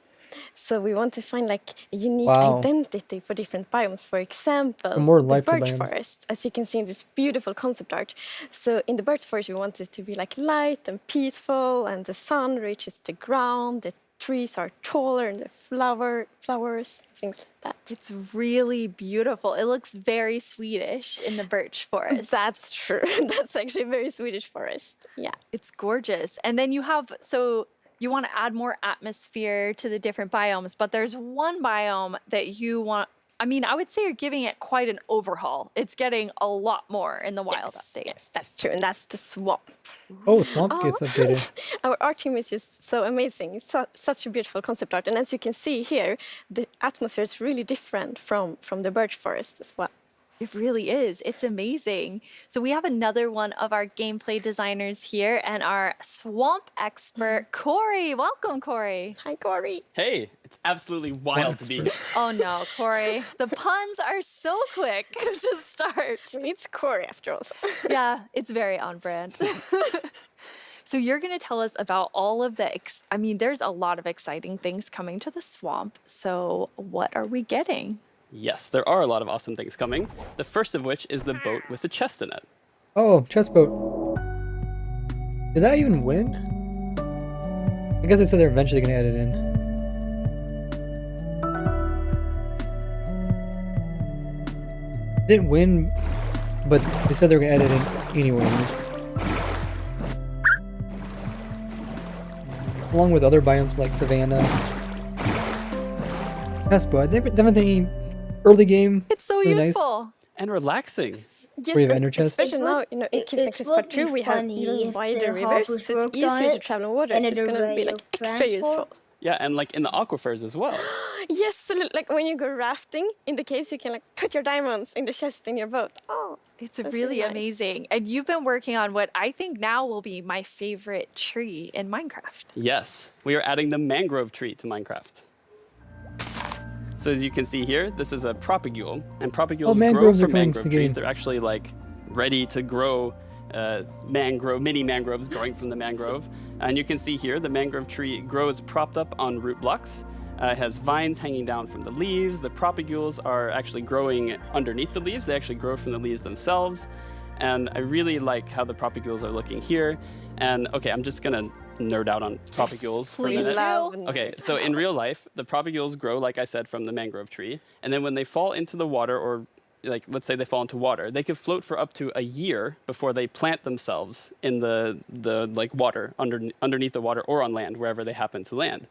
So we want to find like a unique identity for different biomes. For example, more the life to birch biomes. forest, as you can see in this beautiful concept art. So in the birch forest, we want it to be like light and peaceful, and the sun reaches the ground. The trees are taller, and the flowers, things like that. It's really beautiful. It looks very Swedish in the birch forest. That's true. That's actually a very Swedish forest. Yeah. It's gorgeous. And then you have, so you want to add more atmosphere to the different biomes, but there's one biome that you want, I mean, I would say you're giving it quite an overhaul. It's getting a lot more in the wild update. Yes, that's true. And that's the swamp. Oh, swamp gets updated. Our art team is just so amazing. It's such a beautiful concept art. And as you can see here, the atmosphere is really different from the birch forest as well. It really is. It's amazing. So we have another one of our gameplay designers here and our swamp expert, Corey. Welcome, Corey. Hi, Corey. Hey, it's absolutely wild to be here. Oh no, Corey. The puns are so quick to start. It's Corey after all. Yeah, it's very on brand. So you're going to tell us about all of the, I mean, there's a lot of exciting things coming to the swamp. So what are we getting? Yes, there are a lot of awesome things coming. The first of which is the boat with the chest in it. Oh, chest boat. Did that even win? I guess they said they're eventually going to add it in. It didn't win, but they said they were going to add it in anyways. Along with other biomes like Savannah. Chest boat. They've definitely early game. It's so really useful. Nice. And relaxing. Yes, Where you have ender chest. especially now, you know, in Caves and Cliffs Part 2, we have even wider rivers, so it's easier to travel in water, so it's going to be like extra useful. Yeah, and like in the aquifers as well. Yes, so like when you go rafting in the caves, you can like put your diamonds in the chest in your boat. Oh, it's really amazing. And you've been working on what I think now will be my favorite tree in Minecraft. Yes, we are adding the mangrove tree to Minecraft. So as you can see here, this is a propagule, and propagules grow from mangrove trees. They're actually like ready to grow mini mangroves growing from the mangrove. And you can see here the mangrove tree grows propped up on root blocks. It has vines hanging down from the leaves. The propagules are actually growing underneath the leaves. They actually grow from the leaves themselves. And I really like how the propagules are looking here. And okay, I'm just gonna nerd out on propagules for a minute. Okay, so in real life, the propagules grow, like I said, from the mangrove tree. And then when they fall into the water, or like let's say they fall into water, they could float for up to a year before they plant themselves in the like water, underneath the water or on land, wherever they happen to land.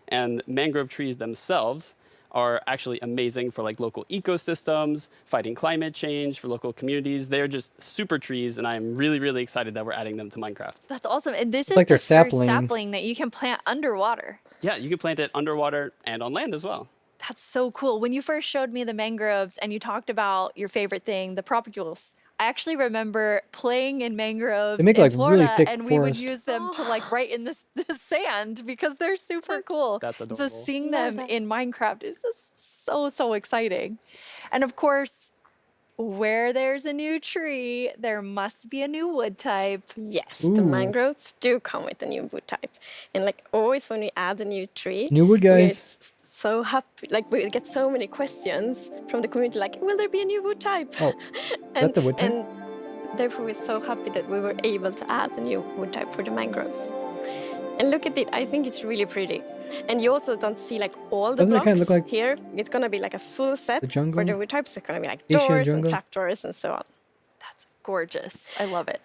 And mangrove trees themselves are actually amazing for like local ecosystems, fighting climate change, for local communities. They're just super trees, and I'm really, really excited that we're adding them to Minecraft. That's awesome. And this is like the first sapling that you can plant underwater. Yeah, you can plant it underwater and on land as well. That's so cool. When you first showed me the mangroves and you talked about your favorite thing, the propagules, I actually remember playing in mangroves They make, in like, Florida, really thick and we would forest. use them to like write in this sand because they're super cool. That's adorable. So seeing them in Minecraft is just so exciting. And of course, where there's a new tree, there must be a new wood type. Yes, the mangroves do come with a new wood type. And like always when we add a new tree, New wood, guys. we're so happy. Like we get so many questions from the community like, will there be a new wood type? Oh, that's the wood type? And therefore we're so happy that we were able to add the new wood type for the mangroves. And look at it, I think it's really pretty. And you also don't see like all the Doesn't it blocks kinda look like here. It's gonna be like a full set the jungle? for the wood types. It's gonna be like Asian doors and jungle? trapdoors and so on. That's gorgeous. I love it.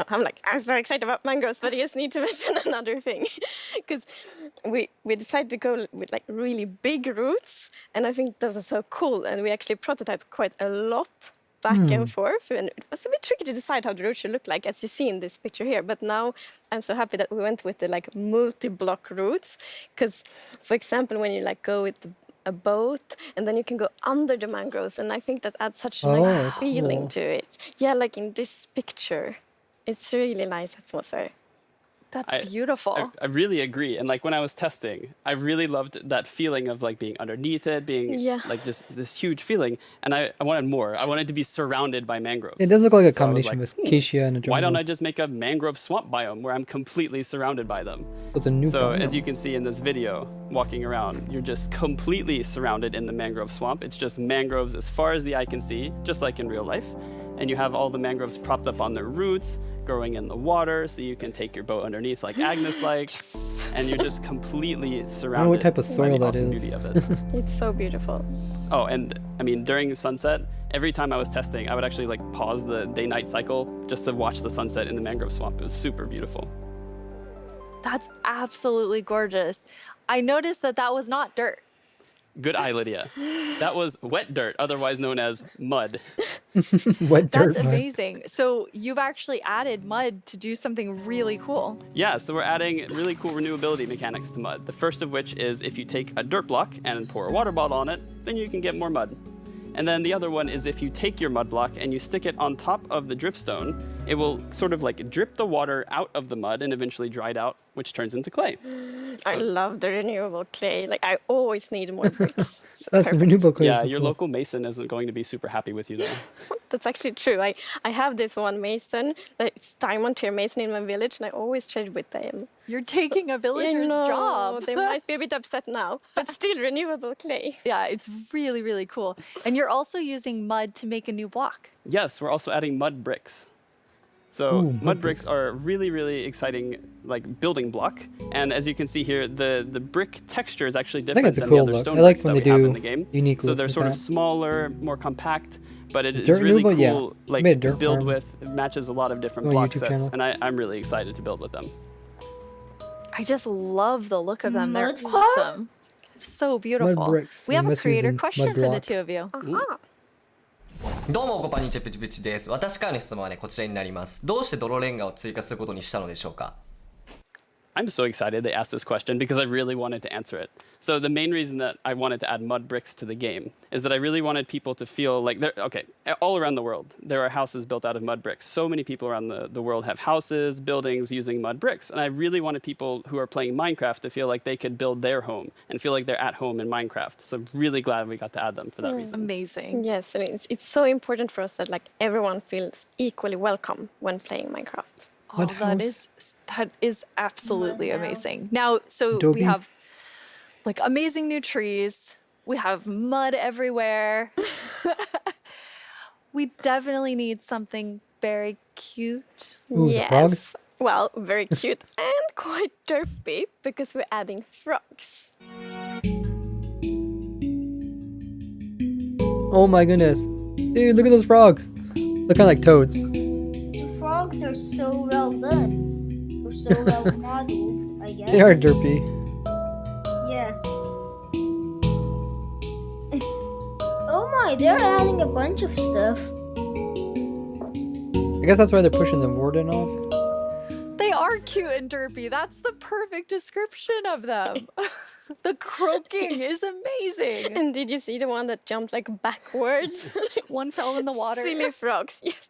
I'm so excited about mangroves, but I just need to mention another thing. Because we decided to go with like really big roots, and I think those are so cool. And we actually prototyped quite a lot back and forth, and it was a bit tricky to decide how the route should look like, as you see in this picture here. But now I'm so happy that we went with the like multi-block routes, because, for example, when you like go with a boat, and then you can go under the mangroves, and I think that adds such a nice feeling to it. Yeah, like in this picture, it's really nice atmosphere. That's beautiful. I really agree. And like when I was testing, I really loved that feeling of like being underneath it, being like this huge feeling. And I wanted more. I wanted to be surrounded by mangroves. It does look like a combination with acacia and a jungle. Why don't I just make a mangrove swamp biome where I'm completely surrounded by them? It's a new biome. As you can see in this video, walking around, you're just completely surrounded in the mangrove swamp. It's just mangroves as far as the eye can see, just like in real life. And you have all the mangroves propped up on their roots, growing in the water, so you can take your boat underneath like Agnes likes, and you're just completely surrounded. I don't know what type of soil that is. Beauty of it. It's so beautiful. Oh, and I mean, during sunset, every time I was testing, I would actually like pause the day-night cycle just to watch the sunset in the mangrove swamp. It was super beautiful. That's absolutely gorgeous. I noticed that was not dirt. Good eye, Lydia. That was wet dirt, otherwise known as mud. Wet dirt. That's amazing. So you've actually added mud to do something really cool. Yeah, so we're adding really cool renewability mechanics to mud. The first of which is if you take a dirt block and pour a water bottle on it, then you can get more mud. And then the other one is if you take your mud block and you stick it on top of the dripstone, it will sort of like drip the water out of the mud and eventually dry it out, which turns into clay. I love the renewable clay. Like, I always need more bricks. That's renewable clay. Yeah, your local mason isn't going to be super happy with you, though. That's actually true. I have this one mason, it's diamond tier mason in my village, and I always trade with them. You're taking a villager's job. They might be a bit upset now, but still renewable clay. Yeah, it's really, really cool. And you're also using mud to make a new block. Yes, we're also adding mud bricks. So mud bricks are a really, really exciting like building block. And as you can see here, the brick texture is actually different than the other stone bricks that we have in the game. So they're sort of smaller, more compact, but it is really cool like to build with. It matches a lot of different block sets, and I'm really excited to build with them. I just love the look of them. They're awesome. So beautiful. We have a creator question for the two of you. Uh-huh. どうもこんにちはプチプチです。私からの質問はねこちらになります。どうして泥レンガを追加することにしたのでしょうか? I'm so excited they asked this question because I really wanted to answer it. So the main reason that I wanted to add mud bricks to the game is that I really wanted people to feel like all around the world, there are houses built out of mud bricks. So many people around the world have houses, buildings using mud bricks. And I really wanted people who are playing Minecraft to feel like they could build their home and feel like they're at home in Minecraft. So I'm really glad we got to add them for that reason. Amazing. Yes, and it's so important for us that like everyone feels equally welcome when playing Minecraft. Oh, that is absolutely amazing. Now, so we have like amazing new trees. We have mud everywhere. We definitely need something very cute. Ooh, yes. Well, very cute and quite derpy because we're adding frogs. Oh my goodness. Dude, look at those frogs. Look kind of like toads. The frogs are so well done. They're so well modeled, I guess. They are derpy. Yeah. Oh my, they're adding a bunch of stuff. I guess that's why they're pushing the warden off. They are cute and derpy. That's the perfect description of them. The croaking is amazing. And did you see the one that jumped like backwards? One fell in the water. Silly frogs, yes.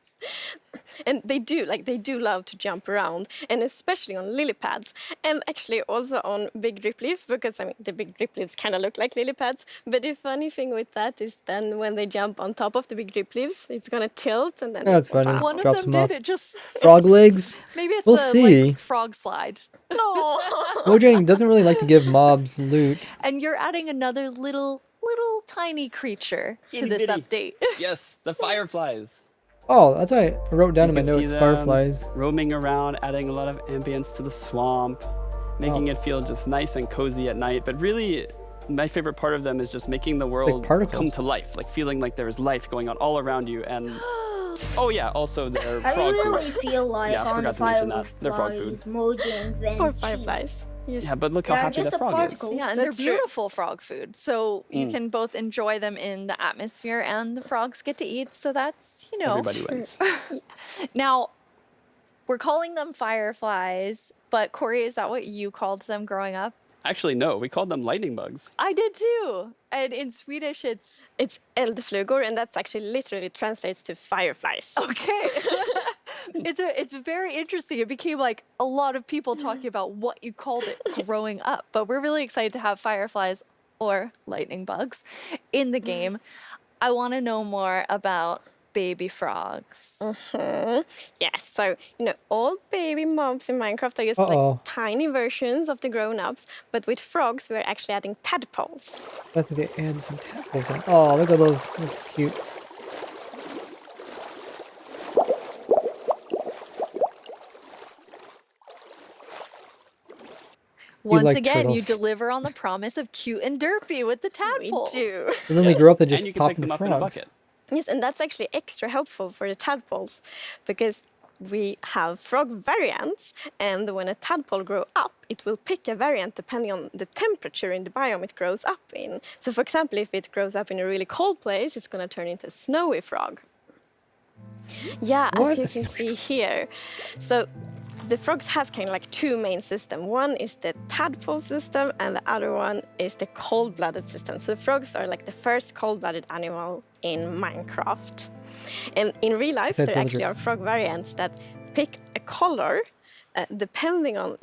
And they do love to jump around, and especially on lily pads, and actually also on big drip leaf, because I mean the big drip leaves kind of look like lily pads. But the funny thing with that is then when they jump on top of the big drip leaves, it's gonna tilt and then. That's funny. One Drops of them them did off. it just. Frog legs. Maybe it's we'll a see. like, frog slide. No. Mojang doesn't really like to give mobs loot. And you're adding another little tiny creature to this Itty-bitty. update. Yes, the fireflies. Oh, that's why I wrote down in my You can notes see them fireflies. roaming around, adding a lot of ambience to the swamp, making it feel just nice and cozy at night. But really, my favorite part of them is just making the world come to life, like feeling like there is life going on all around you. And oh yeah, also they're frog food. I really feel like Yeah, I on the forgot to mention that. They're frog food. Mojang invented Or fireflies. Yeah, but look how happy the frog is. Yeah, and they're beautiful frog food. So you can both enjoy them in the atmosphere and the frogs get to eat. So that's, Everybody wins. Now, we're calling them fireflies, but Corey, is that what you called them growing up? Actually, no. We called them lightning bugs. I did too. And in Swedish, it's eldflugor, and that's actually literally translates to fireflies. Okay. It's very interesting. It became like a lot of people talking about what you called it growing up. But we're really excited to have fireflies or lightning bugs in the game. I want to know more about baby frogs. Yes, so all baby mobs in Minecraft are just like tiny versions of the grown-ups, but with frogs we're actually adding tadpoles. I think they added some tadpoles on. Oh, look at those. That's cute. Once again, you deliver on the promise of cute and derpy with the tadpoles. We do. And then they grow up and And just you can pop pick them into up in a frogs. bucket. Yes, and that's actually extra helpful for the tadpoles because we have frog variants, and when a tadpole grows up, it will pick a variant depending on the temperature in the biome it grows up in. So, for example, if it grows up in a really cold place, it's going to turn into a snowy frog. Yeah, as you can see here. So, the frogs have kind of like two main systems. One is the tadpole system, and the other one is the cold-blooded system. So the frogs are like the first cold-blooded animal in Minecraft. And in real life, there actually are frog variants that pick a color depending on,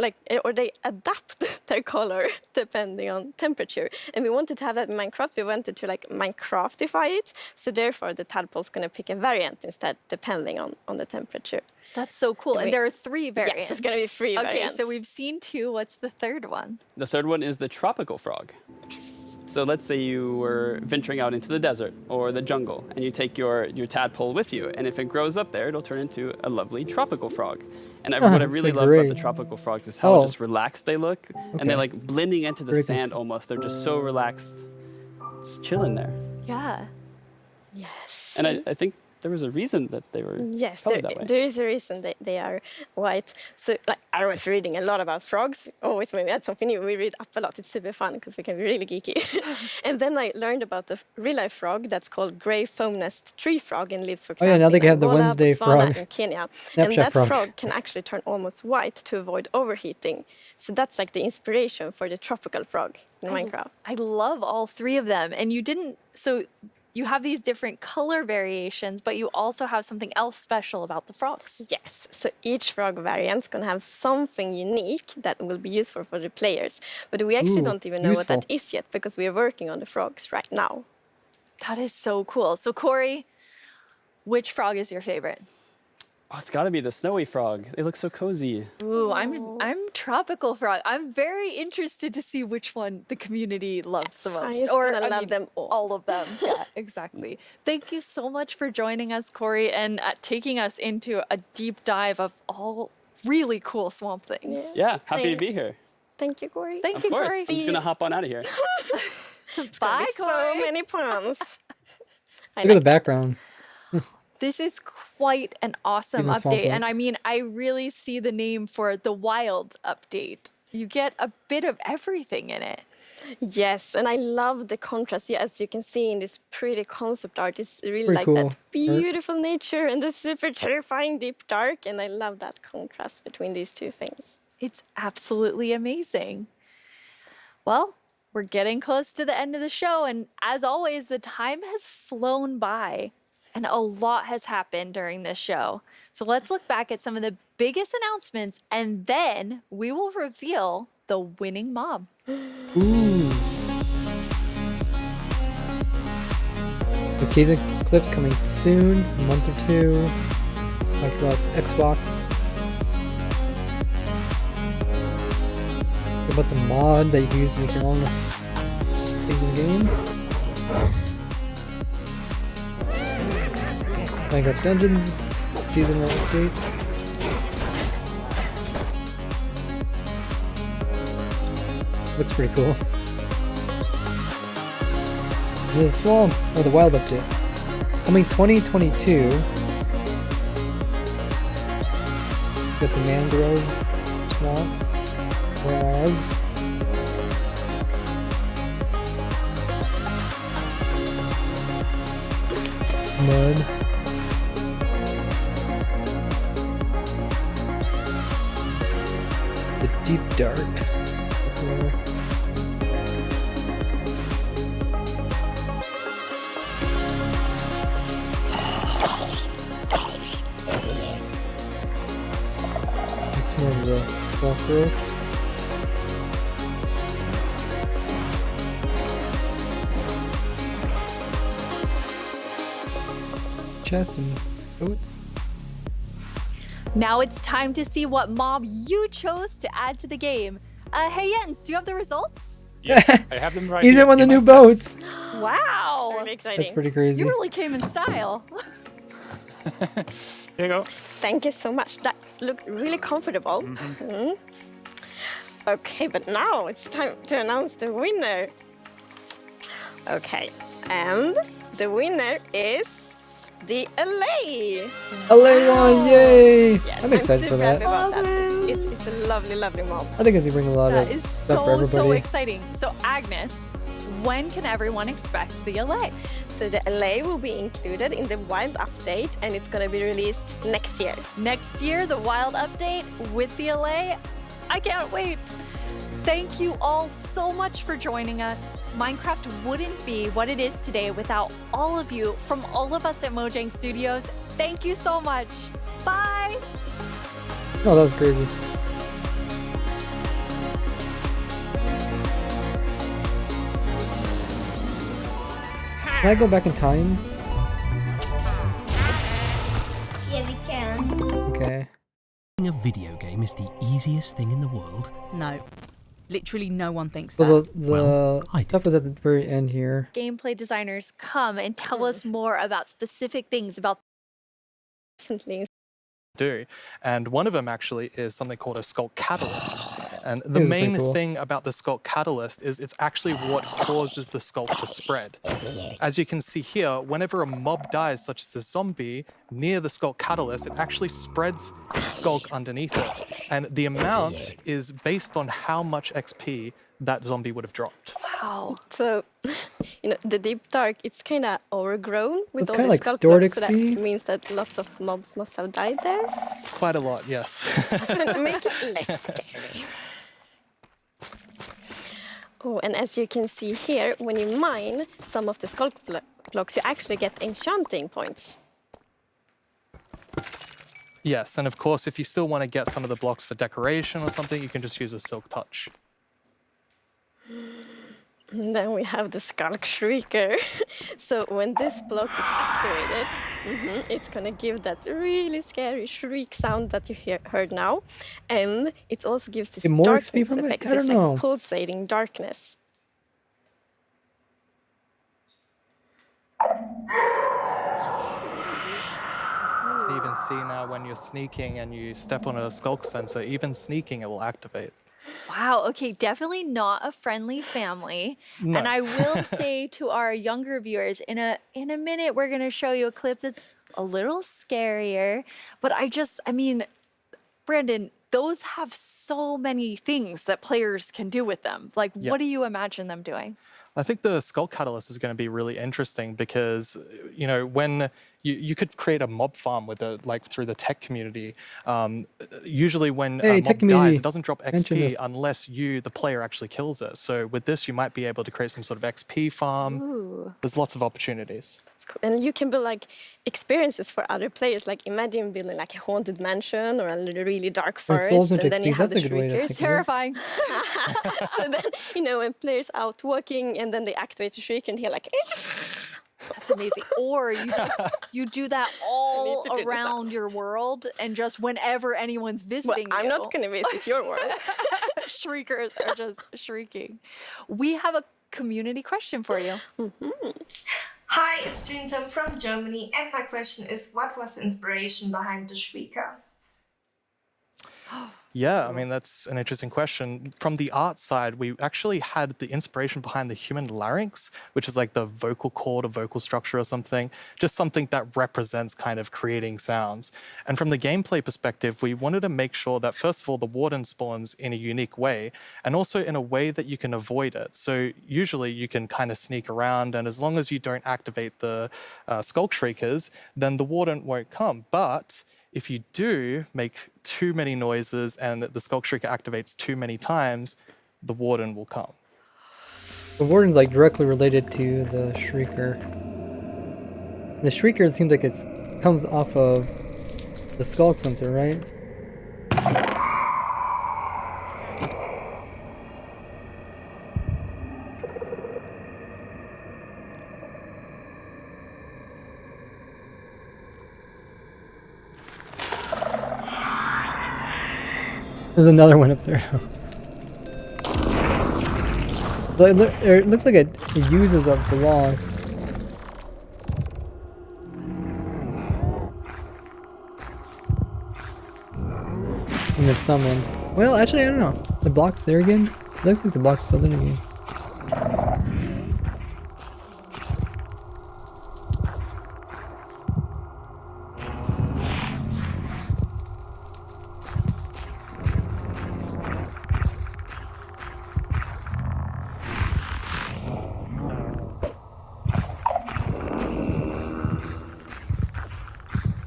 or they adapt their color depending on temperature. And we wanted to have that in Minecraft. We wanted to Minecraftify it. So therefore, the tadpole's going to pick a variant instead, depending on the temperature. That's so cool. And there are 3 variants. Yes, it's going to be 3 variants. Okay, so we've seen 2. What's the third one? The third one is the tropical frog. Yes. So let's say you were venturing out into the desert or the jungle, and you take your tadpole with you, and if it grows up there, it'll turn into a lovely tropical frog. And what I really love about the tropical frogs is how just relaxed they look, and they're like blending into the sand almost. They're just so relaxed, just chilling there. Yeah. Yes. And I think there was a reason that they were colored that way. There is a reason they are white. So I was reading a lot about frogs. Always when we had something new, we read up a lot. It's super fun because we can be really geeky. And then I learned about the real-life frog that's called grey foam-nest tree frog and lives, for example, now they can have the Angola, Wednesday Botswana, frog. in Kenya. Snapchat And that frog. frog can actually turn almost white to avoid overheating. So that's like the inspiration for the tropical frog in Minecraft. I love all 3 of them. And you have these different color variations, but you also have something else special about the frogs. Yes, so each frog variant is going to have something unique that will be useful for the players. But we actually don't even know what that is yet because we are working on the frogs right now. That is so cool. So Corey, which frog is your favorite? Oh, it's got to be the snowy frog. They look so cozy. Ooh, I'm tropical frog. I'm very interested to see which one the community loves the most. I love them all of them. Yeah, exactly. Thank you so much for joining us, Corey, and taking us into a deep dive of all really cool swamp things. Yeah, happy to be here. Thank you, Corey. Thank you, Of course. Corey. I'm just going to hop on out of here. Bye, Corey. So many puns. Look at the background. This is quite an awesome Even swamp update. lake. And I mean, I really see the name for the wild update. You get a bit of everything in it. Yes, and I love the contrast. Yeah, as you can see in this pretty concept art, it's really Pretty like cool that beautiful nature and the super terrifying deep dark. And I love that contrast between these two things. It's absolutely amazing. Well, we're getting close to the end of the show. And as always, the time has flown by. And a lot has happened during this show. So let's look back at some of the biggest announcements, and then we will reveal the winning mob. Ooh. Okay, the clip's coming soon, a month or 2. Talked about Xbox. About the mod that you can use to make your own things in the game. Minecraft Dungeons seasonal update. Looks pretty cool. This is Swamp, or the Wild update. Coming 2022. Got the Mangrove Swamp. Frogs. Mud. The deep dark. It's more of the skulk growth. Chest and goats. Now it's time to see what mob you chose to add to the game. Hey Jens, do you have the results? Yes, I have them right He's here in one of the in new my boats. Wow. Really exciting. That's pretty crazy. You really came in style. Here you go. Thank you so much. That looked really comfortable. Mhm. Okay, but now it's time to announce the winner. Okay, and the winner is the LA. LA won, yay! Yes, I'm excited for super that. happy about that. It's a lovely, lovely mob. I think it's gonna bring a lot That of is stuff for so, so everybody. exciting. So Agnes, when can everyone expect the LA? So the LA will be included in the Wild update and it's gonna be released next year. Next year, the Wild update with the LA. I can't wait. Thank you all so much for joining us. Minecraft wouldn't be what it is today without all of you from all of us at Mojang Studios. Thank you so much. Bye. Oh, that was crazy. Can I go back in time? Yeah, we can. Okay. A video game is the easiest thing in the world. No. Literally no one thinks So that. the stuff was at the very end here. Gameplay designers, come and tell us more about specific things about do. And one of them actually is something called a sculk catalyst. And the This is main pretty cool. thing about the sculk catalyst is it's actually what causes the sculk to spread. As you can see here, whenever a mob dies, such as a zombie, near the sculk catalyst, it actually spreads sculk underneath it. And the amount is based on how much XP that zombie would have dropped. Wow. So, the deep dark, it's kind of overgrown with It's all kinda the like skull stored blocks, so that XP. means that lots of mobs must have died there. Quite a lot, yes. Make it less scary. Oh, and as you can see here, when you mine some of the skull blocks, you actually get enchanting points. Yes, and of course, if you still want to get some of the blocks for decoration or something, you can just use a silk touch. And then we have the Skulk Shrieker. So when this block is activated, it's gonna give that really scary shriek sound that you heard now. And it also gives this Get more darkness XP from it? effect, I so it's don't know. like pulsating darkness. You can even see now when you're sneaking and you step on a skulk sensor, even sneaking it will activate. Wow, okay, definitely not a friendly family. No. And I will say to our younger viewers, in a minute we're gonna show you a clip that's a little scarier. But I mean, Brandon, those have so many things that players can do with them. Like, Yep. what do you imagine them doing? I think the Skull Catalyst is going to be really interesting because, when you could create a mob farm with it, like through the tech community. Usually when Hey, a tech mob community, dies, it doesn't drop mention XP this. unless you, the player, actually kills it. So with this, you might be able to create some sort of XP farm. Ooh. There's lots of opportunities. Cool. And you can build like experiences for other players. Like imagine building like a haunted mansion or a really dark Turn forest, souls into and then you XP, have the that's a good way to shriekers. think of it. Terrifying. So then, when players out walking and then they activate the shriek and hear like, That's amazing. Or you do that all to do this around your world, and just whenever anyone's visiting I'm you, not gonna visit your world. shriekers are just shrieking. We have a community question for you. Hi, it's Jinjam from Germany, and my question is, what was the inspiration behind the Shrieker? Yeah, I mean, that's an interesting question. From the art side, we actually had the inspiration behind the human larynx, which is like the vocal cord or vocal structure or something, just something that represents kind of creating sounds. And from the gameplay perspective, we wanted to make sure that, first of all, the warden spawns in a unique way, and also in a way that you can avoid it. So usually you can kind of sneak around, and as long as you don't activate the skulk shriekers, then the warden won't come. But if you do make too many noises and the skulk shrieker activates too many times, the warden will come. The warden's like directly related to the shrieker. The shrieker seems like it comes off of the skulk sensor, right? There's another one up there. It looks like it uses up blocks. And it's summoned. Well, actually, I don't know. The block's there again? It looks like the block's filled in again.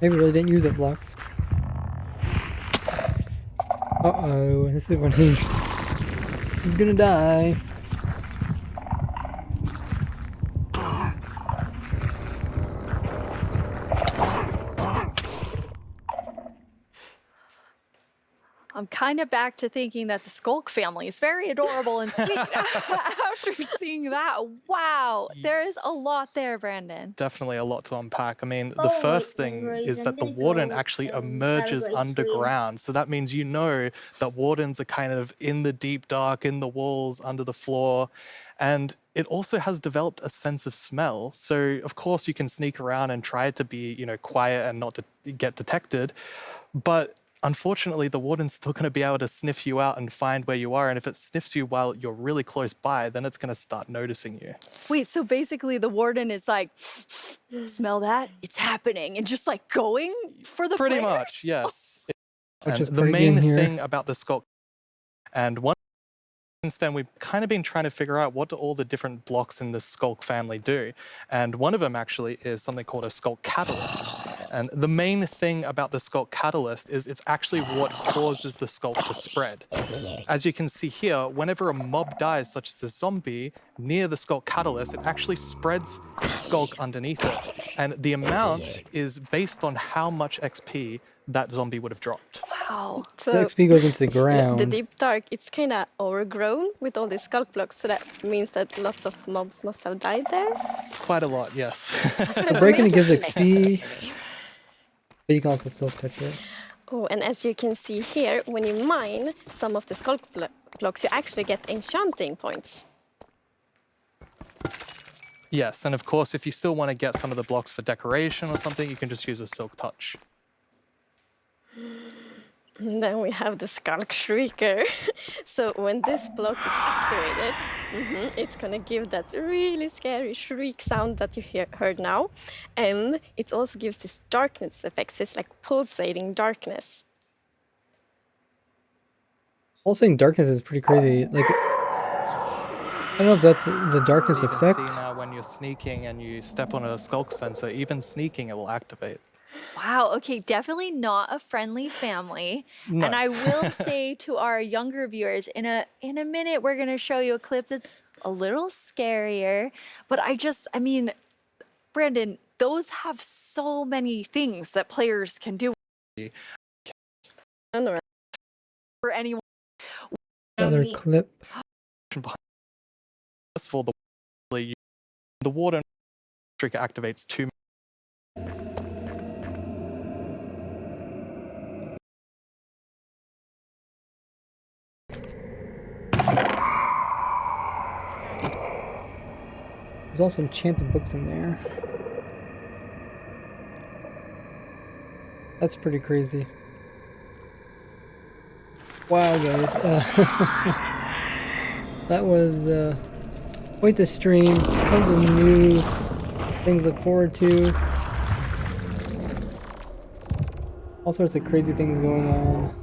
Maybe really didn't use up blocks. Uh-oh, this is when he's gonna die. I'm kind of back to thinking that the Skulk family is very adorable and sweet after seeing that. Wow, there is a lot there, Brandon. Definitely a lot to unpack. I mean, the first thing is that the warden actually emerges underground. So that means you know that wardens are kind of in the deep dark, in the walls, under the floor. And it also has developed a sense of smell. So of course you can sneak around and try to be, quiet and not to get detected. But unfortunately, the warden's still going to be able to sniff you out and find where you are. And if it sniffs you while you're really close by, then it's going to start noticing you. Wait, so basically the warden is like, smell that? It's happening. And just like going for the Pretty players? much, yes. Which is the main thing about the skulk, and one since then we've kind of been trying to figure out what do all the different blocks in the skulk family do. And one of them actually is something called a skulk catalyst. And the main thing about the skulk catalyst is it's actually what causes the skulk to spread. As you can see here, whenever a mob dies, such as a zombie, near the skulk catalyst, it actually spreads skulk underneath it. And the amount is based on how much XP that zombie would have dropped. Wow. So the XP goes into the ground. The deep dark, it's kind of overgrown with all these skulk blocks, so that means that lots of mobs must have died there. Quite a lot, yes. The breaking gives XP, but you can also still touch it. Oh, and as you can see here, when you mine some of the skulk blocks, you actually get enchanting points. Yes, and of course, if you still want to get some of the blocks for decoration or something, you can just use a silk touch. And then we have the Skulk Shrieker. So when this block is activated, it's gonna give that really scary shriek sound that you heard now. And it also gives this darkness effect, so it's like pulsating darkness. Pulsating darkness is pretty crazy. Like, I don't know if that's the darkness effect. You can see now when you're sneaking and you step on a skulk sensor, even sneaking it will activate. Wow, okay, definitely not a friendly family. No. And I will say to our younger viewers, in a minute, we're going to show you a clip that's a little scarier. But I mean, Brandon, those have so many things that players can do. For anyone. Another clip. First of all, the warden trigger activates too. There's also enchanted books in there. That's pretty crazy. Wow, guys. That was quite the stream. Tons of new things to look forward to. All sorts of crazy things going on.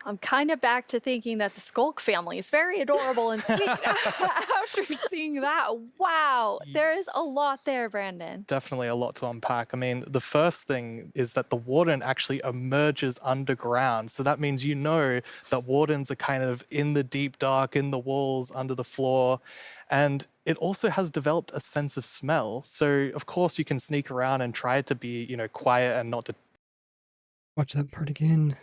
I'm kind of back to thinking that the Skulk family is very adorable and sweet after seeing that. Wow, there is a lot there, Brandon. Definitely a lot to unpack. I mean, the first thing is that the warden actually emerges underground. So that means you know that wardens are kind of in the deep dark, in the walls, under the floor. And it also has developed a sense of smell. So, of course, you can sneak around and try to be, you know, quiet and not... Watch that part again.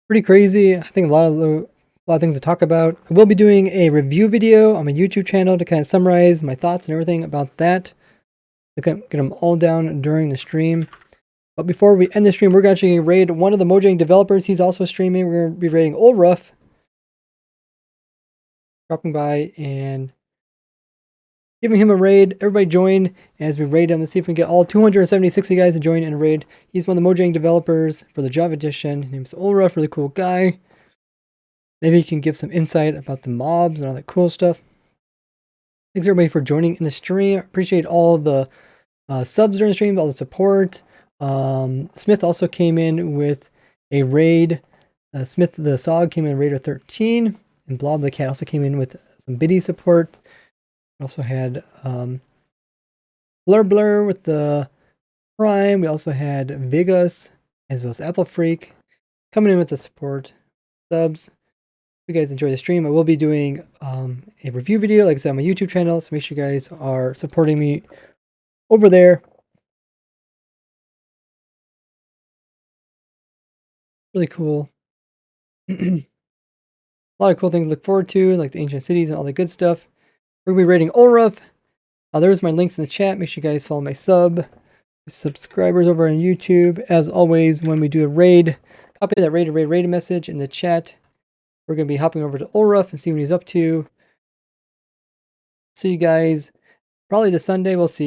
Pretty crazy. I think a lot of things to talk about. I will be doing a review video on my YouTube channel to kind of summarize my thoughts and everything about that. Get them all down during the stream. But before we end the stream, we're actually going to raid one of the Mojang developers. He's also streaming. We're going to be raiding Olruff. Dropping by and giving him a raid. Everybody join as we raid him. Let's see if we can get all 276 of you guys to join in a raid. He's one of the Mojang developers for the Java edition. His name's Olruff, really cool guy. Maybe he can give some insight about the mobs and all that cool stuff. Thanks everybody for joining in the stream. Appreciate all the subs during the stream, all the support. Smith also came in with a raid. Smith the Sog came in Raider 13. And Blob the Cat also came in with some biddy support. We also had Blur with the Prime. We also had Vegas as well as Apple Freak coming in with the support subs. If you guys enjoy the stream, I will be doing a review video, like I said, on my YouTube channel. So make sure you guys are supporting me over there. Really cool. A lot of cool things to look forward to, like the ancient cities and all the good stuff. We're going to be raiding Olruff. There's my links in the chat. Make sure you guys follow my subscribers over on YouTube. As always, when we do a raid, copy that raid message in the chat. We're going to be hopping over to Olruff and see what he's up to. See you guys probably this Sunday. We'll see.